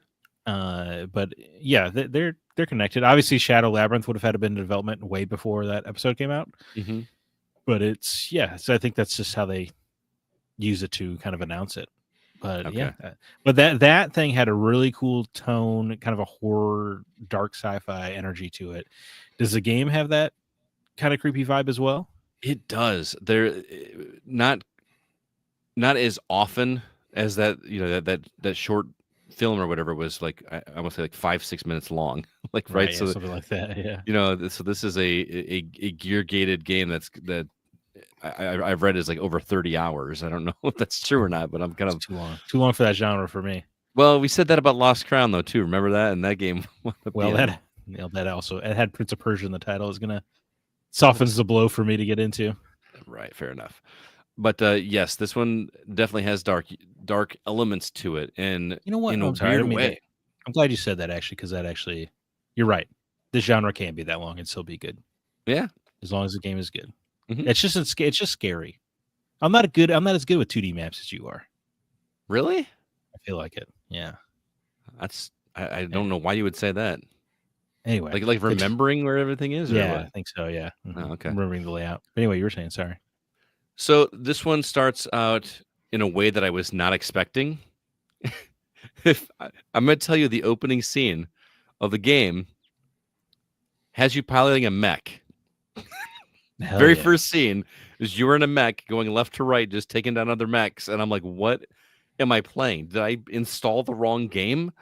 But yeah, they're connected. Obviously, Shadow Labyrinth would have had to been in development way before that episode came out. Mm-hmm. But so I think that's just how they use it to kind of announce it. But Okay. but that thing had a really cool tone, kind of a horror, dark sci-fi energy to it. Does the game have that kind of creepy vibe as well? It does. They're not as often as that, that short film or whatever was, like, I want to say like 5-6 minutes long, like, right? Yeah, So, something like that. Yeah. so this is a gear gated game that I've read is like over 30 hours. I don't know if that's true or not, but I'm kind It's of too long for that genre for me. well. We said that about Lost Crown though too. Remember that? And that game. Well, that also it had Prince of Persia in the title. Is gonna softens the blow for me to get into. Right, fair enough. But yes, this one definitely has dark elements to it, and You know what? in a I'm sorry. I weird didn't mean way. to- I'm glad you said that actually, because that actually, you're right. This genre can't be that long and still be good Yeah. as long as the game is good. Mhm. It's just scary. I'm not as good with 2D maps as you are. Really? I feel like it. Yeah. That's I don't know why you would say that. Anyway, Like remembering where everything is, or yeah, what? I think so. Yeah. Oh, okay. Remembering the layout. But anyway, you were saying sorry. So this one starts out in a way that I was not expecting. I'm going to tell you, the opening scene of the game has you piloting a mech. Hell Very yeah. first scene is you're in a mech going left to right, just taking down other mechs, and I'm like, what am I playing? Did I install the wrong game?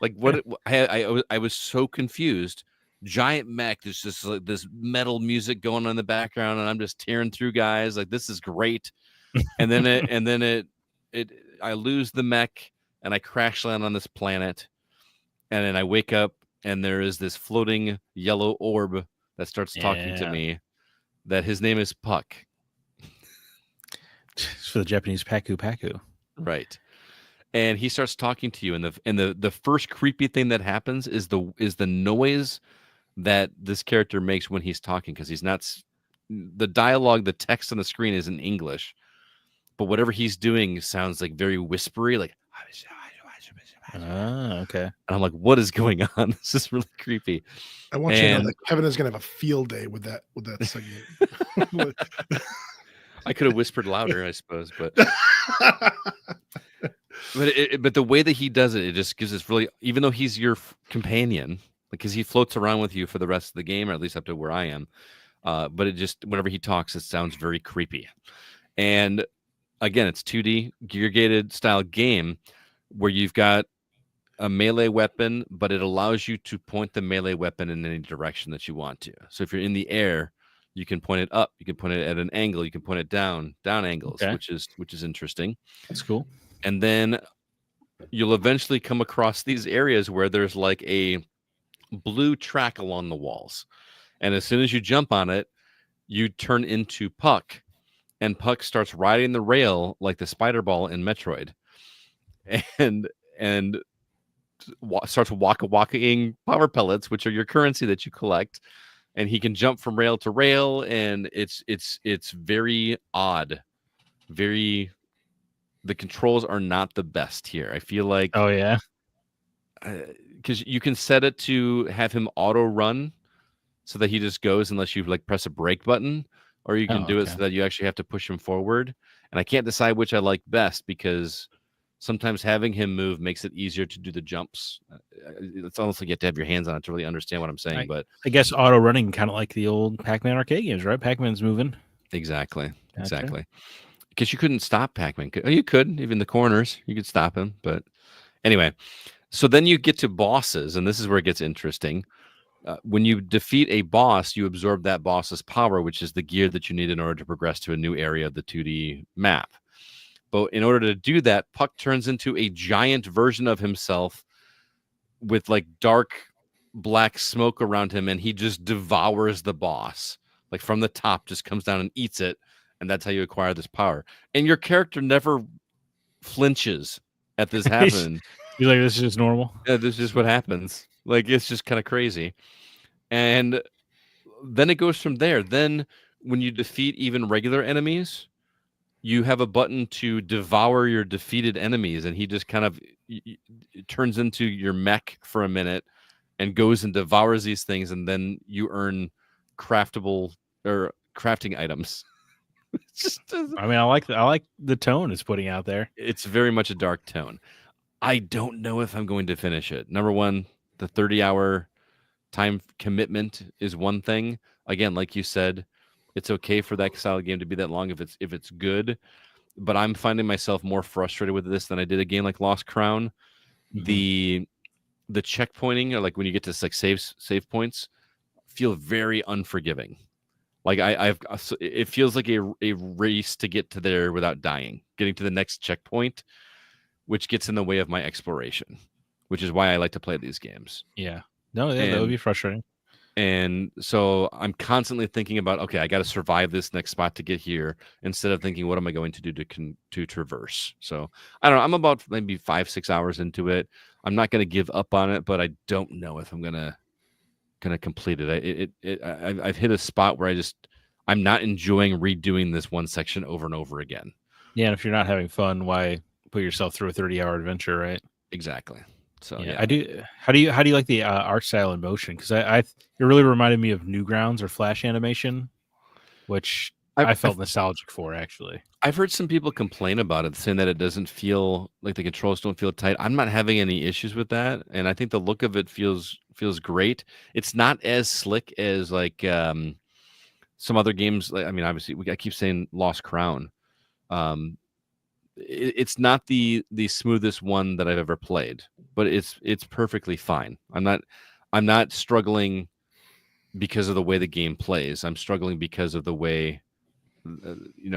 Like, what? I was so confused. Giant mech, there's just like this metal music going on in the background, and I'm just tearing through guys. Like, this is great. And then I lose the mech, and I crash land on this planet, and then I wake up, and there is this floating yellow orb that starts talking to me. That his name is Puck. It's for the Japanese Paku Paku. Right. And he starts talking to you, and the first creepy thing that happens is the noise that this character makes when he's talking, because he's not the dialogue, the text on the screen is in English, but whatever he's doing sounds like very whispery, like. Okay. And I'm like, what is going on? This is really creepy. I want you to know that Kevin is going to have a field day with that segment. I could have whispered louder, I suppose, but but the way that he does it, it just gives us really, even though he's your companion, because he floats around with you for the rest of the game, or at least up to where I am. But it just, whenever he talks, it sounds very creepy. And again, it's 2D gear gated style game where you've got a melee weapon, but it allows you to point the melee weapon in any direction that you want to. So if you're in the air, you can point it up, you can point it at an angle, you can point it down angles, Okay. which is interesting. That's cool. And then you'll eventually come across these areas where there's like a blue track along the walls. And as soon as you jump on it, you turn into Puck, and Puck starts riding the rail like the spider ball in Metroid. And starts walking power pellets, which are your currency that you collect, and he can jump from rail to rail, and it's very odd. The controls are not the best here. I feel like, oh yeah, because you can set it to have him auto run so that he just goes unless you like press a brake button, or you can do it so that you actually have to push him forward. And I can't decide which I like best, because sometimes having him move makes it easier to do the jumps. It's almost like you have to have your hands on it to really understand what I'm saying. But I guess auto running, kind of like the old Pac-Man arcade games, right? Pac-Man's moving. Exactly. Because you couldn't stop Pac-Man. You could, even the corners, you could stop him. But anyway, so then you get to bosses, and this is where it gets interesting. When you defeat a boss, you absorb that boss's power, which is the gear that you need in order to progress to a new area of the 2D map. But in order to do that, Puck turns into a giant version of himself with like dark black smoke around him, and he just devours the boss. Like from the top, just comes down and eats it, and that's how you acquire this power. And your character never flinches at this happening. You're like, this is just normal? Yeah, this is just what happens. Like, it's just kind of crazy. And then it goes from there. Then when you defeat even regular enemies, you have a button to devour your defeated enemies, and he just kind of turns into your mech for a minute and goes and devours these things, and then you earn craftable or crafting items. I mean, I like the tone it's putting out there. It's very much a dark tone. I don't know if I'm going to finish it. Number one, the 30-hour time commitment is one thing. Again, like you said, it's okay for that style of game to be that long if it's good. But I'm finding myself more frustrated with this than I did a game like Lost Crown. Mm-hmm. The checkpointing, or like when you get to like save points, feel very unforgiving. Like it feels like a race to get to there without dying, getting to the next checkpoint, which gets in the way of my exploration, which is why I like to play these games. Yeah. No, yeah, that would be frustrating. And so I'm constantly thinking about, okay, I got to survive this next spot to get here, instead of thinking, what am I going to do to traverse? So I don't know. I'm about maybe 5-6 hours into it. I'm not going to give up on it, but I don't know if I'm gonna complete it. I've hit a spot where I'm not enjoying redoing this one section over and over again. Yeah, and if you're not having fun, why put yourself through a 30-hour adventure, right? Exactly. So yeah. I do. How do you like the art style and motion? Because it really reminded me of Newgrounds or Flash animation, which I felt nostalgic for. Actually, I've heard some people complain about it, saying that it doesn't feel like the controls don't feel tight. I'm not having any issues with that, and I think the look of it feels great. It's not as slick as like some other games. Like, I mean, obviously, I keep saying Lost Crown. It's not the smoothest one that I've ever played, but it's perfectly fine. I'm not struggling because of the way the game plays. I'm struggling because of the way,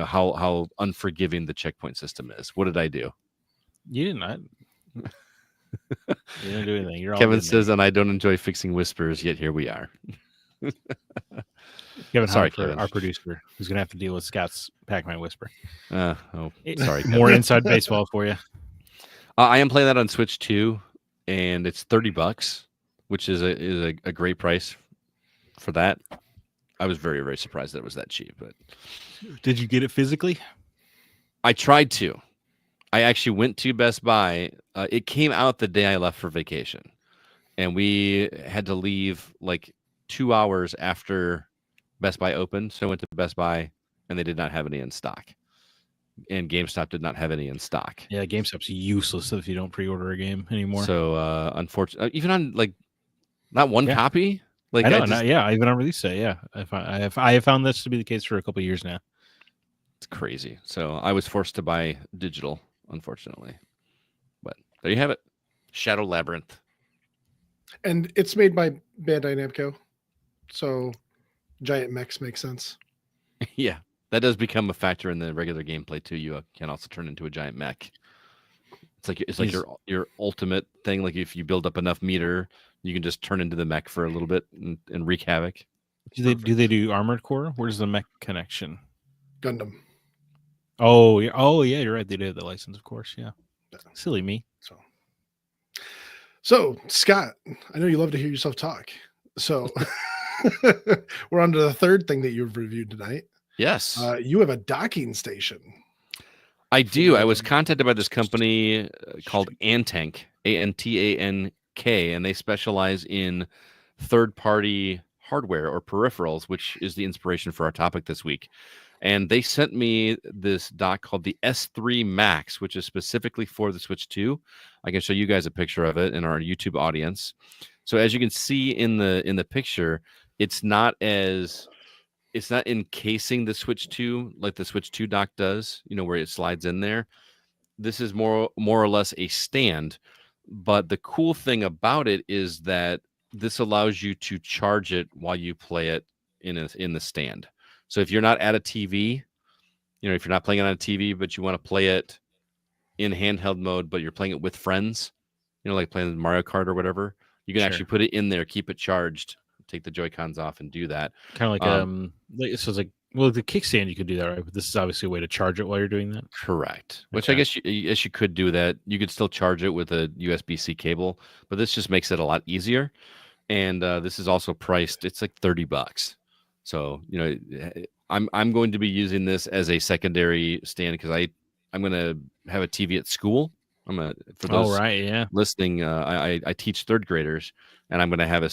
how unforgiving the checkpoint system is. What did I do? You didn't. You didn't do anything. You're all Kevin says, and I don't enjoy fixing whispers, yet here we are. Kevin, sorry, Kevin, our producer, who's gonna have to deal with Scott's Pac-Man whisper. Sorry. More inside baseball for you. I am playing that on Switch too, and it's $30, which is a great price for that. I was very, very surprised that it was that cheap. But did you get it physically? I tried to. I actually went to Best Buy. It came out the day I left for vacation, and we had to leave like 2 hours after Best Buy opened. So I went to Best Buy, and they did not have any in stock. And GameStop did not have any in stock. Yeah, GameStop's useless if you don't pre-order a game anymore. So unfortunately, even on like not one copy. Like I know, even on release day. Yeah, I have found this to be the case for a couple of years now. It's crazy. So I was forced to buy digital, unfortunately. But there you have it, Shadow Labyrinth. And it's made by Bandai Namco, so giant mechs make sense. Yeah, that does become a factor in the regular gameplay too. You can also turn into a giant mech. It's like your ultimate thing. Like if you build up enough meter, you can just turn into the mech for a little bit and wreak havoc. Do they do Armored Core? Where's the mech connection? Gundam. Oh yeah, you're right. They did the license, of course. Yeah. Silly me. So Scott, I know you love to hear yourself talk. So we're on to the third thing that you've reviewed tonight. Yes. You have a docking station. I do. I was contacted by this company called Antank, A-N-T-A-N-K, and they specialize in third-party hardware or peripherals, which is the inspiration for our topic this week. And they sent me this dock called the S3 Max, which is specifically for the Switch 2. I can show you guys a picture of it in our YouTube audience. So as you can see in the picture, it's not encasing the Switch 2 like the Switch 2 dock does, where it slides in there. This is more or less a stand. But the cool thing about it is that this allows you to charge it while you play it in the stand. So if you're not at a TV, if you're not playing it on a TV, but you want to play it in handheld mode, but you're playing it with friends, like playing Mario Kart or whatever, you can actually put it in there, keep it charged, take the Joy-Cons off, and do that. Kind of like so it's like, well, the kickstand you could do that, right? But this is obviously a way to charge it while you're doing that. Correct. Which I guess you could do that. You could still charge it with a USB-C cable, but this just makes it a lot easier. And this is also priced. It's like $30. So I'm going to be using this as a secondary stand because I'm going to have a TV at school. For those listening, I teach third graders, and I'm going to have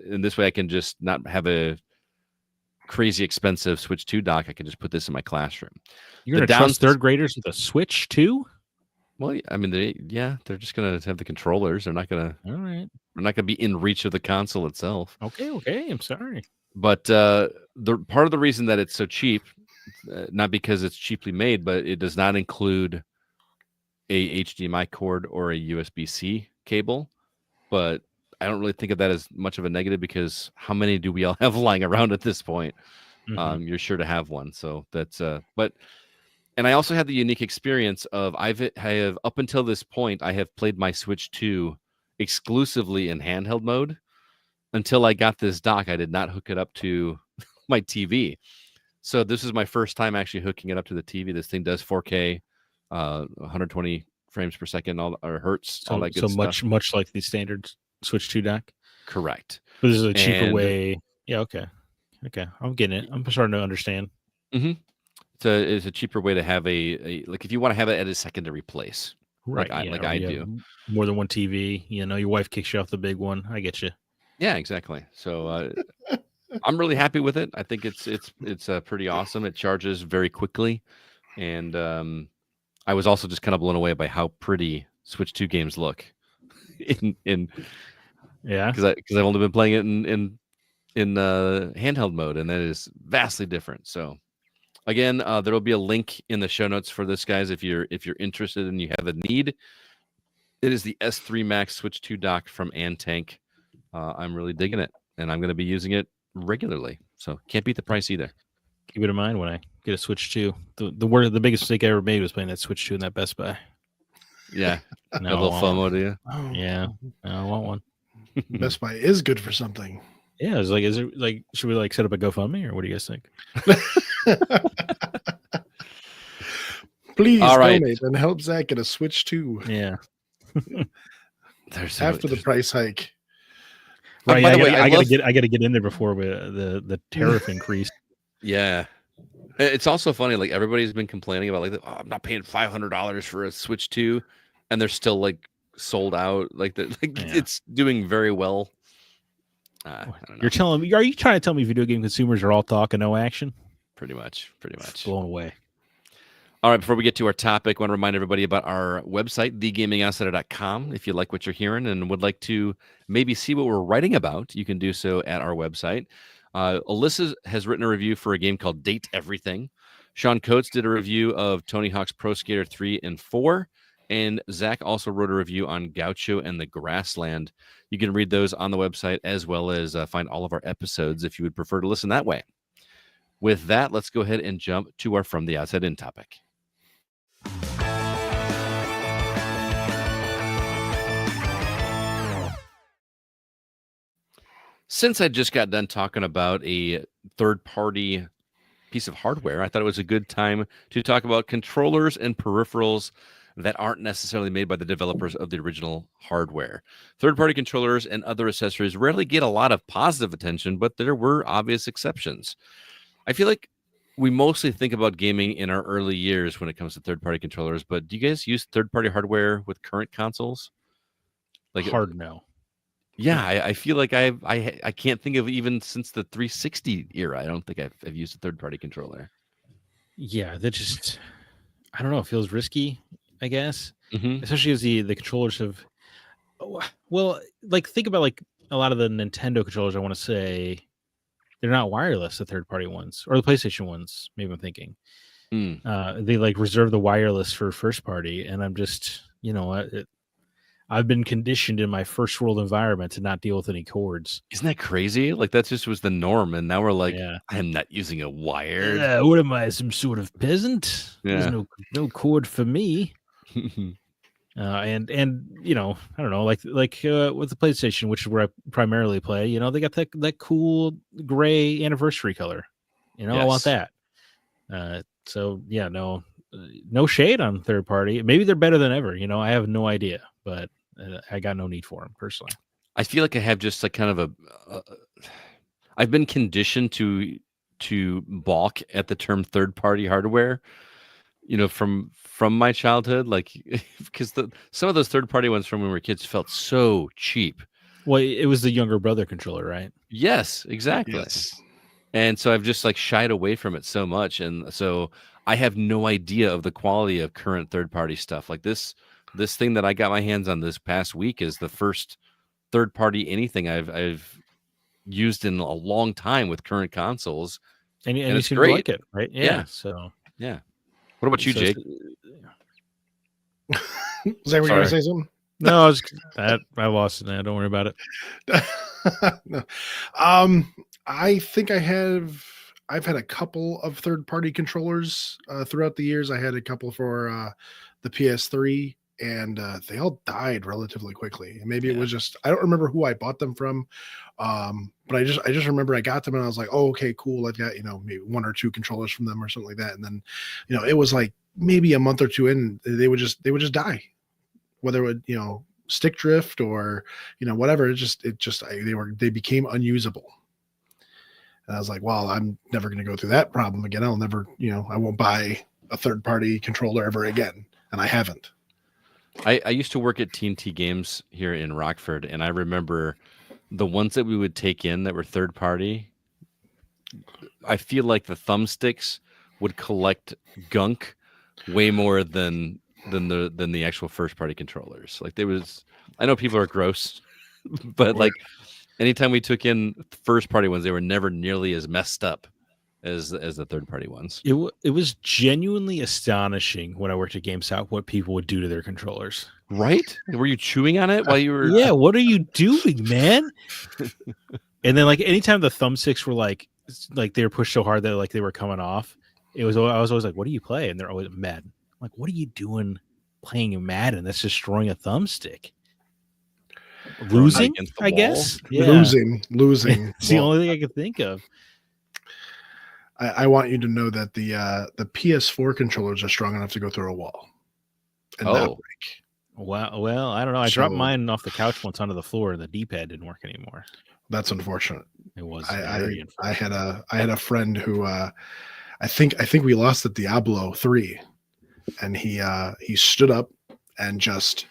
in this way I can just not have a crazy expensive Switch 2 dock, I can just put this in my classroom. You're going to trust third graders with a Switch 2? Well, I mean, they're just going to have the controllers. They're not going to. All right. They're not going to be in reach of the console itself. Okay. I'm sorry. But the part of the reason that it's so cheap, not because it's cheaply made, but it does not include a HDMI cord or a USB-C cable. But I don't really think of that as much of a negative, because how many do we all have lying around at this point? Mm-hmm. You're sure to have one. So that's and I also had the unique experience of I have up until this point, I have played my Switch 2 exclusively in handheld mode. Until I got this dock, I did not hook it up to my TV. So this is my first time actually hooking it up to the TV. This thing does 4K, 120 frames per second, or hertz, all that good stuff. So much like the standard Switch 2 dock? Correct. But this is a cheaper way. Yeah, okay. I'm getting it. I'm starting to understand. Mm-hmm. It's a cheaper way to have a like if you want to have it at a secondary place. Right. Like I do. More than one TV. Your wife kicks you off the big one. I get you. Yeah, exactly. So I'm really happy with it. I think it's pretty awesome. It charges very quickly, and I was also just kind of blown away by how pretty Switch 2 games look. in because I've only been playing it in handheld mode, and that is vastly different. So again, there will be a link in the show notes for this, guys, if you're interested and you have a need. It is the S3 Max Switch 2 dock from Antank. I'm really digging it, and I'm going to be using it regularly. So can't beat the price either. Keep it in mind when I get a Switch 2. The biggest mistake I ever made was playing that Switch 2 in that Best Buy. Yeah. A little FOMO, do you? Oh. Yeah. I want one. Best Buy is good for something. Yeah, is it like, should we set up a GoFundMe, or what do you guys think? Please donate and help Zach get a Switch 2. Yeah. After the price hike. Right. By the way, I gotta get in there before the tariff increase. Yeah. It's also funny, like everybody's been complaining about I'm not paying $500 for a Switch 2, and they're still sold out. It's doing very well. I don't know. Are you trying to tell me video game consumers are all talk and no action? Pretty much. Blown away. All right, before we get to our topic, I want to remind everybody about our website, thegamingoutsider.com. If you like what you're hearing and would like to maybe see what we're writing about, you can do so at our website. Alyssa has written a review for a game called Date Everything. Sean Coates did a review of Tony Hawk's Pro Skater 3 and 4. And Zach also wrote a review on Gaucho and the Grassland. You can read those on the website, as well as find all of our episodes if you would prefer to listen that way. With that, let's go ahead and jump to our From the Outside In topic. Since I just got done talking about a third-party piece of hardware, I thought it was a good time to talk about controllers and peripherals that aren't necessarily made by the developers of the original hardware. Third-party controllers and other accessories rarely get a lot of positive attention, but there were obvious exceptions. I feel like we mostly think about gaming in our early years when it comes to third-party controllers, but do you guys use third-party hardware with current consoles? Hard no. Yeah, I feel like I can't think of even since the 360 era. I don't think I've used a third-party controller. Yeah, that just, I don't know. It feels risky, I guess, mm-hmm. Especially as the controllers have. Well, think about a lot of the Nintendo controllers. I want to say they're not wireless. The third-party ones or the PlayStation ones. Maybe I'm thinking they reserve the wireless for first-party, and I'm just I've been conditioned in my first world environment to not deal with any cords. Isn't that crazy? That just was the norm, and now we're I'm not using a wired. What am I, some sort of peasant? Yeah. There's no cord for me. And I don't know, with the PlayStation, which is where I primarily play. They got that cool gray anniversary color. Yes. I want that. So yeah, no shade on third party. Maybe they're better than ever. I have no idea, but I got no need for them personally. I feel like I have just kind of I've been conditioned to balk at the term third party hardware, from my childhood, because some of those third party ones from when we were kids felt so cheap. Well, it was the younger brother controller, right? Yes, exactly. Yes. And so I've just like shied away from it so much. And so I have no idea of the quality of current third-party stuff. Like this thing that I got my hands on this past week is the first third-party anything I've used in a long time with current consoles. And you it's seem great. to like it, right? Yeah. So yeah. What about you, Jake? Was that what you were going to say something? No, I lost it now. Don't worry about it. No. I think I've had a couple of third-party controllers throughout the years. I had a couple for the PS3, and they all died relatively quickly. And maybe it was just, I don't remember who I bought them from, but I just remember I got them and I was like, oh, okay, cool. I've got maybe 1 or 2 controllers from them or something like that. And then it was like maybe a month or 2 in, they would just die, whether it would stick drift or whatever. They became unusable. And I was like, well, I'm never going to go through that problem again. I'll never, I won't buy a third-party controller ever again. And I haven't. I used to work at TNT Games here in Rockford, and I remember the ones that we would take in that were third-party. I feel like the thumbsticks would collect gunk way more than the actual first-party controllers. Like I know people are gross, but like anytime we took in first-party ones, they were never nearly as messed up as the third-party ones. It was genuinely astonishing when I worked at GameStop what people would do to their controllers. Right? Were you chewing on it while you were? Yeah. What are you doing, man? And then like anytime the thumbsticks were like they were pushed so hard that like they were coming off, I was always like, "What do you play?" And they're always Madden. I'm like, what are you doing playing Madden? That's destroying a thumbstick. Losing, I guess. Yeah. Losing. It's the only thing I could think of. I want you to know that the PS4 controllers are strong enough to go through a wall and not break. Wow. Well, I don't know. I dropped mine off the couch once onto the floor, and the D-pad didn't work anymore. That's unfortunate. It was. I had a friend who I think we lost at Diablo 3, and he stood up and just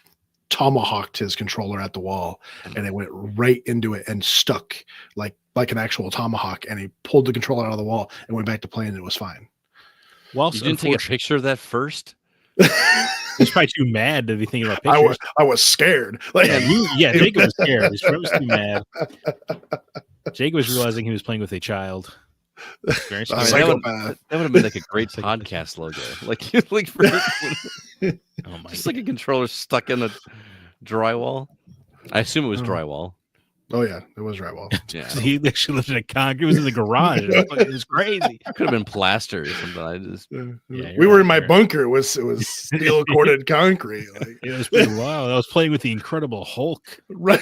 tomahawked his controller at the wall, and it went right into it and stuck like an actual tomahawk, and he pulled the controller out of the wall and went back to playing, and it was fine. Well, you didn't take a picture of that first? He's probably too mad to be thinking about pictures. I was scared. Like, Jacob was scared. His friend was too mad. Jacob was realizing he was playing with a child. That would have been like a great podcast logo. Just like a controller stuck in a drywall. I assume it was drywall. Oh yeah, it was drywall. Yeah, he actually lived in a concrete. It was in the garage. It was crazy. It could have been plaster or something. We were in my bunker. It was steel corded concrete. Like. It was pretty wild. I was playing with the Incredible Hulk. Right.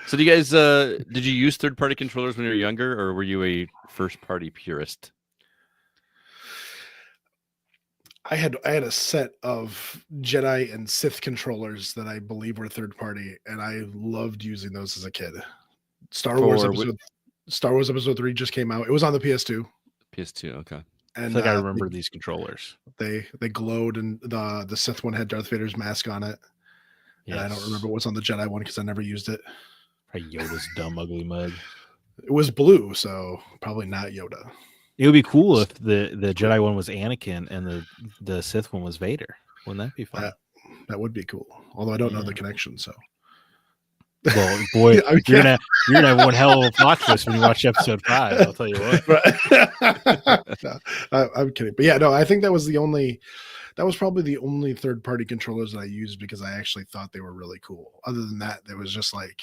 So, do you guys did you use third-party controllers when you were younger, or were you a first-party purist? I had a set of Jedi and Sith controllers that I believe were third-party, and I loved using those as a kid. Star Wars Episode 3 just came out. It was on the PS2. PS2, okay. And I remember these controllers. They glowed, and the Sith one had Darth Vader's mask on it. Yes. And I don't remember what's on the Jedi one because I never used it. Probably Yoda's dumb, ugly mug. It was blue, so probably not Yoda. It would be cool if the Jedi one was Anakin and the Sith one was Vader. Wouldn't that be fun? That would be cool. Although I don't know the connection, so. Well, boy, you're gonna have one hell of a plot twist when you watch episode 5. I'll tell you what. No, I'm kidding, but yeah, no, I think that was probably the only third-party controllers that I used because I actually thought they were really cool. Other than that, there was just like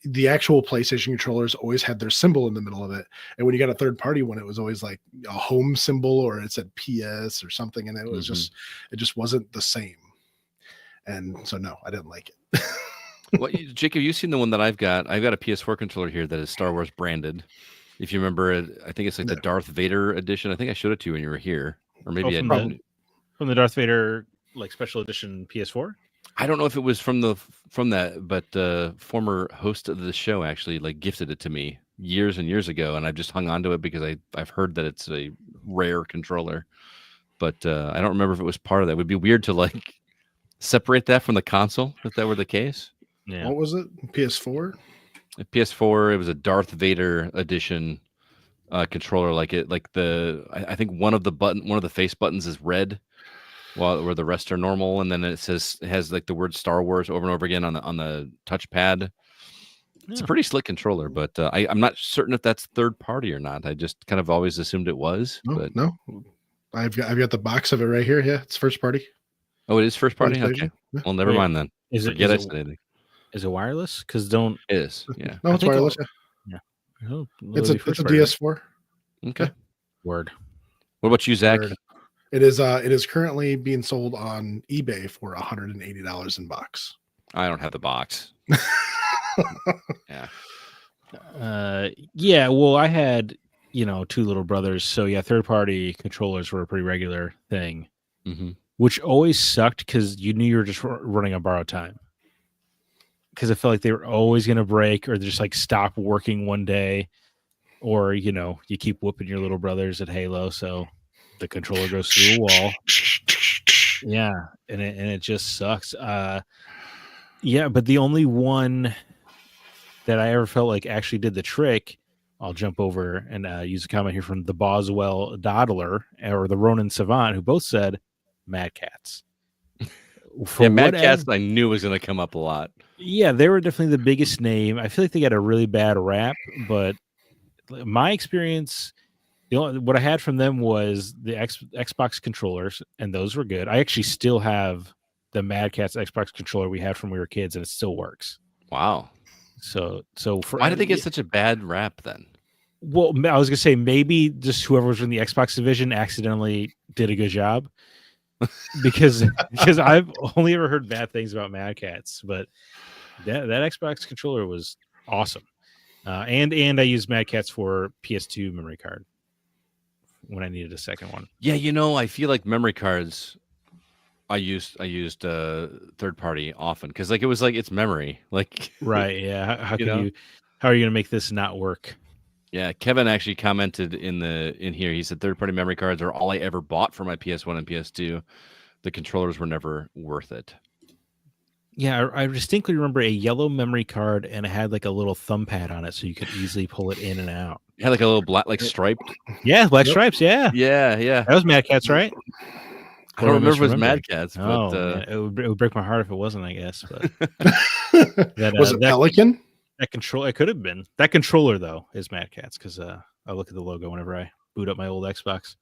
the actual PlayStation controllers always had their symbol in the middle of it, and when you got a third-party one, it was always like a home symbol or it said PS or something, and it was it just wasn't the same. And so no, I didn't like it. Well, Jacob, you've seen the one that I've got. I've got a PS4 controller here that is Star Wars branded. If you remember it, I think it's like the Darth Vader edition. I think I showed it to you when you were here, or maybe from the Darth Vader like special edition PS4. I don't know if it was from that, but the former host of the show actually like gifted it to me years and years ago, and I've just hung on to it because I've heard that it's a rare controller, but I don't remember if it was part of that. It would be weird to like separate that from the console if that were the case. Yeah. What was it? PS4? At PS4, it was a Darth Vader edition controller. Like I think one of the face buttons is red, while where the rest are normal, and then it has like the word Star Wars over and over again on the touchpad. It's a pretty slick controller, but I'm not certain if that's third party or not. I just kind of always assumed it was. No. I've got the box of it right here. Yeah, it's first party. Oh, it is first party. Okay. Yeah. Well, never mind then. Is it wireless? Because it is. Yeah. No, it's wireless. Yeah. It's a DS4. Okay. Word. What about you, Zach? Word. It is currently being sold on eBay for $180 in box. I don't have the box. Yeah. Yeah. Well, I had two little brothers, so yeah, third party controllers were a pretty regular thing, which always sucked because you knew you were just running on borrowed time. Because I felt like they were always going to break, or just like stop working one day, or you keep whooping your little brothers at Halo, so the controller goes through a wall. Yeah, and it just sucks. Yeah, but the only one that I ever felt like actually did the trick, I'll jump over and use a comment here from the Boswell Dawdler or the Ronin Savant, who both said Mad Cats. Mad Cats I knew was going to come up a lot. Yeah, they were definitely the biggest name. I feel like they got a really bad rap, but my experience, what I had from them was the Xbox controllers, and those were good. I actually still have the Mad Cats Xbox controller we had from when we were kids, and it still works. Wow. So why did they get such a bad rap then? Well, I was gonna say maybe just whoever was in the Xbox division accidentally did a good job, because I've only ever heard bad things about Mad Cats, but that Xbox controller was awesome. And I used Mad Cats for PS2 memory card when I needed a second one. Yeah, I feel like memory cards. I used third party often because like it was like it's memory, like right. Yeah. How are you gonna make this not work? Yeah, Kevin actually commented in here. He said third party memory cards are all I ever bought for my PS1 and PS2. The controllers were never worth it. Yeah, I distinctly remember a yellow memory card, and it had like a little thumb pad on it, so you could easily pull it in and out. It had like a little black, like striped. Yeah, black stripes. Yeah. Yeah. That was Mad Cats, right? I don't remember if it was Mad Cats, but it would break my heart if it wasn't, I guess. But was it Pelican? That control, it could have been. That controller though is Mad Cats because I look at the logo whenever I boot up my old Xbox.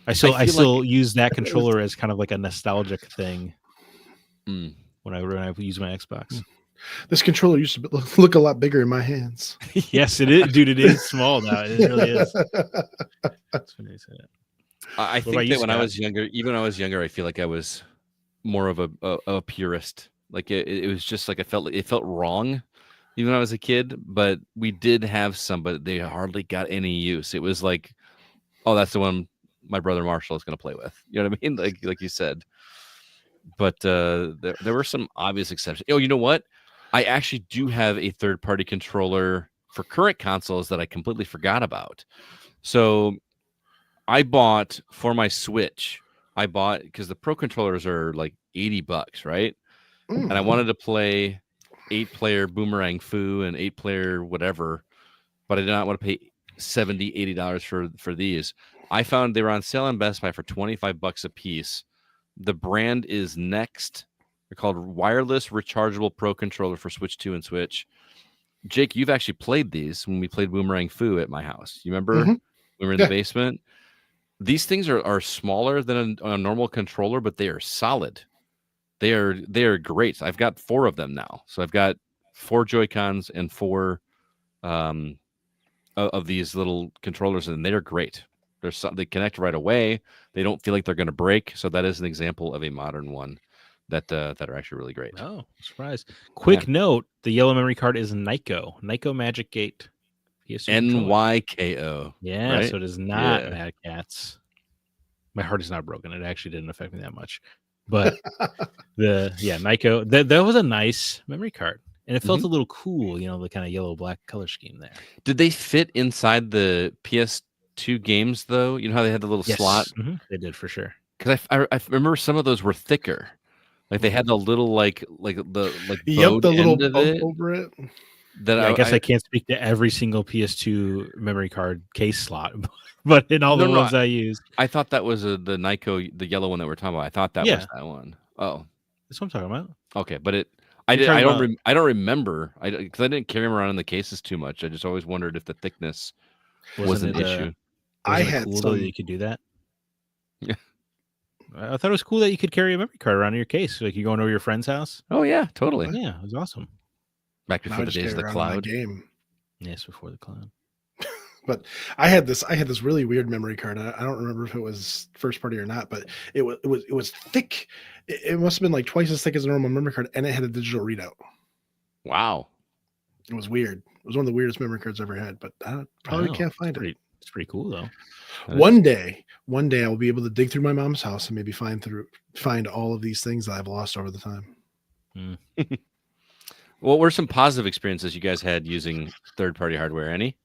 I still use that controller as kind of like a nostalgic thing when I use my Xbox. This controller used to look a lot bigger in my hands. Yes, it is, dude. It is small now. It really is. That's funny you say that. I think that when I was younger, I feel like I was more of a purist. Like it was just like it felt wrong, even when I was a kid. But we did have some, but they hardly got any use. It was like, oh, that's the one my brother Marshall is going to play with. You know what I mean? Like you said. But there were some obvious exceptions. Oh, you know what? I actually do have a third-party controller for current consoles that I completely forgot about. So I bought for my Switch. Because the Pro controllers are like $80, right? And I wanted to play 8-player Boomerang Fu and 8-player whatever, but I did not want to pay $70, $80 for these. I found they were on sale on Best Buy for $25 a piece. The brand is Next. They're called Wireless Rechargeable Pro Controller for Switch 2 and Switch. Jake, you've actually played these when we played Boomerang Fu at my house. You remember when we were in the basement? These things are smaller than a normal controller, but they are solid. They are great. I've got 4 of them now. So I've got 4 Joy-Cons and 4 of these little controllers, and they're great. They connect right away. They don't feel like they're going to break. So that is an example of a modern one that are actually really great. Oh, surprise. Quick note, the yellow memory card is Nyko Magic Gate. NYKO. Yeah, right? So it is not Mad Cats. My heart is not broken. It actually didn't affect me that much. But Nyko, that was a nice memory card. And it felt a little cool, the kind of yellow-black color scheme there. Did they fit inside the PS2 games, though? You know how they had the little slot? Mm-hmm. They did, for sure. Because I remember some of those were thicker. Like they had the little the the little end of bump it. over it. that I guess I can't speak to every single PS2 memory card case slot, but in all the ones I use, I thought that was the Nyko, the yellow one that we're talking about. I thought that was that one. Oh, that's what I'm talking about. Okay, but I don't remember. Because I didn't carry them around in the cases too much. I just always wondered if the thickness was an issue. I had cool that you could do that. Yeah, I thought it was cool that you could carry a memory card around in your case, like you going over your friend's house. Oh yeah, totally. Yeah, it was awesome. Back before the days of the cloud. Game. Yes, before the cloud. But I had this really weird memory card. I don't remember if it was first party or not, but it was thick. It must have been like twice as thick as a normal memory card, and it had a digital readout. Wow, it was weird. It was one of the weirdest memory cards I've ever had, but I probably can't find it. It's pretty cool though. One day I will be able to dig through my mom's house and maybe find all of these things that I've lost over the time. What were some positive experiences you guys had using third-party hardware? Any?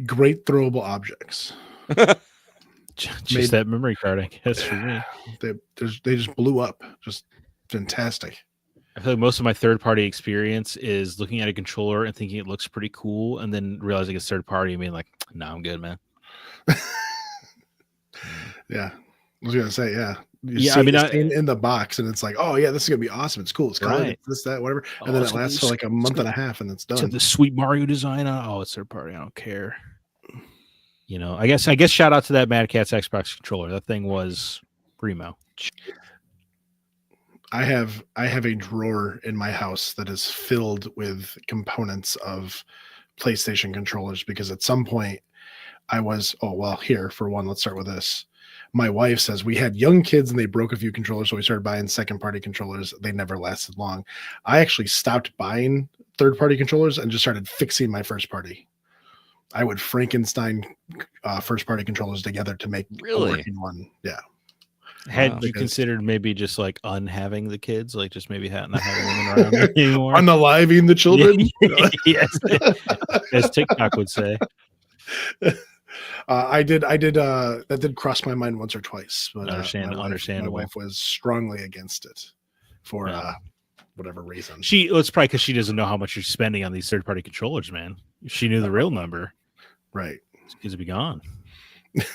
Great throwable objects. Just that memory card, I guess, for me. They just blew up. Just fantastic. I feel like most of my third-party experience is looking at a controller and thinking it looks pretty cool, and then realizing it's third-party and being like, "No, I'm good, man." Yeah, I was gonna say, yeah. I mean, in the box, and it's like, oh yeah, this is gonna be awesome. It's cool. It's colored, right. This, that, whatever, and then it lasts for like a month and a half, and it's done. So the sweet Mario design. Oh, it's third party. I don't care. I guess shout out to that Mad Catz Xbox controller. That thing was primo. I have a drawer in my house that is filled with components of PlayStation controllers because at some point I was, here for one, let's start with this. My wife says we had young kids and they broke a few controllers, so we started buying second-party controllers. They never lasted long. I actually stopped buying third-party controllers and just started fixing my first-party. I would Frankenstein first-party controllers together to make a working one. Yeah. Had you considered maybe just like unhaving the kids, like just maybe not having them around anymore? Unaliving the children? Yes, as TikTok would say. I did. That did cross my mind once or twice, but understandable. My wife was strongly against it for whatever reason. It's probably because she doesn't know how much you're spending on these third-party controllers, man. If she knew the real number, right? It's be gone.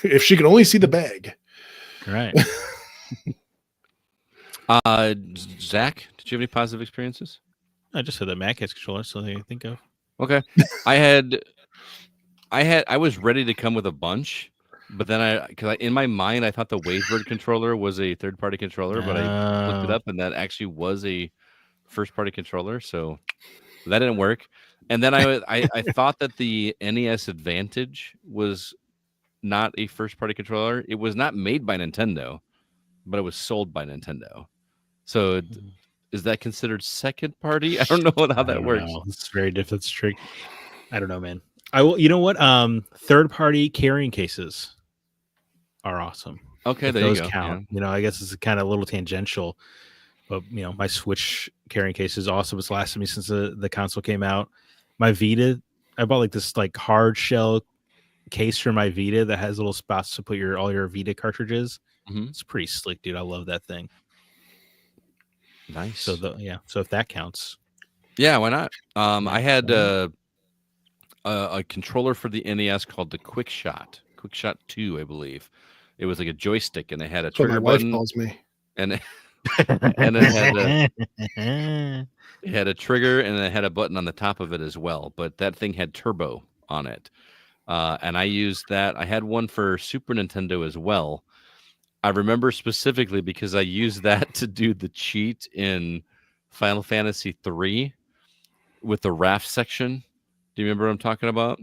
If she could only see the bag, right? Zach, did you have any positive experiences? I just had that Mad Catz controller, so I think of. Okay, I was ready to come with a bunch, but then because in my mind I thought the Wavebird controller was a third-party controller, but I looked it up and that actually was a first-party controller, so that didn't work. And then I thought that the NES Advantage was not a first-party controller. It was not made by Nintendo, but it was sold by Nintendo. So is that considered second party? I don't know how that works. It's very difficult. It's tricky. I don't know, man. You know what? Third party carrying cases are awesome. Okay, there you go. Count. Yeah. I guess it's kind of a little tangential, but my Switch carrying case is awesome. It's lasted me since the console came out. My Vita, I bought like this like hard shell case for my Vita that has little spots to put all your Vita cartridges. Mm-hmm. It's pretty slick, dude. I love that thing. Nice. So if that counts, yeah, why not? I had a controller for the NES called the Quick Shot 2, I believe. It was like a joystick, and it had a trigger button. My wife calls me, and it had a trigger, and it had a button on the top of it as well. But that thing had turbo on it, and I used that. I had one for Super Nintendo as well. I remember specifically because I used that to do the cheat in Final Fantasy III with the raft section. Do you remember what I'm talking about?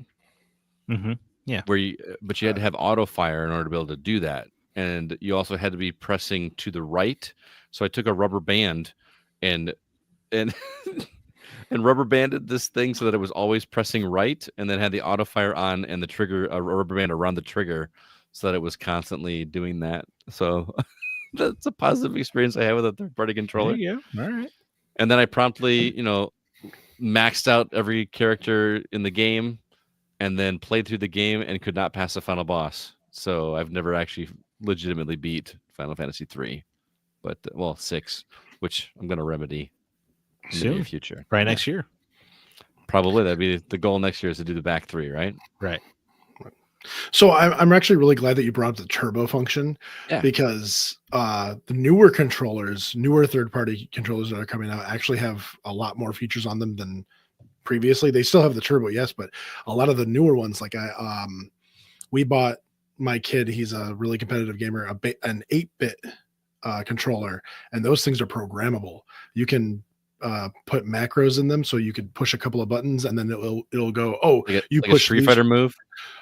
Mm-hmm. Yeah. But you had to have auto fire in order to be able to do that, and you also had to be pressing to the right. So I took a rubber band and and rubber banded this thing so that it was always pressing right, and then had the auto fire on and the trigger, a rubber band around the trigger, so that it was constantly doing that. So that's a positive experience I had with a third-party controller. Yeah. All right. And then I promptly, maxed out every character in the game and then played through the game and could not pass the final boss. So I've never actually legitimately beat Final Fantasy 3, but 6, which I'm going to remedy. in the near future. Right, next year. Probably that'd be the goal next year is to do the back 3, right? Right. So I'm actually really glad that you brought up the turbo function, because the newer controllers, newer third-party controllers that are coming out actually have a lot more features on them than previously. They still have the turbo, yes, but a lot of the newer ones, like we bought my kid, he's a really competitive gamer, an 8-bit controller, and those things are programmable. You can put macros in them, so you could push a couple of buttons and then it'll go, you push a Street Fighter move.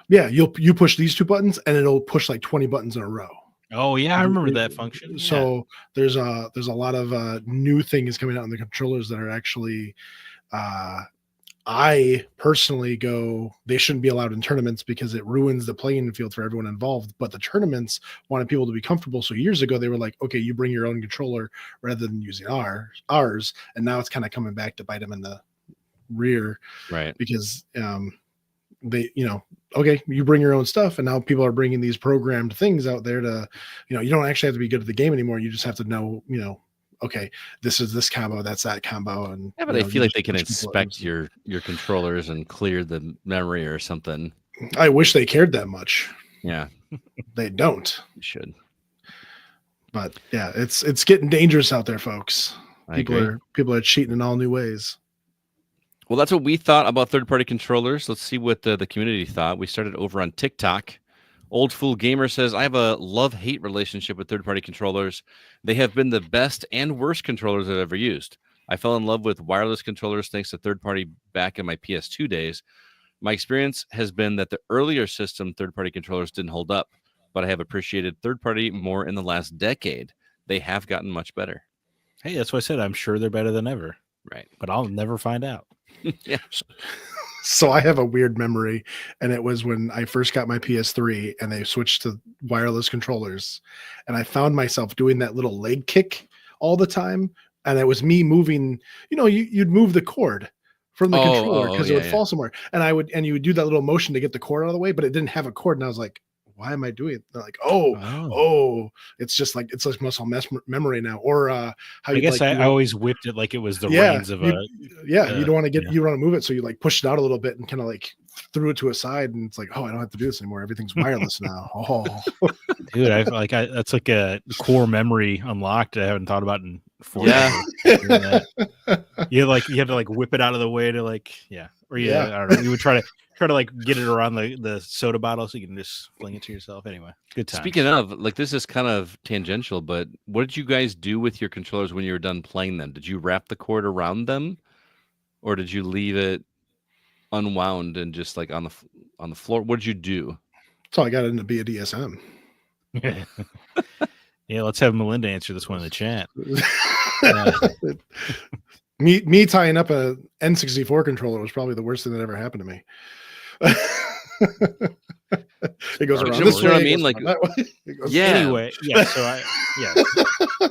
Yeah, you push these 2 buttons and it'll push like 20 buttons in a row. Oh yeah, I remember that function. So there's a lot of new things coming out in the controllers that are actually I personally go, they shouldn't be allowed in tournaments because it ruins the playing field for everyone involved. But the tournaments wanted people to be comfortable. So years ago, they were like, okay, you bring your own controller rather than using ours. And now it's kind of coming back to bite them in the rear. Right. Because they, okay, you bring your own stuff. And now people are bringing these programmed things out there to, you don't actually have to be good at the game anymore. You just have to know, okay, this is this combo, that's that combo. And but I feel like they can inspect your controllers and clear the memory or something. I wish they cared that much. Yeah. They don't. You should. But yeah, it's getting dangerous out there, folks. People are cheating in all new ways. Well, that's what we thought about third-party controllers. Let's see what the community thought. We started over on TikTok. Old Fool Gamer says, I have a love-hate relationship with third-party controllers. They have been the best and worst controllers I've ever used. I fell in love with wireless controllers thanks to third-party back in my PS2 days. My experience has been that the earlier system third-party controllers didn't hold up, but I have appreciated third-party more in the last decade. They have gotten much better. Hey, that's what I said. I'm sure they're better than ever. Right. But I'll never find out. Yeah. So I have a weird memory, and it was when I first got my PS3 and they switched to wireless controllers, and I found myself doing that little leg kick all the time, and it was me moving. You'd move the cord from the controller because it would fall somewhere, and you would do that little motion to get the cord out of the way, but it didn't have a cord, and I was like, why am I doing it? They're like, it's just like muscle memory now. Or how I guess I always whipped it like it was the reins of you don't want to you want to move it, so you like pushed it out a little bit and kind of like threw it to a side, and it's like, I don't have to do this anymore. Everything's wireless now. Dude, that's like a core memory unlocked. I haven't thought about in 4 years. You have to like whip it out of the way to I don't know. You would try to get it around the soda bottle so you can just fling it to yourself. Anyway, good time. Speaking of, this is kind of tangential, but what did you guys do with your controllers when you were done playing them? Did you wrap the cord around them, or did you leave it unwound and just like on the floor? What did you do? So I got into BDSM. Yeah, let's have Melinda answer this one in the chat. Me tying up a N64 controller was probably the worst thing that ever happened to me. It goes around this way. You know what I mean? Like, Anyway, yeah. So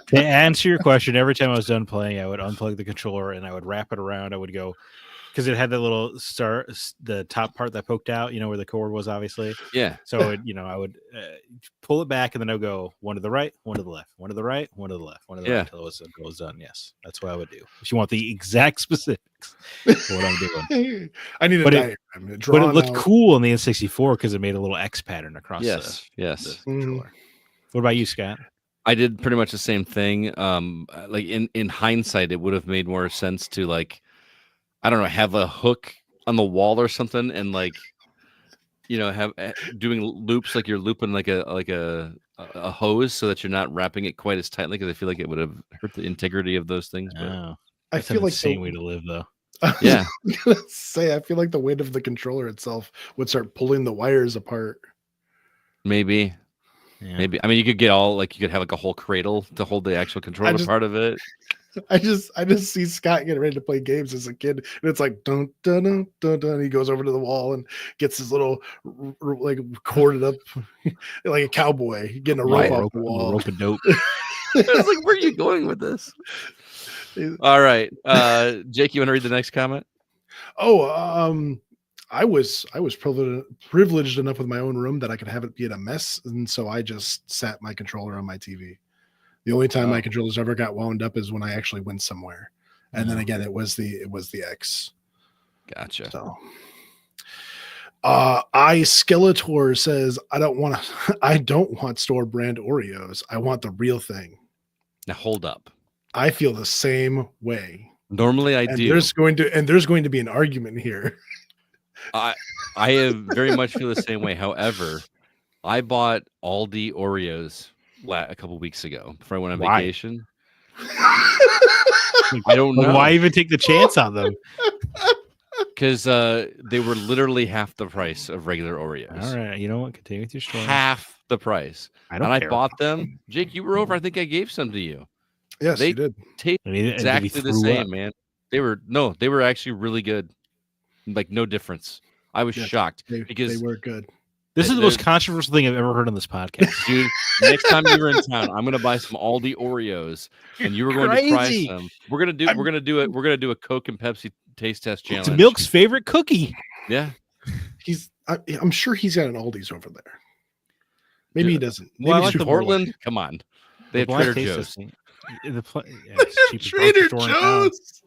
to answer your question, every time I was done playing, I would unplug the controller and I would wrap it around. I would go, because it had that little the top part that poked out, where the cord was, obviously. Yeah. So I would pull it back, and then I would go one to the right, one to the left, one to the right, one to the left, one to the right until it was done. Yes, that's what I would do. If you want the exact specifics of what I'm doing, I need a diagram. But it looked cool on the N64 because it made a little X pattern across. The controller. What about you, Scott? I did pretty much the same thing. Like in hindsight, it would have made more sense to I don't know, have a hook on the wall or something, and have doing loops like you're looping like a hose, so that you're not wrapping it quite as tightly, because I feel like it would have hurt the integrity of those things. But I feel like the same way to live, though. Yeah, I was gonna say, I feel like the weight of the controller itself would start pulling the wires apart. Maybe. I mean, you could get you could have a whole cradle to hold the actual controller part of it. I just see Scott getting ready to play games as a kid, and it's like dun dun dun dun dun. He goes over to the wall and gets his little corded up like a cowboy getting a rope off the wall. Rope and dope. I was like, where are you going with this? All right, Jake, you want to read the next comment? I was privileged enough with my own room that I could have it be in a mess, and so I just sat my controller on my TV. The only time my controllers ever got wound up is when I actually went somewhere, And then again, it was the X. Gotcha. So, Skeletor says, I don't want store brand Oreos. I want the real thing. Now hold up. I feel the same way. Normally I do. There's going to be an argument here. I very much feel the same way. However, I bought Aldi Oreos a couple weeks ago before I went on vacation. I don't know. Why even take the chance on them? Because they were literally half the price of regular Oreos. All right, you know what? Continue with your story. Half the price. I bought them. Jake, you were over. I think I gave some to you. Yes, you did. Taste exactly the same, man. They were actually really good. Like no difference. I was shocked because they were good. This is the most controversial thing I've ever heard on this podcast, dude. Next time you're in town, I'm gonna buy some Aldi Oreos, and you were going to try some. We're gonna do a Coke and Pepsi taste test challenge. It's Milk's favorite cookie. Yeah, I'm sure he's got an Aldi's over there. Maybe he doesn't. Maybe well, I like the Portland. Come on, they have Trader Joe's. Trader Joe's.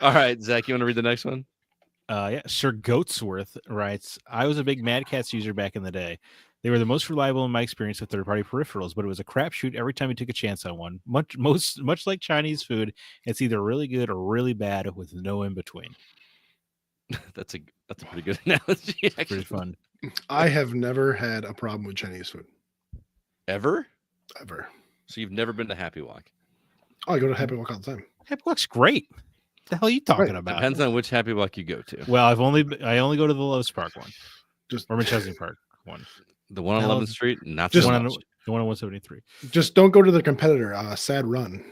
All right, Zach, you want to read the next one? Sir Goatsworth writes, I was a big Mad Catz user back in the day. They were the most reliable in my experience with third-party peripherals, but it was a crapshoot every time you took a chance on one. Much like Chinese food, it's either really good or really bad with no in between. That's a pretty good analogy. It's pretty fun. I have never had a problem with Chinese food. Ever? So you've never been to Happy Walk? Oh, I go to Happy Walk all the time. Happy Walk's great. What the hell are you talking about? Depends on which Happy Walk you go to. Well, I only go to the Lowe's Park one, or McChesney Park one. The one on 11th Street, not just so the much. one on 173. Just don't go to the competitor. Sad Run.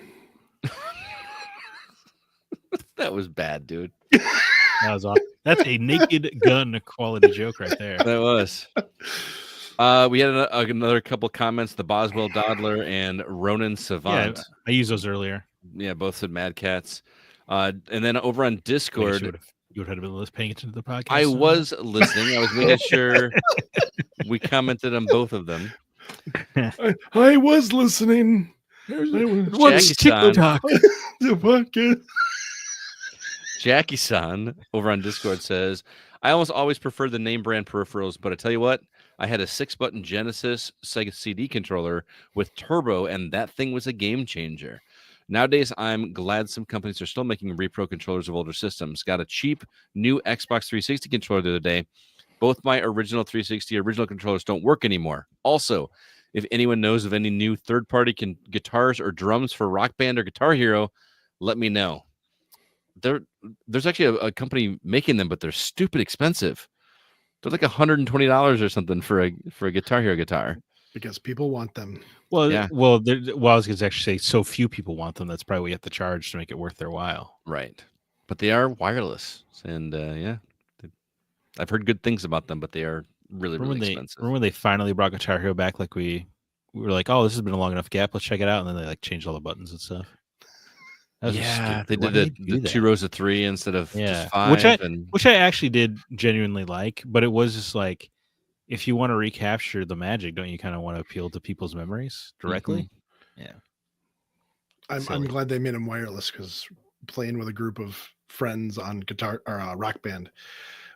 That was bad, dude. That was awesome. That's a Naked Gun quality joke right there. That was. We had another couple comments. The Boswell Dodler and Ronan Savant. Yeah, I used those earlier. Yeah, both said Mad Catz. And then over on Discord, you would have been paying attention to the podcast. I was listening. I was making sure we commented on both of them. I was listening. What's TikTok? The podcast. Jackie-san over on Discord says, I almost always prefer the name brand peripherals, but I tell you what, I had a 6-button Genesis Sega CD controller with turbo, and that thing was a game changer. Nowadays, I'm glad some companies are still making repro controllers of older systems. Got a cheap new Xbox 360 controller the other day. Both my original 360 original controllers don't work anymore. Also, if anyone knows of any new third-party guitars or drums for Rock Band or Guitar Hero, let me know. There's actually a company making them, but they're stupid expensive. They're like $120 or something for a Guitar Hero guitar. Because people want them. Well, yeah. Well, I was going to actually say so few people want them. That's probably what you have to charge to make it worth their while. Right. But they are wireless. And I've heard good things about them, but they are really expensive. Remember when they finally brought Guitar Hero back? Like we were like, oh, this has been a long enough gap. Let's check it out. And then they changed all the buttons and stuff. Yeah, they did the 2 rows of 3 instead of just 5. Which I actually did genuinely like, but it was just like, if you want to recapture the magic, don't you kind of want to appeal to people's memories directly? Mm-hmm. Yeah. I'm glad they made them wireless, because playing with a group of friends on guitar or Rock Band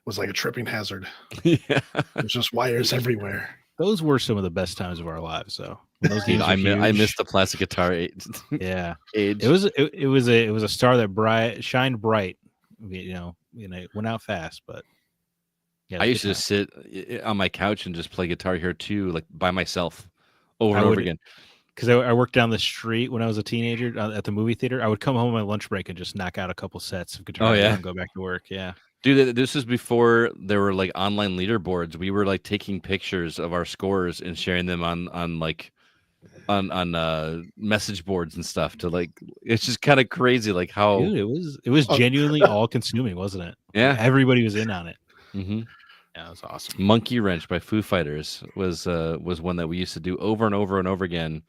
was like a tripping hazard. Yeah. There's just wires everywhere. Those were some of the best times of our lives, though. Those games I missed the plastic guitar age. Yeah. Age. It was a star that shined bright. It went out fast, but yeah, I used to just sit on my couch and just play Guitar Hero 2 like by myself over and over again. Because I worked down the street when I was a teenager at the movie theater. I would come home on my lunch break and just knock out a couple sets of Guitar Hero and go back to work. Yeah. Dude, this is before there were like online leaderboards. We were like taking pictures of our scores and sharing them on message boards and stuff to it's just kind of crazy like how it was genuinely all consuming, wasn't it? Yeah. Everybody was in on it. Mm-hmm. Yeah, it was awesome. Monkey Wrench by Foo Fighters was one that we used to do over and over and over again,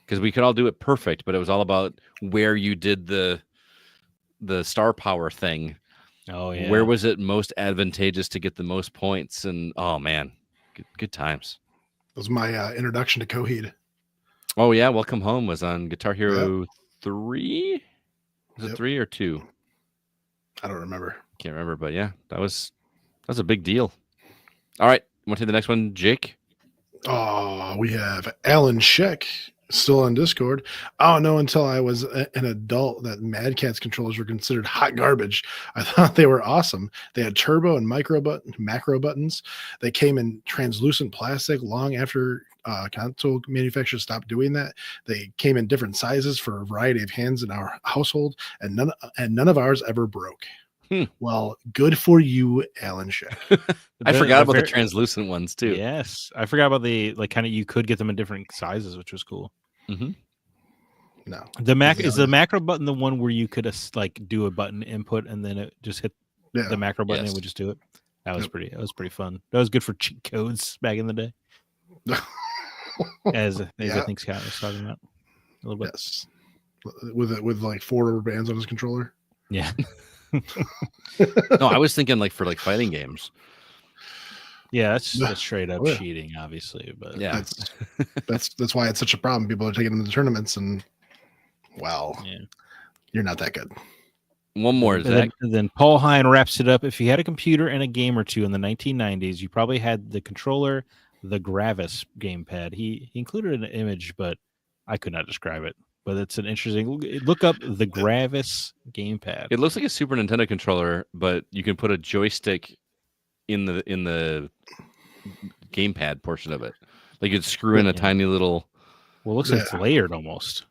because we could all do it perfect, but it was all about where you did the star power thing. Oh yeah. Where was it most advantageous to get the most points? And oh man, good times. That was my introduction to Coheed. Oh yeah, Welcome Home was on Guitar Hero 3. Was it 3 or 2? I don't remember. Can't remember, but yeah, that was a big deal. All right, want to the next one, Jake? Oh, we have Alan Sheck still on Discord. I don't know until I was an adult that Mad Catz controllers were considered hot garbage. I thought they were awesome. They had turbo and macro buttons. They came in translucent plastic long after console manufacturers stopped doing that. They came in different sizes for a variety of hands in our household, and none of ours ever broke. Well, good for you, Alan Sheck. I forgot about the translucent ones too. Yes, I forgot about the kind of you could get them in different sizes, which was cool. Mm-hmm. No, is the macro button the one where you could do a button input and then it just hit the macro button and it would just do it? That was pretty fun. That was good for cheat codes back in the day. As I think Scott was talking about a little bit. Yes, with like 4 rubber bands on his controller. Yeah. No, I was thinking like for like fighting games. Yeah, that's straight up cheating, obviously. But yeah, that's why it's such a problem. People are taking them to tournaments, and you're not that good. One more, Zach. Then Paul Hine wraps it up. If you had a computer and a game or two in the 1990s, you probably had the controller, the Gravis gamepad. He included an image, but I could not describe it. But it's an interesting look up the Gravis gamepad. It looks like a Super Nintendo controller, but you can put a joystick in the gamepad portion of it. Like you'd screw in a tiny little. Well, it looks like it's layered almost.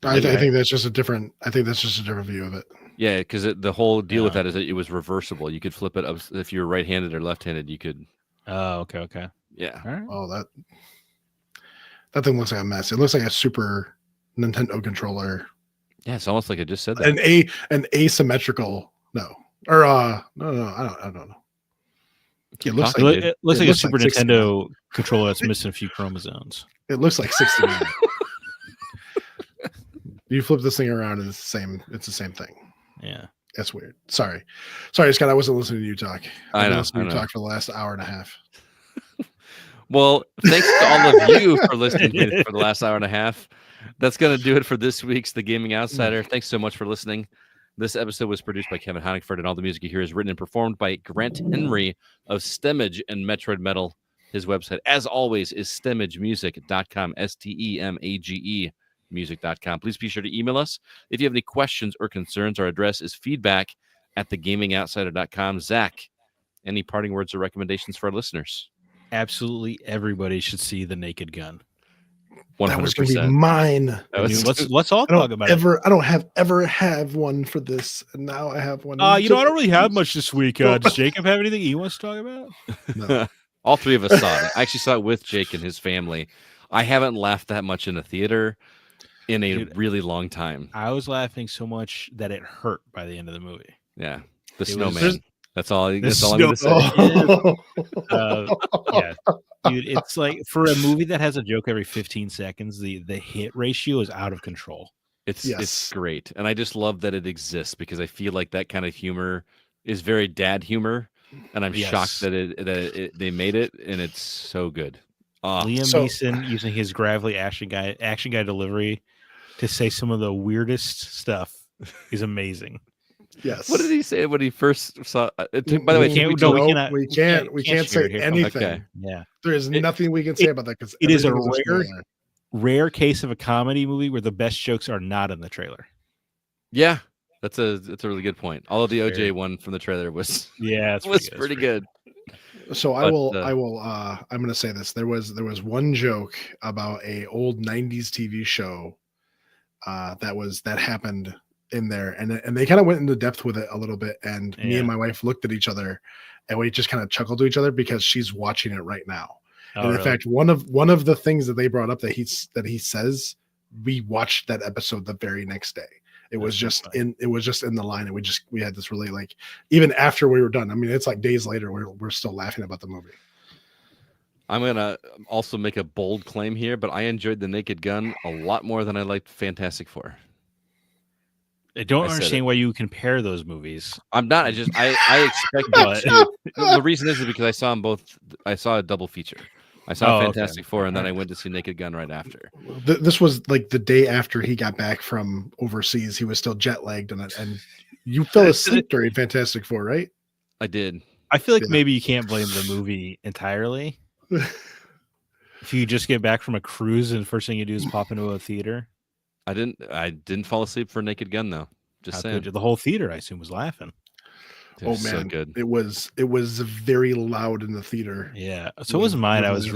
I think that's just a different. I think that's just a different view of it. Yeah, because the whole deal with that is that it was reversible. You could flip it up if you were right-handed or left-handed. You could. Oh, okay. Yeah. All right. Oh, that thing looks like a mess. It looks like a Super Nintendo controller. Yeah, it's almost like I just said that. An asymmetrical. No, or no. I don't know. It looks like a Super Nintendo controller that's missing a few chromosomes. It looks like 69. You flip this thing around and it's the same thing. Yeah. That's weird. Sorry, Scott. I wasn't listening to you talk. I know. Listening to you talk for the last hour and a half. Well, thanks to all of you for listening for the last hour and a half. That's going to do it for this week's The Gaming Outsider. Thanks so much for listening. This episode was produced by Kevin Honigford, and all the music you hear is written and performed by Grant Henry of Stemage and Metroid Metal. His website, as always, is stemagemusic.com, STEMAGE music.com. Please be sure to email us if you have any questions or concerns. Our address is feedback@thegamingoutsider.com. Zach, any parting words or recommendations for our listeners? Absolutely everybody should see The Naked Gun. 100%. That was going to be mine. Let's all talk about it. I don't ever have one for this, and now I have one. I don't really have much this week. Does Jacob have anything he wants to talk about? No. All three of us saw it. I actually saw it with Jake and his family. I haven't laughed that much in a theater in a really long time. I was laughing so much that it hurt by the end of the movie. Yeah, the snowman. That's all I'm going to say. Yeah, dude, it's like for a movie that has a joke every 15 seconds, the hit ratio is out of control. It's great, and I just love that it exists because I feel like that kind of humor is very dad humor, and I'm shocked that they made it, and it's so good. Liam Neeson using his gravelly action guy delivery to say some of the weirdest stuff is amazing. Yes. What did he say when he first saw? By the way, we can't say anything. Okay. Yeah, there is nothing we can say about that because it is a rare case of a comedy movie where the best jokes are not in the trailer. Yeah, that's a really good point. Although the OJ one from the trailer was pretty good. So I'm going to say this. There was one joke about a old 90s TV show that happened in there, and they kind of went into depth with it a little bit, and me and my wife looked at each other and we just kind of chuckled to each other because she's watching it right now. And in fact, one of the things that they brought up that he says, we watched that episode the very next day. It was just in the line, and we had this really, like, even after we were done, I mean, it's like days later we're still laughing about the movie. I'm gonna also make a bold claim here, but I enjoyed The Naked Gun a lot more than I liked Fantastic Four. I don't understand why you compare those movies. I'm not. I expect to. The reason is because I saw them both. I saw a double feature. I saw Fantastic Four, and then I went to see Naked Gun right after. This was like the day after he got back from overseas. He was still jet lagged, and you fell asleep during Fantastic Four, right? I did. I feel like maybe you can't blame the movie entirely. If you just get back from a cruise and first thing you do is pop into a theater. I didn't fall asleep for Naked Gun though. Just saying. The whole theater, I assume, was laughing. Oh man, so good. It was very loud in the theater. Yeah, so it was mine. I was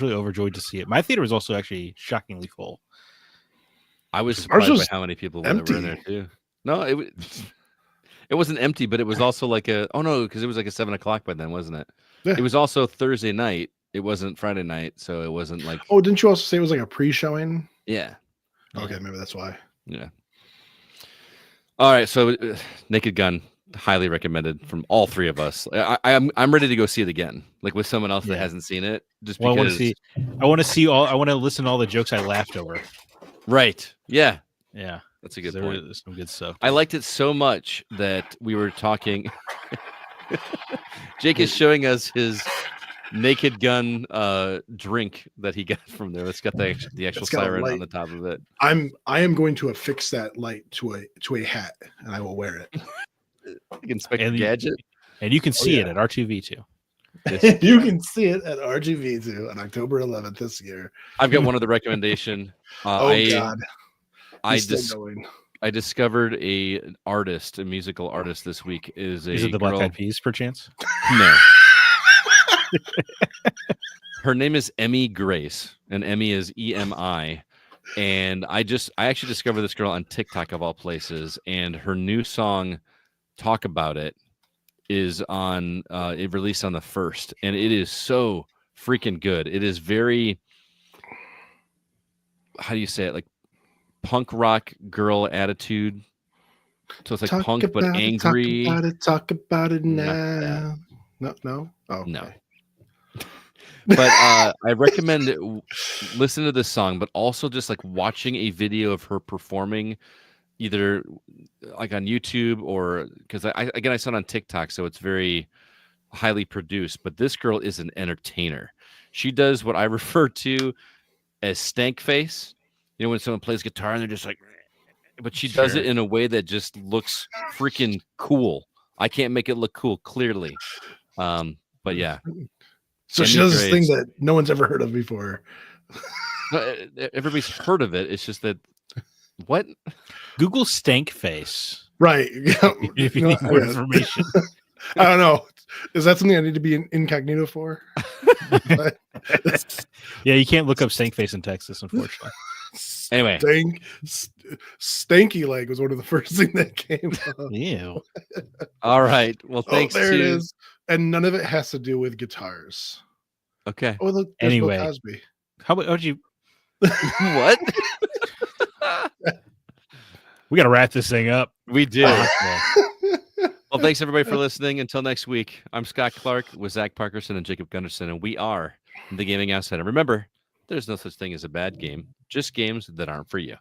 really overjoyed to see it. My theater was also actually shockingly full. I was surprised by how many people were in there too. No, it wasn't empty, but it was also like because it was like a 7 o'clock by then, wasn't it? Yeah. It was also Thursday night. It wasn't Friday night, so it wasn't like. Oh, didn't you also say it was like a pre-showing? Yeah. Okay, maybe that's why. Yeah. All right, so Naked Gun, highly recommended from all three of us. I'm ready to go see it again, like with someone else that hasn't seen it. Just because I want to listen to all the jokes I laughed over. Right. Yeah. Yeah. That's a good point. There's some good stuff. I liked it so much that we were talking. Jake is showing us his Naked Gun drink that he got from there. It's got the actual siren on the top of it. I am going to affix that light to a hat, and I will wear it. Inspector Gadget, and you can see it at R2V2. You can see it at RGV2 on October 11th this year. I've got one other recommendation. God. I discovered a musical artist this week. Is it the Black Eyed Peas, perchance? No. Her name is Emmy Grace, and Emmy is EMI. And I actually discovered this girl on TikTok of all places, and her new song, Talk About It, is on it released on the 1st, and it is so freaking good. It is very, how do you say it, like punk rock girl attitude. So it's like punk but angry. Talk about it now. No. Oh, okay. No. But I recommend listen to this song, but also just like watching a video of her performing, either like on YouTube or because I saw it on TikTok, so it's very highly produced. But this girl is an entertainer. She does what I refer to as stank face. You know, when someone plays guitar and they're just like, but she does it in a way that just looks freaking cool. I can't make it look cool, clearly. But yeah. So she does this thing that no one's ever heard of before. Everybody's heard of it. It's just that what? Google stank face. Right. If you need more information. I don't know. Is that something I need to be incognito for? Yeah, you can't look up stank face in Texas, unfortunately. Anyway, stanky leg was one of the first things that came up. Ew. All right. Well, thanks. There it is. And none of it has to do with guitars. Okay. Oh, look. Anyway, Bill Cosby. How'd you? What? We got to wrap this thing up. We do. Well, thanks everybody for listening. Until next week, I'm Scott Clark with Zach Parkerson and Jacob Gunderson, and we are the Gaming Outsider. Remember, there's no such thing as a bad game, just games that aren't for you.